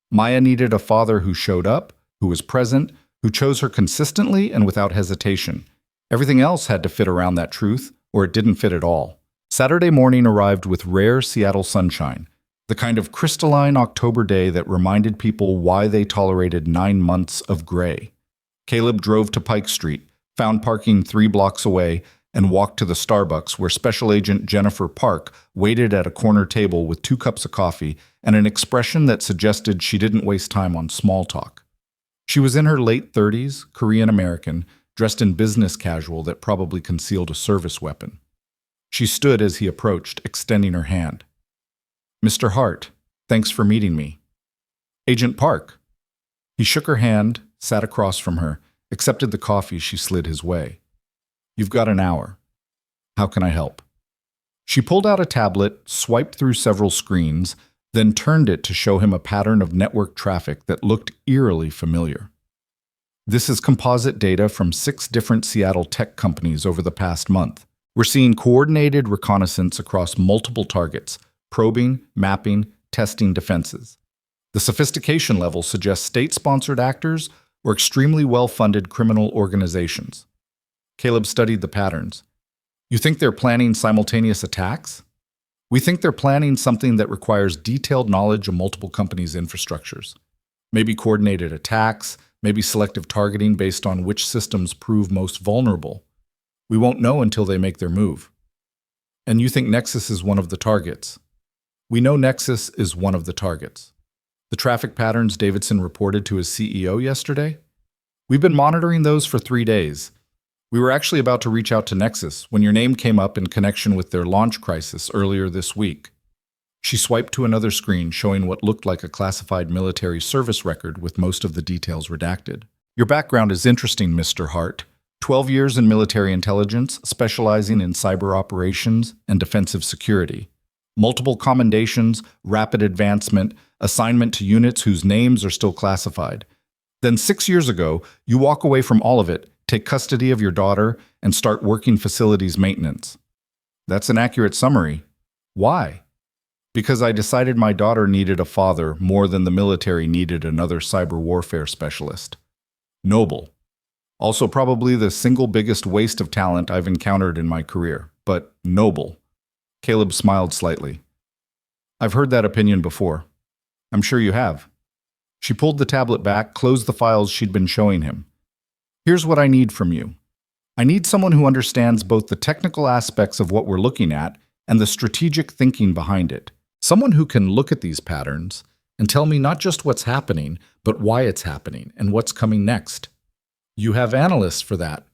Maya needed a father who showed up, who was present, who chose her consistently and without hesitation. Everything else had to fit around that truth, or it didn't fit at all. Saturday morning arrived with rare Seattle sunshine, the kind of crystalline October day that reminded people why they tolerated 9 months of gray. Caleb drove to Pike Street, found parking 3 blocks away, and walked to the Starbucks where Special Agent Jennifer Park waited at a corner table with 2 cups of coffee and an expression that suggested she didn't waste time on small talk. She was in her late 30s, Korean-American, dressed in business casual that probably concealed a service weapon. She stood as he approached, extending her hand. Mr. Hart, thanks for meeting me. Agent Park. He shook her hand, sat across from her, accepted the coffee she slid his way. You've got an hour. How can I help? She pulled out a tablet, swiped through several screens, then turned it to show him a pattern of network traffic that looked eerily familiar. This is composite data from 6 different Seattle tech companies over the past month. We're seeing coordinated reconnaissance across multiple targets, probing, mapping, testing defenses. The sophistication level suggests state-sponsored actors or extremely well-funded criminal organizations. Caleb studied the patterns. You think they're planning simultaneous attacks? We think they're planning something that requires detailed knowledge of multiple companies' infrastructures. Maybe coordinated attacks, maybe selective targeting based on which systems prove most vulnerable. We won't know until they make their move. And you think Nexus is one of the targets. We know Nexus is one of the targets. The traffic patterns Davidson reported to his CEO yesterday? We've been monitoring those for 3 days. We were actually about to reach out to Nexus when your name came up in connection with their launch crisis earlier this week. She swiped to another screen showing what looked like a classified military service record with most of the details redacted. Your background is interesting, Mr. Hart. 12 years in military intelligence, specializing in cyber operations and defensive security. Multiple commendations, rapid advancement, assignment to units whose names are still classified. Then 6 years ago, you walk away from all of it, take custody of your daughter, and start working facilities maintenance. That's an accurate summary. Why? Because I decided my daughter needed a father more than the military needed another cyber warfare specialist. Noble. Also probably the single biggest waste of talent I've encountered in my career, but noble. Caleb smiled slightly. I've heard that opinion before. I'm sure you have. She pulled the tablet back, closed the files she'd been showing him. Here's what I need from you. I need someone who understands both the technical aspects of what we're looking at and the strategic thinking behind it. Someone who can look at these patterns and tell me not just what's happening, but why it's happening and what's coming next. You have analysts for that.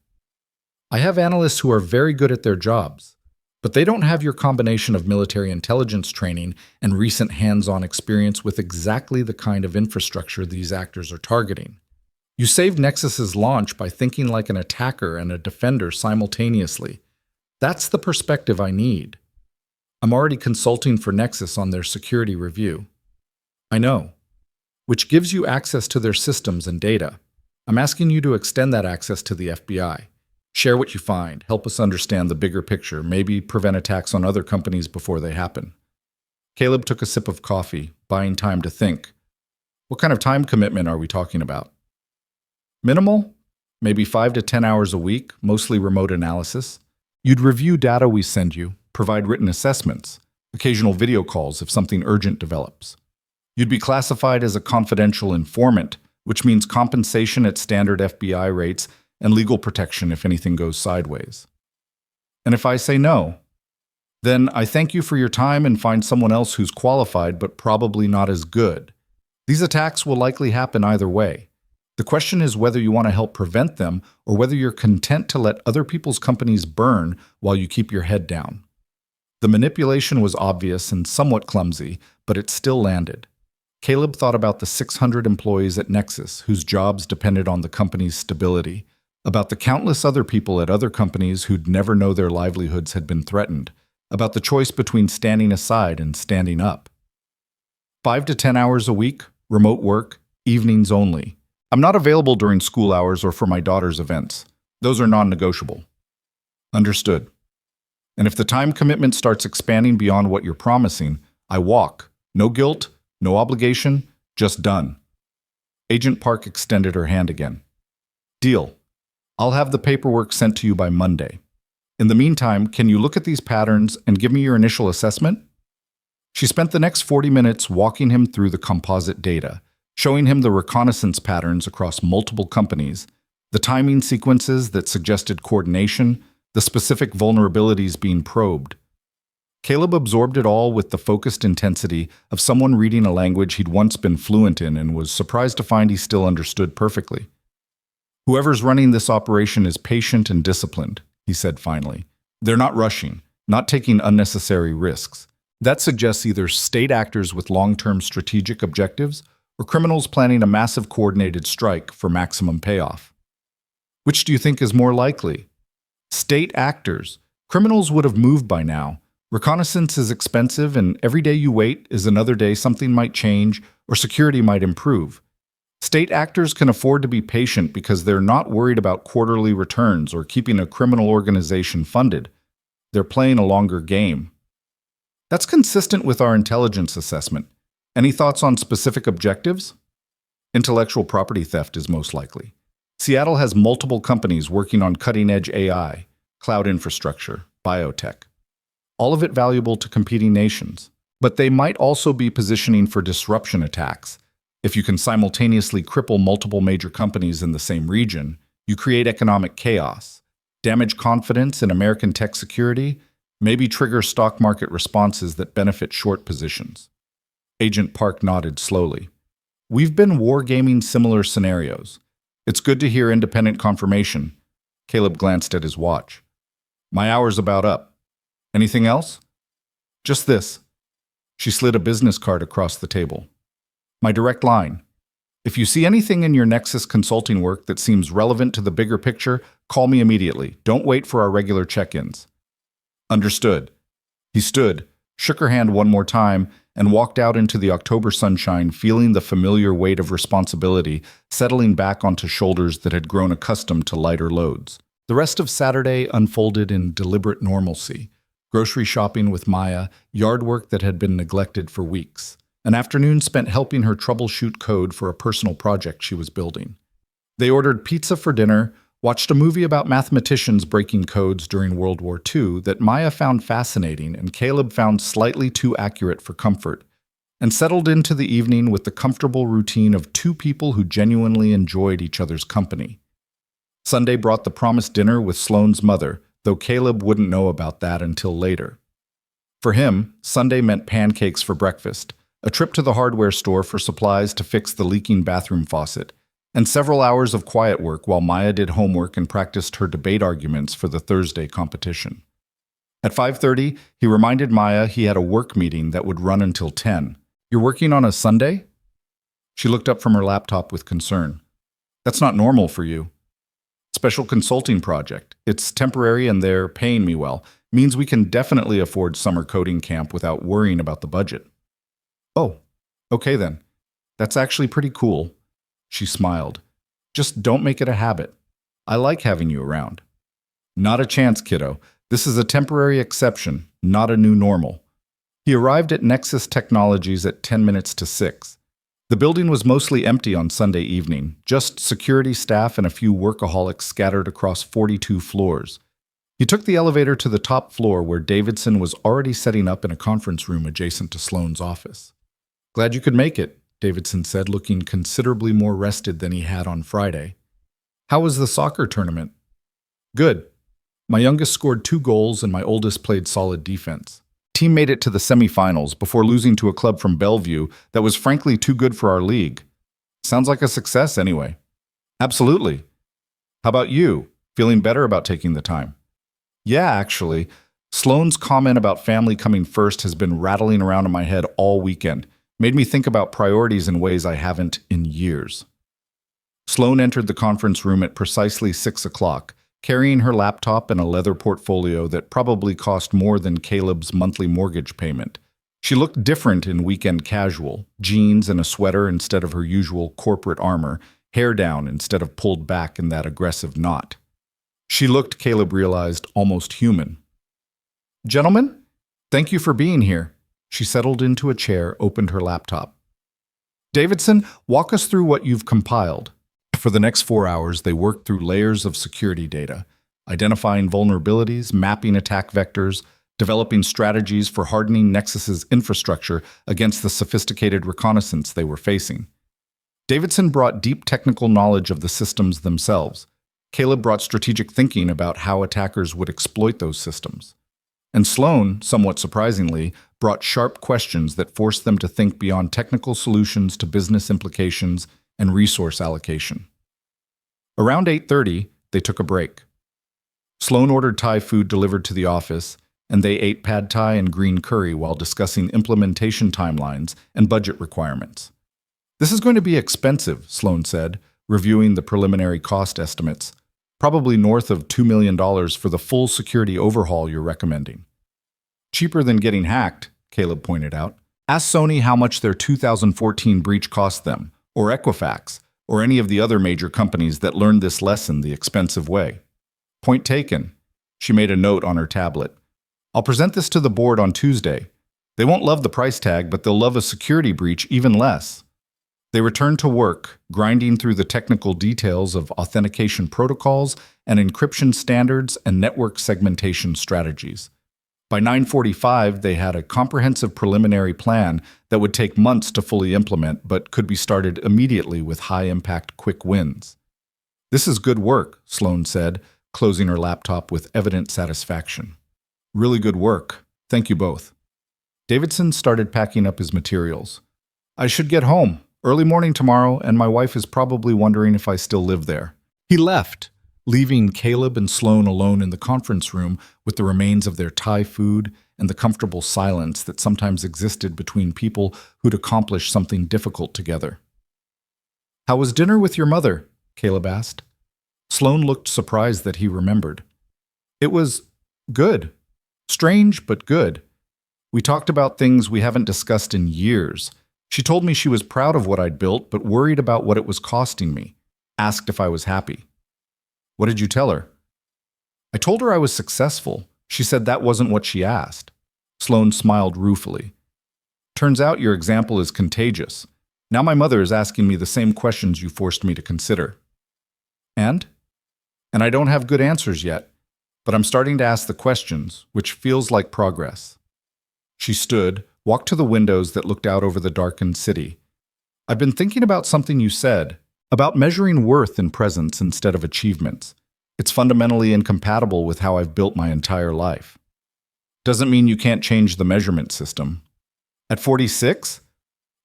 I have analysts who are very good at their jobs, but they don't have your combination of military intelligence training and recent hands-on experience with exactly the kind of infrastructure these actors are targeting. You saved Nexus's launch by thinking like an attacker and a defender simultaneously. That's the perspective I need. I'm already consulting for Nexus on their security review. I know, which gives you access to their systems and data. I'm asking you to extend that access to the FBI. Share what you find, help us understand the bigger picture, maybe prevent attacks on other companies before they happen. Caleb took a sip of coffee, buying time to think. What kind of time commitment are we talking about? Minimal? Maybe 5 to 10 hours a week, mostly remote analysis. You'd review data we send you, provide written assessments, occasional video calls if something urgent develops. You'd be classified as a confidential informant, which means compensation at standard FBI rates and legal protection if anything goes sideways. And if I say no, then I thank you for your time and find someone else who's qualified but probably not as good. These attacks will likely happen either way. The question is whether you want to help prevent them or whether you're content to let other people's companies burn while you keep your head down. The manipulation was obvious and somewhat clumsy, but it still landed. Caleb thought about the 600 employees at Nexus whose jobs depended on the company's stability, about the countless other people at other companies who'd never know their livelihoods had been threatened, about the choice between standing aside and standing up. 5 to 10 hours a week, remote work, evenings only. I'm not available during school hours or for my daughter's events. Those are non-negotiable. Understood. And if the time commitment starts expanding beyond what you're promising, I walk. No guilt, no obligation, just done. Agent Park extended her hand again. Deal. I'll have the paperwork sent to you by Monday. In the meantime, can you look at these patterns and give me your initial assessment? She spent the next 40 minutes walking him through the composite data, showing him the reconnaissance patterns across multiple companies, the timing sequences that suggested coordination, the specific vulnerabilities being probed. Caleb absorbed it all with the focused intensity of someone reading a language he'd once been fluent in and was surprised to find he still understood perfectly. Whoever's running this operation is patient and disciplined, he said finally. They're not rushing, not taking unnecessary risks. That suggests either state actors with long-term strategic objectives or criminals planning a massive coordinated strike for maximum payoff. Which do you think is more likely? State actors. Criminals would have moved by now, Reconnaissance is expensive, and every day you wait is another day something might change or security might improve. State actors can afford to be patient because they're not worried about quarterly returns or keeping a criminal organization funded. They're playing a longer game. That's consistent with our intelligence assessment. Any thoughts on specific objectives? Intellectual property theft is most likely. Seattle has multiple companies working on cutting-edge AI, cloud infrastructure, biotech. All of it valuable to competing nations. But they might also be positioning for disruption attacks. If you can simultaneously cripple multiple major companies in the same region, you create economic chaos, damage confidence in American tech security, maybe trigger stock market responses that benefit short positions. Agent Park nodded slowly. We've been wargaming similar scenarios. It's good to hear independent confirmation. Caleb glanced at his watch. My hour's about up. Anything else? Just this. She slid a business card across the table. My direct line. If you see anything in your Nexus consulting work that seems relevant to the bigger picture, call me immediately. Don't wait for our regular check-ins. Understood. He stood, shook her hand one more time, and walked out into the October sunshine, feeling the familiar weight of responsibility settling back onto shoulders that had grown accustomed to lighter loads. The rest of Saturday unfolded in deliberate normalcy. Grocery shopping with Maya, yard work that had been neglected for weeks. An afternoon spent helping her troubleshoot code for a personal project she was building. They ordered pizza for dinner, watched a movie about mathematicians breaking codes during World War II that Maya found fascinating and Caleb found slightly too accurate for comfort, and settled into the evening with the comfortable routine of two people who genuinely enjoyed each other's company. Sunday brought the promised dinner with Sloane's mother, though Caleb wouldn't know about that until later. For him, Sunday meant pancakes for breakfast, a trip to the hardware store for supplies to fix the leaking bathroom faucet, and several hours of quiet work while Maya did homework and practiced her debate arguments for the Thursday competition. At 5:30, he reminded Maya he had a work meeting that would run until 10. You're working on a Sunday? She looked up from her laptop with concern. That's not normal for you. Special consulting project. It's temporary and they're paying me well. Means we can definitely afford summer coding camp without worrying about the budget. Oh, okay then. That's actually pretty cool. She smiled. Just don't make it a habit. I like having you around. Not a chance, kiddo. This is a temporary exception, not a new normal. He arrived at Nexus Technologies at 10 minutes to 6. The building was mostly empty on Sunday evening, just security staff and a few workaholics scattered across 42 floors. He took the elevator to the top floor where Davidson was already setting up in a conference room adjacent to Sloane's office. Glad you could make it, Davidson said, looking considerably more rested than he had on Friday. How was the soccer tournament? Good. My youngest scored 2 goals and my oldest played solid defense. Team made it to the semifinals before losing to a club from Bellevue that was frankly too good for our league. Sounds like a success anyway. Absolutely. How about you? Feeling better about taking the time? Yeah, actually. Sloane's comment about family coming first has been rattling around in my head all weekend. Made me think about priorities in ways I haven't in years. Sloane entered the conference room at precisely 6 o'clock, carrying her laptop and a leather portfolio that probably cost more than Caleb's monthly mortgage payment. She looked different in weekend casual, jeans and a sweater instead of her usual corporate armor, hair down instead of pulled back in that aggressive knot. She looked, Caleb realized, almost human. Gentlemen, thank you for being here. She settled into a chair, opened her laptop. Davidson, walk us through what you've compiled. For the next 4 hours, they worked through layers of security data, identifying vulnerabilities, mapping attack vectors, developing strategies for hardening Nexus's infrastructure against the sophisticated reconnaissance they were facing. Davidson brought deep technical knowledge of the systems themselves. Caleb brought strategic thinking about how attackers would exploit those systems. And Sloane, somewhat surprisingly, brought sharp questions that forced them to think beyond technical solutions to business implications and resource allocation. Around 8:30, they took a break. Sloane ordered Thai food delivered to the office, and they ate pad Thai and green curry while discussing implementation timelines and budget requirements. This is going to be expensive, Sloane said, reviewing the preliminary cost estimates. Probably north of $2 million for the full security overhaul you're recommending. Cheaper than getting hacked, Caleb pointed out. Ask Sony how much their 2014 breach cost them, or Equifax, or any of the other major companies that learned this lesson the expensive way. Point taken. She made a note on her tablet. I'll present this to the board on Tuesday. They won't love the price tag, but they'll love a security breach even less. They returned to work, grinding through the technical details of authentication protocols and encryption standards and network segmentation strategies. By 9:45, they had a comprehensive preliminary plan that would take months to fully implement, but could be started immediately with high-impact quick wins. This is good work, Sloan said, closing her laptop with evident satisfaction. Really good work. Thank you both. Davidson started packing up his materials. I should get home. Early morning tomorrow, and my wife is probably wondering if I still live there. He left, leaving Caleb and Sloan alone in the conference room with the remains of their Thai food and the comfortable silence that sometimes existed between people who'd accomplished something difficult together. How was dinner with your mother? Caleb asked. Sloan looked surprised that he remembered. It was good. Strange, but good. We talked about things we haven't discussed in years. She told me she was proud of what I'd built, but worried about what it was costing me. Asked if I was happy. What did you tell her? I told her I was successful. She said that wasn't what she asked. Sloan smiled ruefully. Turns out your example is contagious. Now my mother is asking me the same questions you forced me to consider. And I don't have good answers yet, but I'm starting to ask the questions, which feels like progress. She stood, walked to the windows that looked out over the darkened city. I've been thinking about something you said, about measuring worth in presence instead of achievements. It's fundamentally incompatible with how I've built my entire life. Doesn't mean you can't change the measurement system. At 46?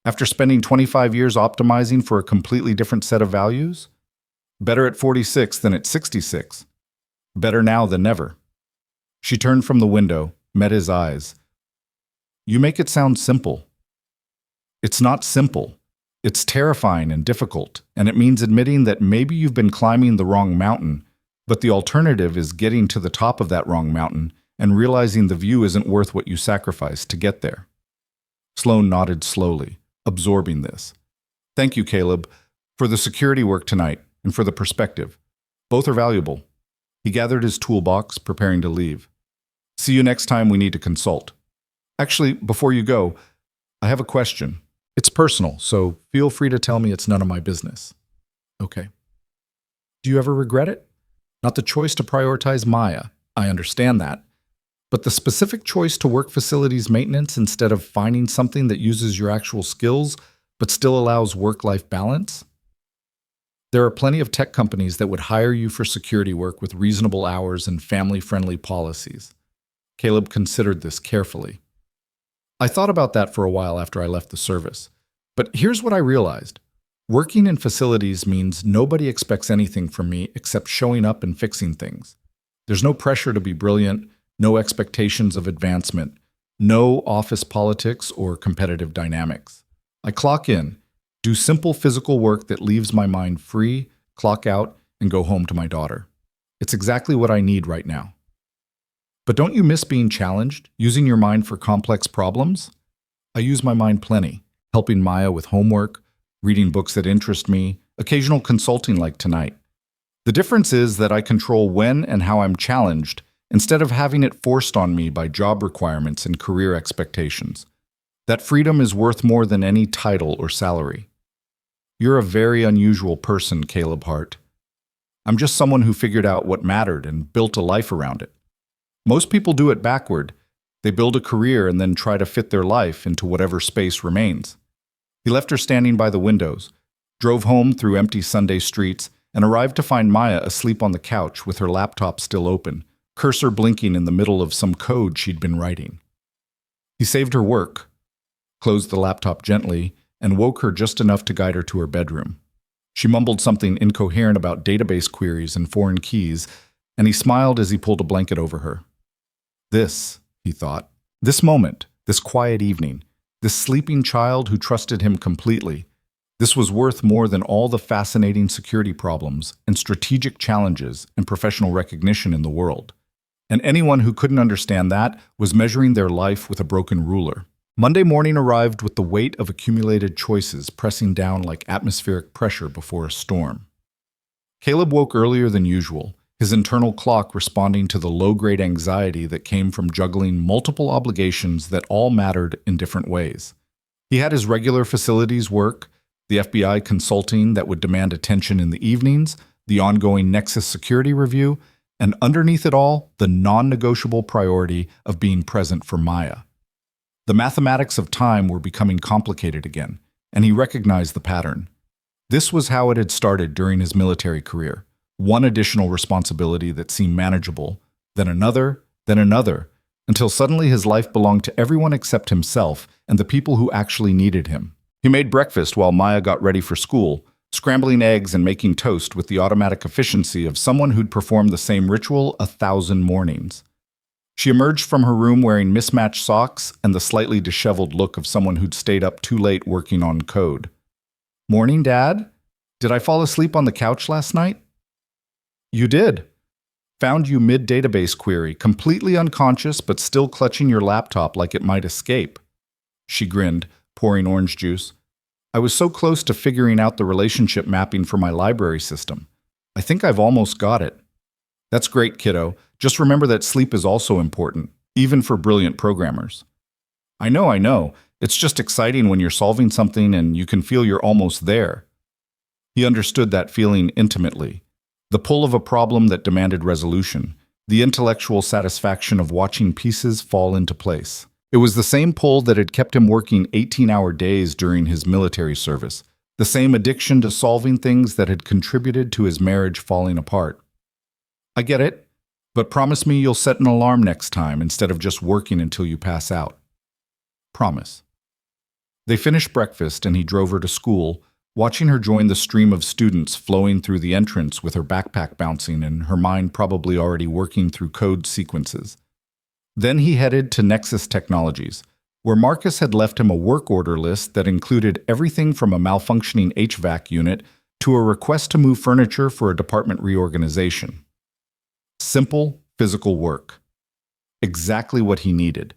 After spending 25 years optimizing for a completely different set of values? Better at 46 than at 66. Better now than never. She turned from the window, met his eyes. You make it sound simple. It's not simple. It's terrifying and difficult, and it means admitting that maybe you've been climbing the wrong mountain, but the alternative is getting to the top of that wrong mountain and realizing the view isn't worth what you sacrificed to get there. Sloan nodded slowly, absorbing this. Thank you, Caleb, for the security work tonight and for the perspective. Both are valuable. He gathered his toolbox, preparing to leave. See you next time we need to consult. Actually, before you go, I have a question. It's personal, so feel free to tell me it's none of my business. Okay. Do you ever regret it? Not the choice to prioritize Maya, I understand that, but the specific choice to work facilities maintenance instead of finding something that uses your actual skills but still allows work-life balance? There are plenty of tech companies that would hire you for security work with reasonable hours and family-friendly policies. Caleb considered this carefully. I thought about that for a while after I left the service. But here's what I realized. Working in facilities means nobody expects anything from me except showing up and fixing things. There's no pressure to be brilliant, no expectations of advancement, no office politics or competitive dynamics. I clock in, do simple physical work that leaves my mind free, clock out, and go home to my daughter. It's exactly what I need right now. But don't you miss being challenged, using your mind for complex problems? I use my mind plenty, helping Maya with homework, reading books that interest me, occasional consulting like tonight. The difference is that I control when and how I'm challenged instead of having it forced on me by job requirements and career expectations. That freedom is worth more than any title or salary. You're a very unusual person, Caleb Hart. I'm just someone who figured out what mattered and built a life around it. Most people do it backward. They build a career and then try to fit their life into whatever space remains. He left her standing by the windows, drove home through empty Sunday streets, and arrived to find Maya asleep on the couch with her laptop still open, cursor blinking in the middle of some code she'd been writing. He saved her work, closed the laptop gently, and woke her just enough to guide her to her bedroom. She mumbled something incoherent about database queries and foreign keys, and he smiled as he pulled a blanket over her. This, he thought, this moment, this quiet evening, this sleeping child who trusted him completely, this was worth more than all the fascinating security problems and strategic challenges and professional recognition in the world. And anyone who couldn't understand that was measuring their life with a broken ruler. Monday morning arrived with the weight of accumulated choices pressing down like atmospheric pressure before a storm. Caleb woke earlier than usual, his internal clock responding to the low-grade anxiety that came from juggling multiple obligations that all mattered in different ways. He had his regular facilities work, the FBI consulting that would demand attention in the evenings, the ongoing Nexus security review, and underneath it all, the non-negotiable priority of being present for Maya. The mathematics of time were becoming complicated again, and he recognized the pattern. This was how it had started during his military career. One additional responsibility that seemed manageable, then another, until suddenly his life belonged to everyone except himself and the people who actually needed him. He made breakfast while Maya got ready for school, scrambling eggs and making toast with the automatic efficiency of someone who'd performed the same ritual 1,000 mornings. She emerged from her room wearing mismatched socks and the slightly disheveled look of someone who'd stayed up too late working on code. "Morning, Dad? Did I fall asleep on the couch last night?" "You did. Found you mid-database query, completely unconscious but still clutching your laptop like it might escape." She grinned, pouring orange juice. "I was so close to figuring out the relationship mapping for my library system. I think I've almost got it." "That's great, kiddo. Just remember that sleep is also important, even for brilliant programmers." I know. It's just exciting when you're solving something and you can feel you're almost there." He understood that feeling intimately. The pull of a problem that demanded resolution, the intellectual satisfaction of watching pieces fall into place. It was the same pull that had kept him working 18-hour days during his military service, the same addiction to solving things that had contributed to his marriage falling apart. "I get it. But promise me you'll set an alarm next time instead of just working until you pass out." "Promise." They finished breakfast and he drove her to school, watching her join the stream of students flowing through the entrance with her backpack bouncing and her mind probably already working through code sequences. Then he headed to Nexus Technologies, where Marcus had left him a work order list that included everything from a malfunctioning HVAC unit to a request to move furniture for a department reorganization. Simple, physical work. Exactly what he needed.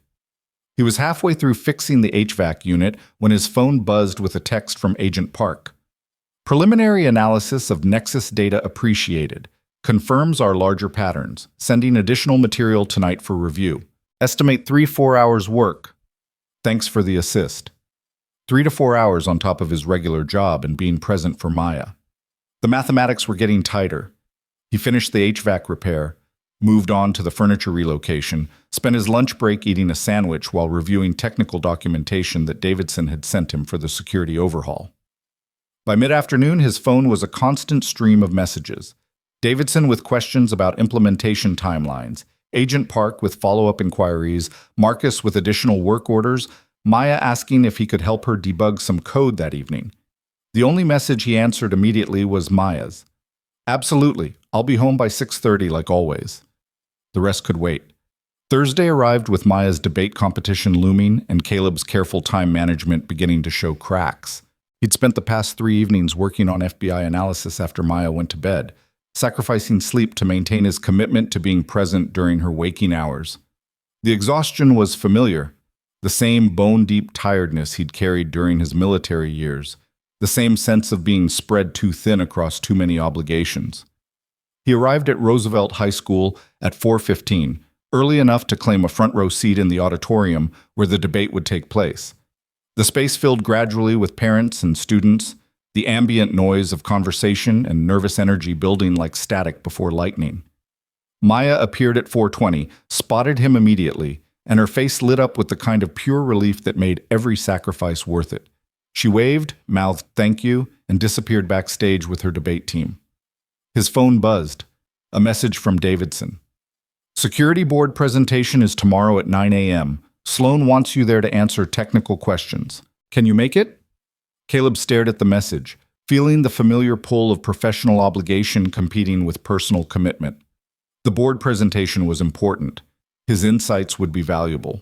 He was halfway through fixing the HVAC unit when his phone buzzed with a text from Agent Park. "Preliminary analysis of Nexus data appreciated. Confirms our larger patterns. Sending additional material tonight for review. Estimate 3-4 hours work. Thanks for the assist." 3 to 4 hours on top of his regular job and being present for Maya. The mathematics were getting tighter. He finished the HVAC repair, moved on to the furniture relocation, spent his lunch break eating a sandwich while reviewing technical documentation that Davidson had sent him for the security overhaul. By mid-afternoon, his phone was a constant stream of messages. Davidson with questions about implementation timelines, Agent Park with follow-up inquiries, Marcus with additional work orders, Maya asking if he could help her debug some code that evening. The only message he answered immediately was Maya's. "Absolutely. I'll be home by 6:30 like always." The rest could wait. Thursday arrived with Maya's debate competition looming and Caleb's careful time management beginning to show cracks. He'd spent the past 3 evenings working on FBI analysis after Maya went to bed, sacrificing sleep to maintain his commitment to being present during her waking hours. The exhaustion was familiar, the same bone-deep tiredness he'd carried during his military years, the same sense of being spread too thin across too many obligations. He arrived at Roosevelt High School at 4:15, early enough to claim a front-row seat in the auditorium where the debate would take place. The space filled gradually with parents and students, the ambient noise of conversation and nervous energy building like static before lightning. Maya appeared at 4:20, spotted him immediately, and her face lit up with the kind of pure relief that made every sacrifice worth it. She waved, mouthed thank you, and disappeared backstage with her debate team. His phone buzzed. A message from Davidson. "Security board presentation is tomorrow at 9 a.m. Sloan wants you there to answer technical questions. Can you make it?" Caleb stared at the message, feeling the familiar pull of professional obligation competing with personal commitment. The board presentation was important. His insights would be valuable.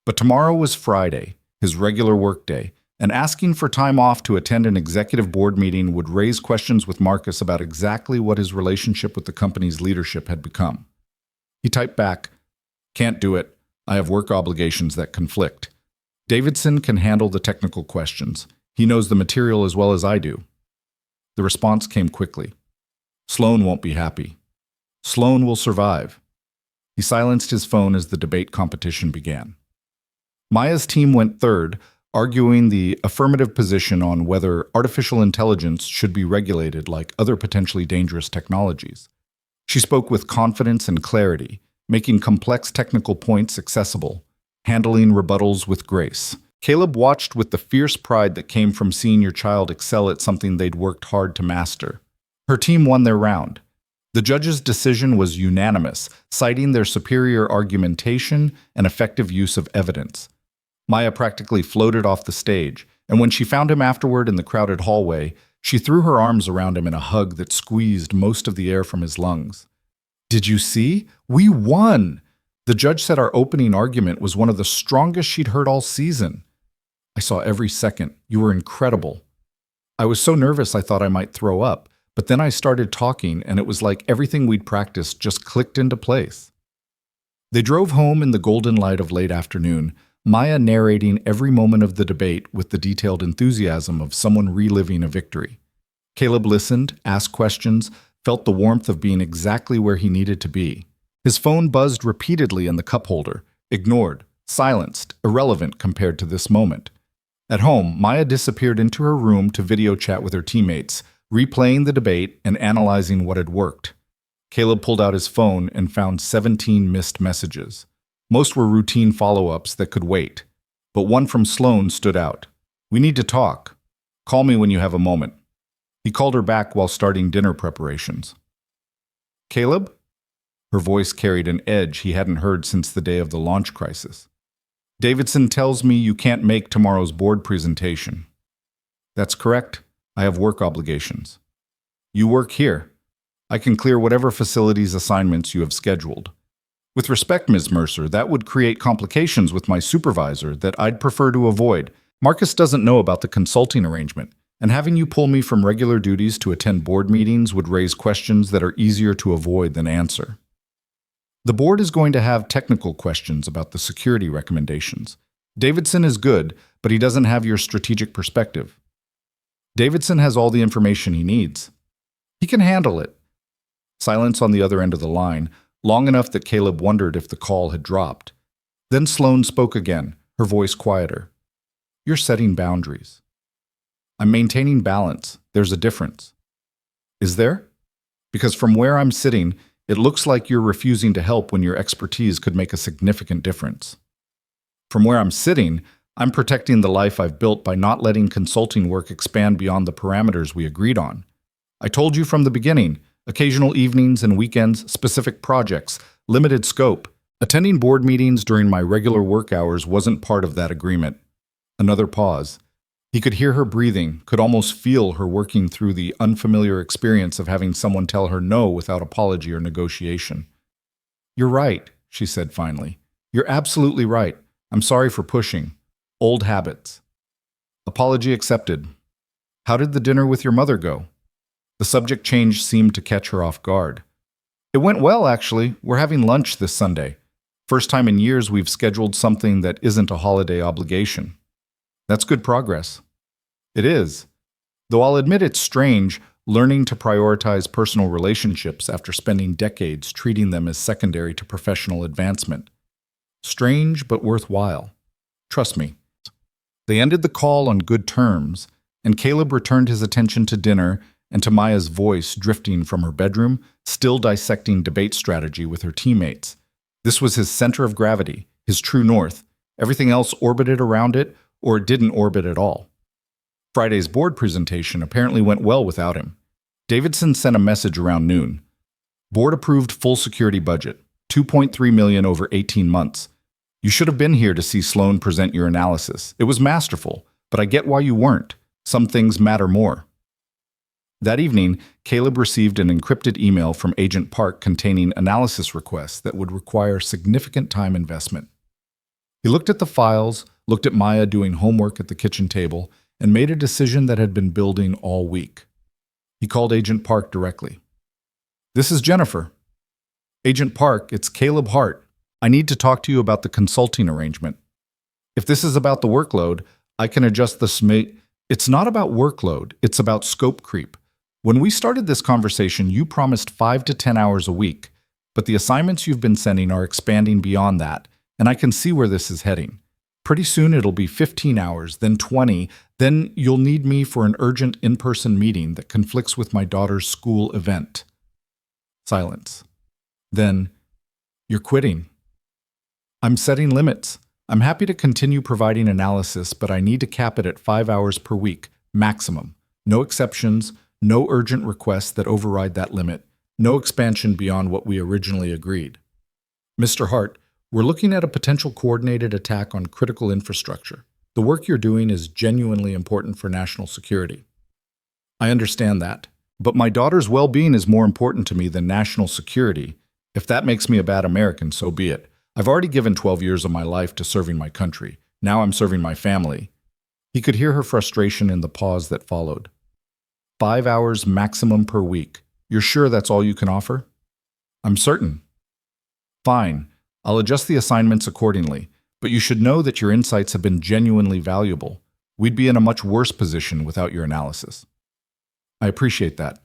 But tomorrow was Friday, his regular workday, and asking for time off to attend an executive board meeting would raise questions with Marcus about exactly what his relationship with the company's leadership had become. He typed back, "Can't do it. I have work obligations that conflict. Davidson can handle the technical questions. He knows the material as well as I do." The response came quickly. "Sloan won't be happy. Sloan will survive." He silenced his phone as the debate competition began. Maya's team went third, arguing the affirmative position on whether artificial intelligence should be regulated like other potentially dangerous technologies. She spoke with confidence and clarity, making complex technical points accessible, handling rebuttals with grace. Caleb watched with the fierce pride that came from seeing your child excel at something they'd worked hard to master. Her team won their round. The judge's decision was unanimous, citing their superior argumentation and effective use of evidence. Maya practically floated off the stage, and when she found him afterward in the crowded hallway, she threw her arms around him in a hug that squeezed most of the air from his lungs. "Did you see? We won!" The judge said our opening argument was one of the strongest she'd heard all season. "I saw every second. You were incredible." I was so nervous I thought I might throw up, but then I started talking, and it was like everything we'd practiced just clicked into place. They drove home in the golden light of late afternoon, Maya narrating every moment of the debate with the detailed enthusiasm of someone reliving a victory. Caleb listened, asked questions, felt the warmth of being exactly where he needed to be. His phone buzzed repeatedly in the cup holder, ignored, silenced, irrelevant compared to this moment. At home, Maya disappeared into her room to video chat with her teammates, replaying the debate and analyzing what had worked. Caleb pulled out his phone and found 17 missed messages. Most were routine follow-ups that could wait, but one from Sloan stood out. "We need to talk. Call me when you have a moment." He called her back while starting dinner preparations. "Caleb?" Her voice carried an edge he hadn't heard since the day of the launch crisis. "Davidson tells me you can't make tomorrow's board presentation." "That's correct. I have work obligations." "You work here. I can clear whatever facilities assignments you have scheduled." "With respect, Ms. Mercer, that would create complications with my supervisor that I'd prefer to avoid. Marcus doesn't know about the consulting arrangement, and having you pull me from regular duties to attend board meetings would raise questions that are easier to avoid than answer." The board is going to have technical questions about the security recommendations. Davidson is good, but he doesn't have your strategic perspective. Davidson has all the information he needs. He can handle it. Silence on the other end of the line, long enough that Caleb wondered if the call had dropped. Then Sloan spoke again, her voice quieter. "You're setting boundaries." "I'm maintaining balance. There's a difference." "Is there?" "Because from where I'm sitting, it looks like you're refusing to help when your expertise could make a significant difference." "From where I'm sitting, I'm protecting the life I've built by not letting consulting work expand beyond the parameters we agreed on. I told you from the beginning, occasional evenings and weekends, specific projects, limited scope. Attending board meetings during my regular work hours wasn't part of that agreement." Another pause. He could hear her breathing, could almost feel her working through the unfamiliar experience of having someone tell her no without apology or negotiation. "You're right," she said finally. "You're absolutely right. I'm sorry for pushing. Old habits." Apology accepted. "How did the dinner with your mother go?" The subject change seemed to catch her off guard. "It went well, actually. We're having lunch this Sunday. First time in years we've scheduled something that isn't a holiday obligation." "That's good progress." "It is. Though I'll admit it's strange, learning to prioritize personal relationships after spending decades treating them as secondary to professional advancement. Strange, but worthwhile. Trust me." They ended the call on good terms, and Caleb returned his attention to dinner and to Maya's voice drifting from her bedroom, still dissecting debate strategy with her teammates. This was his center of gravity, his true north. Everything else orbited around it, or it didn't orbit at all. Friday's board presentation apparently went well without him. Davidson sent a message around noon. "Board approved full security budget, $2.3 million over 18 months. You should have been here to see Sloan present your analysis. It was masterful, but I get why you weren't. Some things matter more." That evening, Caleb received an encrypted email from Agent Park containing analysis requests that would require significant time investment. He looked at the files, looked at Maya doing homework at the kitchen table, and made a decision that had been building all week. He called Agent Park directly. "This is Jennifer." Agent Park, it's Caleb Hart. I need to talk to you about the consulting arrangement. If this is about the workload, I can adjust the It's not about workload, it's about scope creep. When we started this conversation, you promised 5 to 10 hours a week, but the assignments you've been sending are expanding beyond that, and I can see where this is heading. Pretty soon it'll be 15 hours, then 20, then you'll need me for an urgent in-person meeting that conflicts with my daughter's school event. Silence. Then, you're quitting. I'm setting limits. I'm happy to continue providing analysis, but I need to cap it at 5 hours per week, maximum. No exceptions, no urgent requests that override that limit, no expansion beyond what we originally agreed. Mr. Hart, we're looking at a potential coordinated attack on critical infrastructure. The work you're doing is genuinely important for national security. I understand that, but my daughter's well-being is more important to me than national security. If that makes me a bad American, so be it. I've already given 12 years of my life to serving my country. Now I'm serving my family. He could hear her frustration in the pause that followed. 5 hours maximum per week. You're sure that's all you can offer? I'm certain. Fine. I'll adjust the assignments accordingly, but you should know that your insights have been genuinely valuable. We'd be in a much worse position without your analysis. I appreciate that,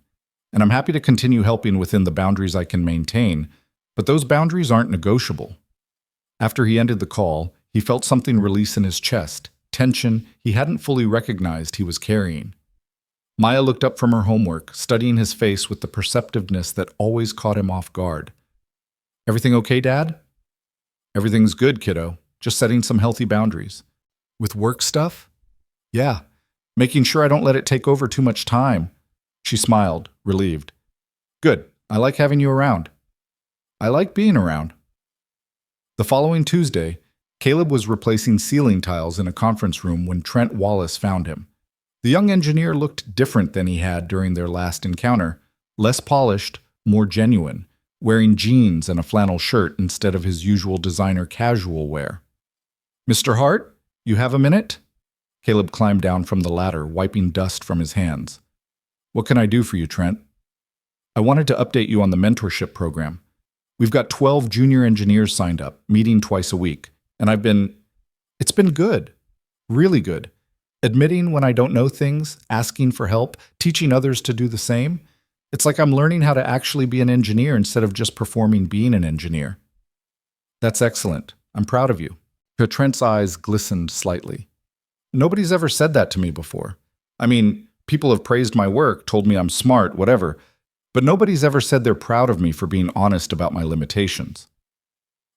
and I'm happy to continue helping within the boundaries I can maintain, but those boundaries aren't negotiable. After he ended the call, he felt something release in his chest, tension he hadn't fully recognized he was carrying. Maya looked up from her homework, studying his face with the perceptiveness that always caught him off guard. Everything okay, Dad? Everything's good, kiddo. Just setting some healthy boundaries. With work stuff? Yeah. Making sure I don't let it take over too much time. She smiled, relieved. Good. I like having you around. I like being around. The following Tuesday, Caleb was replacing ceiling tiles in a conference room when Trent Wallace found him. The young engineer looked different than he had during their last encounter, less polished, more genuine, wearing jeans and a flannel shirt instead of his usual designer casual wear. Mr. Hart, you have a minute? Caleb climbed down from the ladder, wiping dust from his hands. What can I do for you, Trent? I wanted to update you on the mentorship program. We've got 12 junior engineers signed up, meeting twice a week, and it's been good, really good. Admitting when I don't know things, asking for help, teaching others to do the same. It's like I'm learning how to actually be an engineer instead of just performing being an engineer. That's excellent. I'm proud of you. Trent's eyes glistened slightly. Nobody's ever said that to me before. I mean, people have praised my work, told me I'm smart, whatever, but nobody's ever said they're proud of me for being honest about my limitations.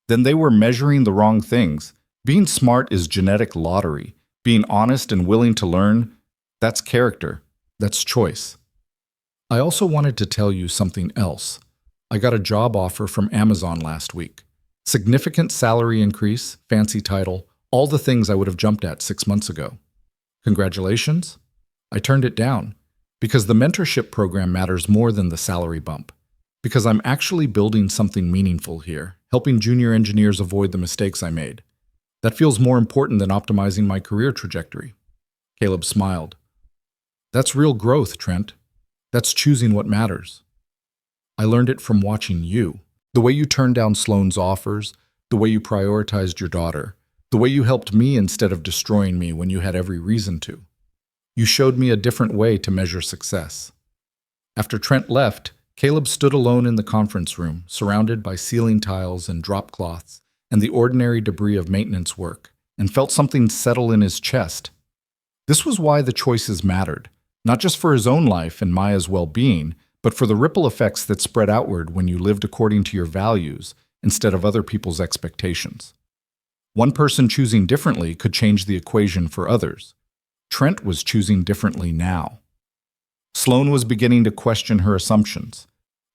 Then they were measuring the wrong things. Being smart is genetic lottery. Being honest and willing to learn, that's character. That's choice. I also wanted to tell you something else. I got a job offer from Amazon last week. Significant salary increase, fancy title, all the things I would have jumped at 6 months ago. Congratulations? I turned it down because the mentorship program matters more than the salary bump. Because I'm actually building something meaningful here, helping junior engineers avoid the mistakes I made. That feels more important than optimizing my career trajectory. Caleb smiled. That's real growth, Trent. That's choosing what matters. I learned it from watching you. The way you turned down Sloane's offers, the way you prioritized your daughter, the way you helped me instead of destroying me when you had every reason to. You showed me a different way to measure success. After Trent left, Caleb stood alone in the conference room, surrounded by ceiling tiles and drop cloths and the ordinary debris of maintenance work, and felt something settle in his chest. This was why the choices mattered, not just for his own life and Maya's well-being, but for the ripple effects that spread outward when you lived according to your values instead of other people's expectations. One person choosing differently could change the equation for others. Trent was choosing differently now. Sloane was beginning to question her assumptions.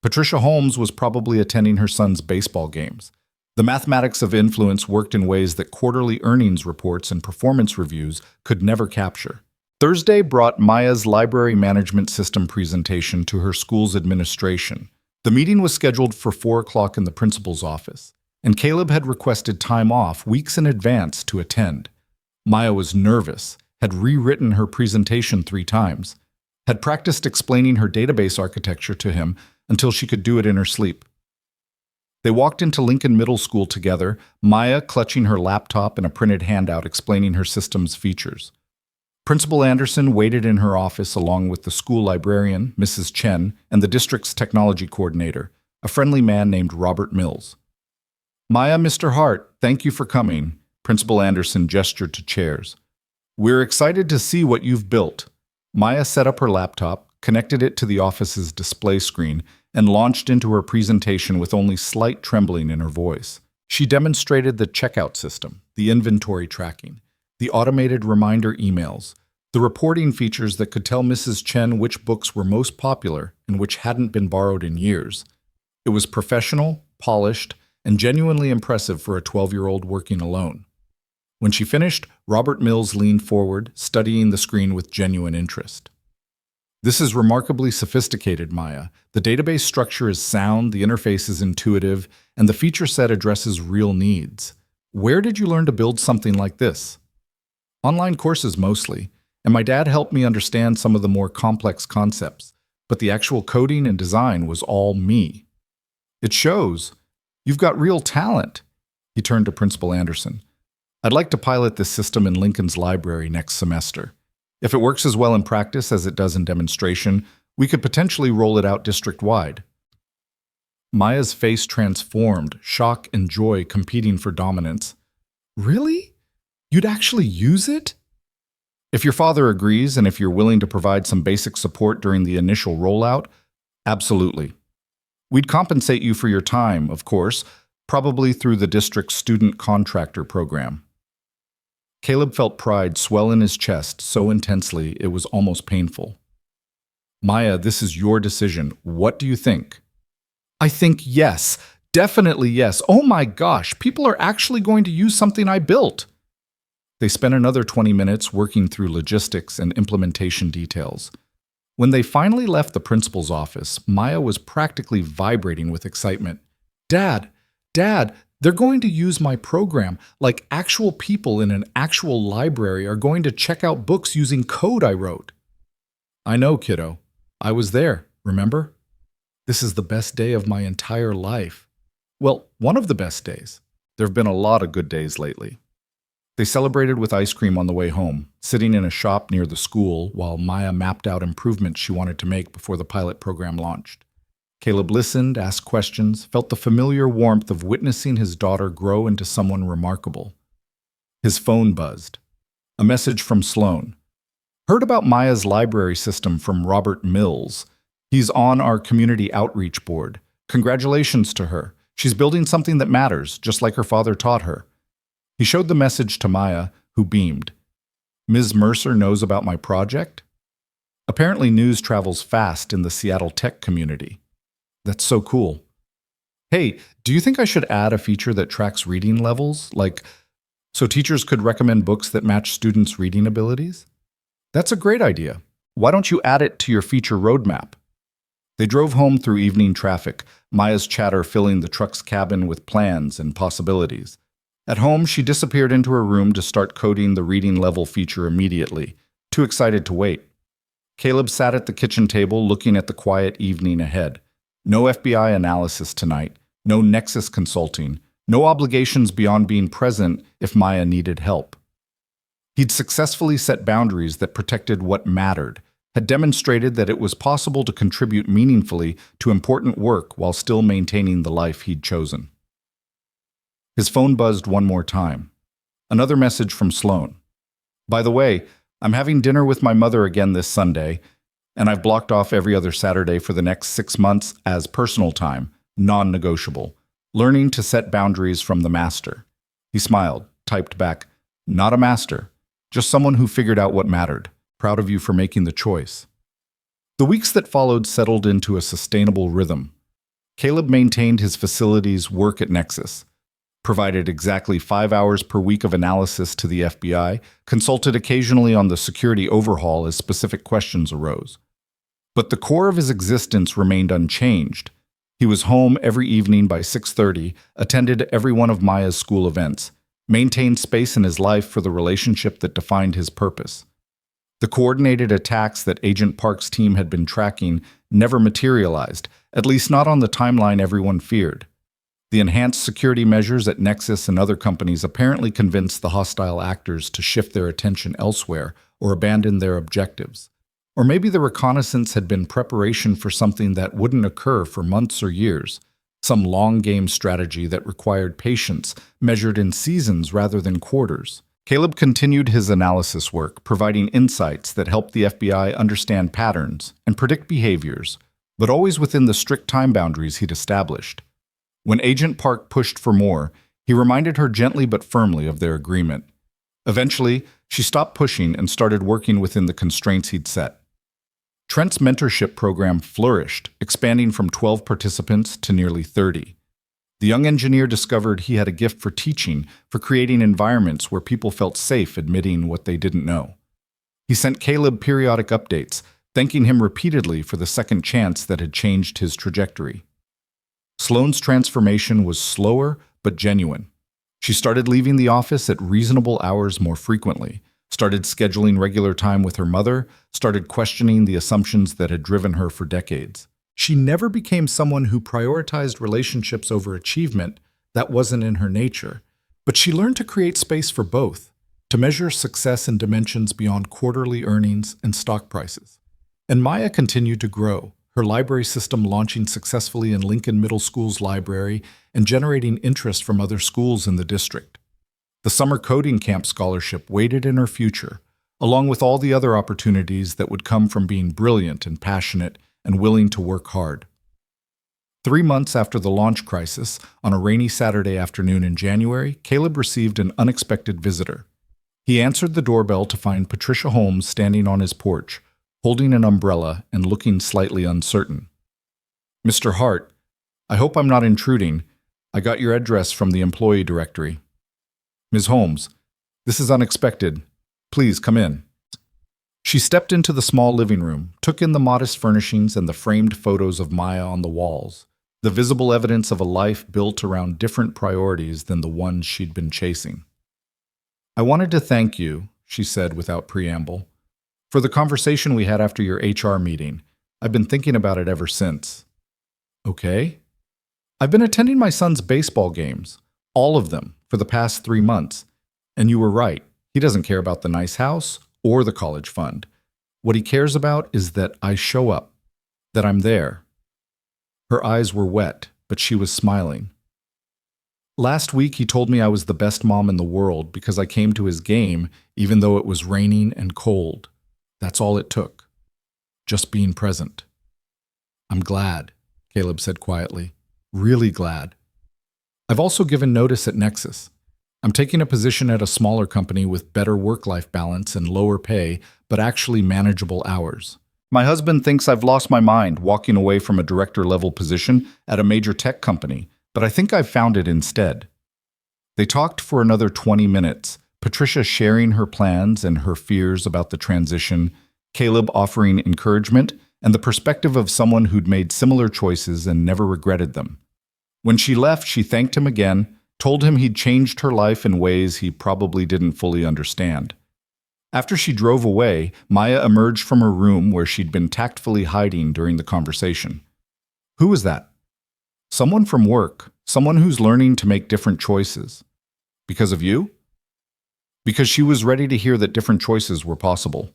Patricia Holmes was probably attending her son's baseball games. The mathematics of influence worked in ways that quarterly earnings reports and performance reviews could never capture. Thursday brought Maya's library management system presentation to her school's administration. The meeting was scheduled for 4 o'clock in the principal's office, and Caleb had requested time off weeks in advance to attend. Maya was nervous, had rewritten her presentation 3 times, had practiced explaining her database architecture to him until she could do it in her sleep. They walked into Lincoln Middle School together, Maya clutching her laptop and a printed handout explaining her system's features. Principal Anderson waited in her office along with the school librarian, Mrs. Chen, and the district's technology coordinator, a friendly man named Robert Mills. Maya, Mr. Hart, thank you for coming. Principal Anderson gestured to chairs. We're excited to see what you've built. Maya set up her laptop, connected it to the office's display screen, and launched into her presentation with only slight trembling in her voice. She demonstrated the checkout system, the inventory tracking, the automated reminder emails, the reporting features that could tell Mrs. Chen which books were most popular and which hadn't been borrowed in years. It was professional, polished, and genuinely impressive for a 12-year-old working alone. When she finished, Robert Mills leaned forward, studying the screen with genuine interest. This is remarkably sophisticated, Maya. The database structure is sound, the interface is intuitive, and the feature set addresses real needs. Where did you learn to build something like this? Online courses mostly, and my dad helped me understand some of the more complex concepts, but the actual coding and design was all me. It shows. You've got real talent. He turned to Principal Anderson. I'd like to pilot this system in Lincoln's library next semester. If it works as well in practice as it does in demonstration, we could potentially roll it out district-wide. Maya's face transformed, shock and joy competing for dominance. Really? You'd actually use it? If your father agrees and if you're willing to provide some basic support during the initial rollout, absolutely. We'd compensate you for your time, of course, probably through the district's student contractor program. Caleb felt pride swell in his chest so intensely it was almost painful. Maya, this is your decision. What do you think? I think yes. Definitely yes. Oh my gosh, people are actually going to use something I built. They spent another 20 minutes working through logistics and implementation details. When they finally left the principal's office, Maya was practically vibrating with excitement. Dad, they're going to use my program, like actual people in an actual library are going to check out books using code I wrote. I know, kiddo. I was there, remember? This is the best day of my entire life. Well, one of the best days. There have been a lot of good days lately. They celebrated with ice cream on the way home, sitting in a shop near the school while Maya mapped out improvements she wanted to make before the pilot program launched. Caleb listened, asked questions, felt the familiar warmth of witnessing his daughter grow into someone remarkable. His phone buzzed. A message from Sloan. Heard about Maya's library system from Robert Mills. He's on our community outreach board. Congratulations to her. She's building something that matters, just like her father taught her. He showed the message to Maya, who beamed. Ms. Mercer knows about my project? Apparently news travels fast in the Seattle tech community. That's so cool. Hey, do you think I should add a feature that tracks reading levels, so teachers could recommend books that match students' reading abilities? That's a great idea. Why don't you add it to your feature roadmap? They drove home through evening traffic, Maya's chatter filling the truck's cabin with plans and possibilities. At home, she disappeared into her room to start coding the reading level feature immediately, too excited to wait. Caleb sat at the kitchen table looking at the quiet evening ahead. No FBI analysis tonight, no Nexus consulting, no obligations beyond being present if Maya needed help. He'd successfully set boundaries that protected what mattered, had demonstrated that it was possible to contribute meaningfully to important work while still maintaining the life he'd chosen. His phone buzzed one more time. Another message from Sloan. By the way, I'm having dinner with my mother again this Sunday, and I've blocked off every other Saturday for the next 6 months as personal time, non-negotiable, learning to set boundaries from the master. He smiled, typed back, not a master, just someone who figured out what mattered. Proud of you for making the choice. The weeks that followed settled into a sustainable rhythm. Caleb maintained his facility's work at Nexus, provided exactly 5 hours per week of analysis to the FBI, consulted occasionally on the security overhaul as specific questions arose. But the core of his existence remained unchanged. He was home every evening by 6:30, attended every one of Maya's school events, maintained space in his life for the relationship that defined his purpose. The coordinated attacks that Agent Park's team had been tracking never materialized, at least not on the timeline everyone feared. The enhanced security measures at Nexus and other companies apparently convinced the hostile actors to shift their attention elsewhere or abandon their objectives. Or maybe the reconnaissance had been preparation for something that wouldn't occur for months or years, some long-game strategy that required patience, measured in seasons rather than quarters. Caleb continued his analysis work, providing insights that helped the FBI understand patterns and predict behaviors, but always within the strict time boundaries he'd established. When Agent Park pushed for more, he reminded her gently but firmly of their agreement. Eventually, she stopped pushing and started working within the constraints he'd set. Trent's mentorship program flourished, expanding from 12 participants to nearly 30. The young engineer discovered he had a gift for teaching, for creating environments where people felt safe admitting what they didn't know. He sent Caleb periodic updates, thanking him repeatedly for the second chance that had changed his trajectory. Sloane's transformation was slower but genuine. She started leaving the office at reasonable hours more frequently, started scheduling regular time with her mother, started questioning the assumptions that had driven her for decades. She never became someone who prioritized relationships over achievement. That wasn't in her nature. But she learned to create space for both, to measure success in dimensions beyond quarterly earnings and stock prices. And Maya continued to grow, her library system launching successfully in Lincoln Middle School's library and generating interest from other schools in the district. The summer coding camp scholarship waited in her future, along with all the other opportunities that would come from being brilliant and passionate and willing to work hard. 3 months after the launch crisis, on a rainy Saturday afternoon in January, Caleb received an unexpected visitor. He answered the doorbell to find Patricia Holmes standing on his porch, holding an umbrella and looking slightly uncertain. "Mr. Hart, I hope I'm not intruding. I got your address from the employee directory." "Ms. Holmes, this is unexpected. Please come in." She stepped into the small living room, took in the modest furnishings and the framed photos of Maya on the walls, the visible evidence of a life built around different priorities than the ones she'd been chasing. "I wanted to thank you," she said without preamble, "for the conversation we had after your HR meeting. I've been thinking about it ever since." "Okay." "I've been attending my son's baseball games, all of them, for the past 3 months. And you were right. He doesn't care about the nice house or the college fund. What he cares about is that I show up, that I'm there." Her eyes were wet, but she was smiling. "Last week he told me I was the best mom in the world because I came to his game even though it was raining and cold. That's all it took. Just being present." "I'm glad," Caleb said quietly. "Really glad. I've also given notice at Nexus. I'm taking a position at a smaller company with better work-life balance and lower pay, but actually manageable hours. My husband thinks I've lost my mind walking away from a director-level position at a major tech company, but I think I've found it instead." They talked for another 20 minutes, Patricia sharing her plans and her fears about the transition, Caleb offering encouragement, and the perspective of someone who'd made similar choices and never regretted them. When she left, she thanked him again, told him he'd changed her life in ways he probably didn't fully understand. After she drove away, Maya emerged from her room where she'd been tactfully hiding during the conversation. "Who was that?" "Someone from work, someone who's learning to make different choices." "Because of you?" "Because she was ready to hear that different choices were possible.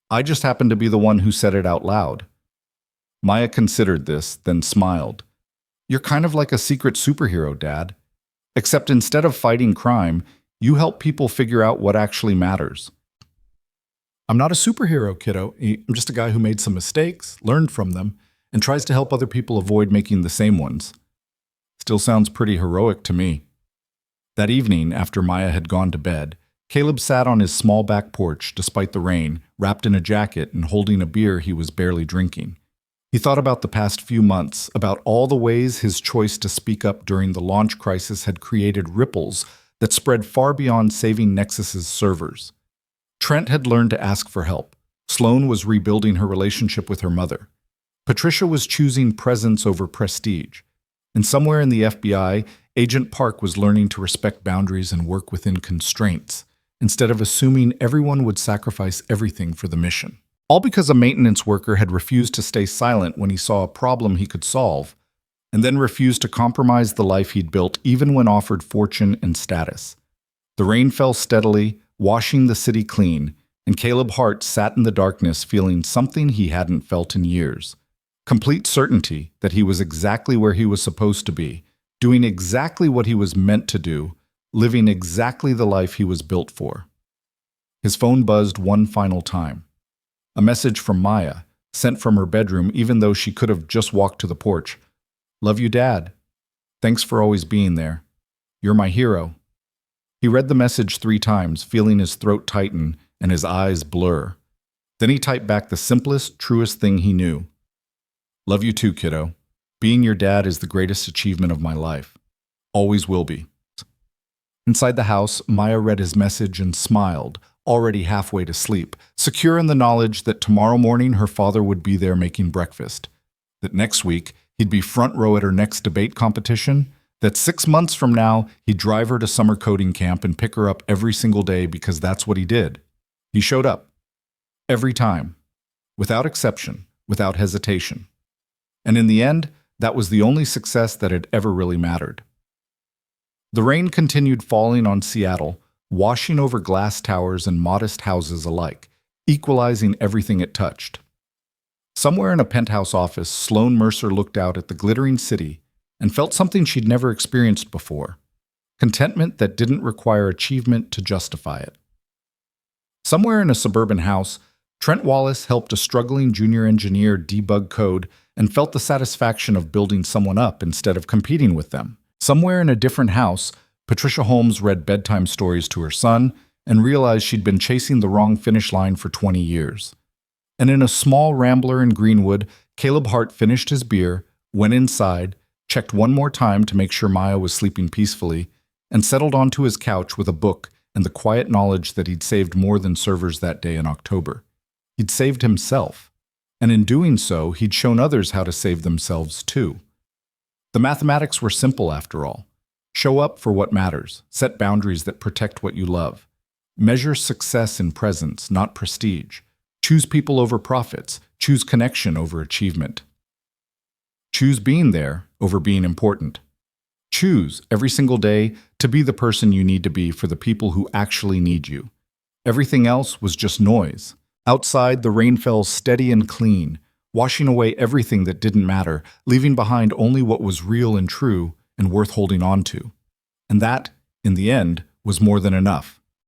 I just happened to be the one who said it out loud." Maya considered this, then smiled. "You're kind of like a secret superhero, Dad. Except instead of fighting crime, you help people figure out what actually matters." "I'm not a superhero, kiddo. I'm just a guy who made some mistakes, learned from them, and tries to help other people avoid making the same ones." Still sounds pretty heroic to me. That evening, after Maya had gone to bed, Caleb sat on his small back porch, despite the rain, wrapped in a jacket and holding a beer he was barely drinking. He thought about the past few months, about all the ways his choice to speak up during the launch crisis had created ripples that spread far beyond saving Nexus's servers. Trent had learned to ask for help. Sloane was rebuilding her relationship with her mother. Patricia was choosing presence over prestige. And somewhere in the FBI, Agent Park was learning to respect boundaries and work within constraints, instead of assuming everyone would sacrifice everything for the mission. All because a maintenance worker had refused to stay silent when he saw a problem he could solve. and then refused to compromise the life he'd built even when offered fortune and status. The rain fell steadily, washing the city clean, and Caleb Hart sat in the darkness feeling something he hadn't felt in years. Complete certainty that he was exactly where he was supposed to be, doing exactly what he was meant to do, living exactly the life he was built for. His phone buzzed one final time. A message from Maya, sent from her bedroom even though she could have just walked to the porch. "Love you, Dad. Thanks for always being there. You're my hero." He read the message 3 times, feeling his throat tighten and his eyes blur. Then he typed back the simplest, truest thing he knew. "Love you too, kiddo. Being your dad is the greatest achievement of my life. Always will be." Inside the house, Maya read his message and smiled, already halfway to sleep, secure in the knowledge that tomorrow morning her father would be there making breakfast, that next week he'd be front row at her next debate competition, that 6 months from now he'd drive her to summer coding camp and pick her up every single day because that's what he did. He showed up. Every time. Without exception, without hesitation. And in the end, that was the only success that had ever really mattered. The rain continued falling on Seattle, washing over glass towers and modest houses alike, equalizing everything it touched. Somewhere in a penthouse office, Sloan Mercer looked out at the glittering city and felt something she'd never experienced before, contentment that didn't require achievement to justify it. Somewhere in a suburban house, Trent Wallace helped a struggling junior engineer debug code and felt the satisfaction of building someone up instead of competing with them. Somewhere in a different house, Patricia Holmes read bedtime stories to her son and realized she'd been chasing the wrong finish line for 20 years. And in a small rambler in Greenwood, Caleb Hart finished his beer, went inside, checked one more time to make sure Maya was sleeping peacefully, and settled onto his couch with a book and the quiet knowledge that he'd saved more than servers that day in October. He'd saved himself, and in doing so, he'd shown others how to save themselves too. The mathematics were simple after all. Show up for what matters, set boundaries that protect what you love. Measure success in presence, not prestige. Choose people over profits, choose connection over achievement. Choose being there over being important. Choose every single day to be the person you need to be for the people who actually need you. Everything else was just noise. Outside, the rain fell steady and clean, washing away everything that didn't matter, leaving behind only what was real and true and worth holding on to. And that, in the end, was more than enough.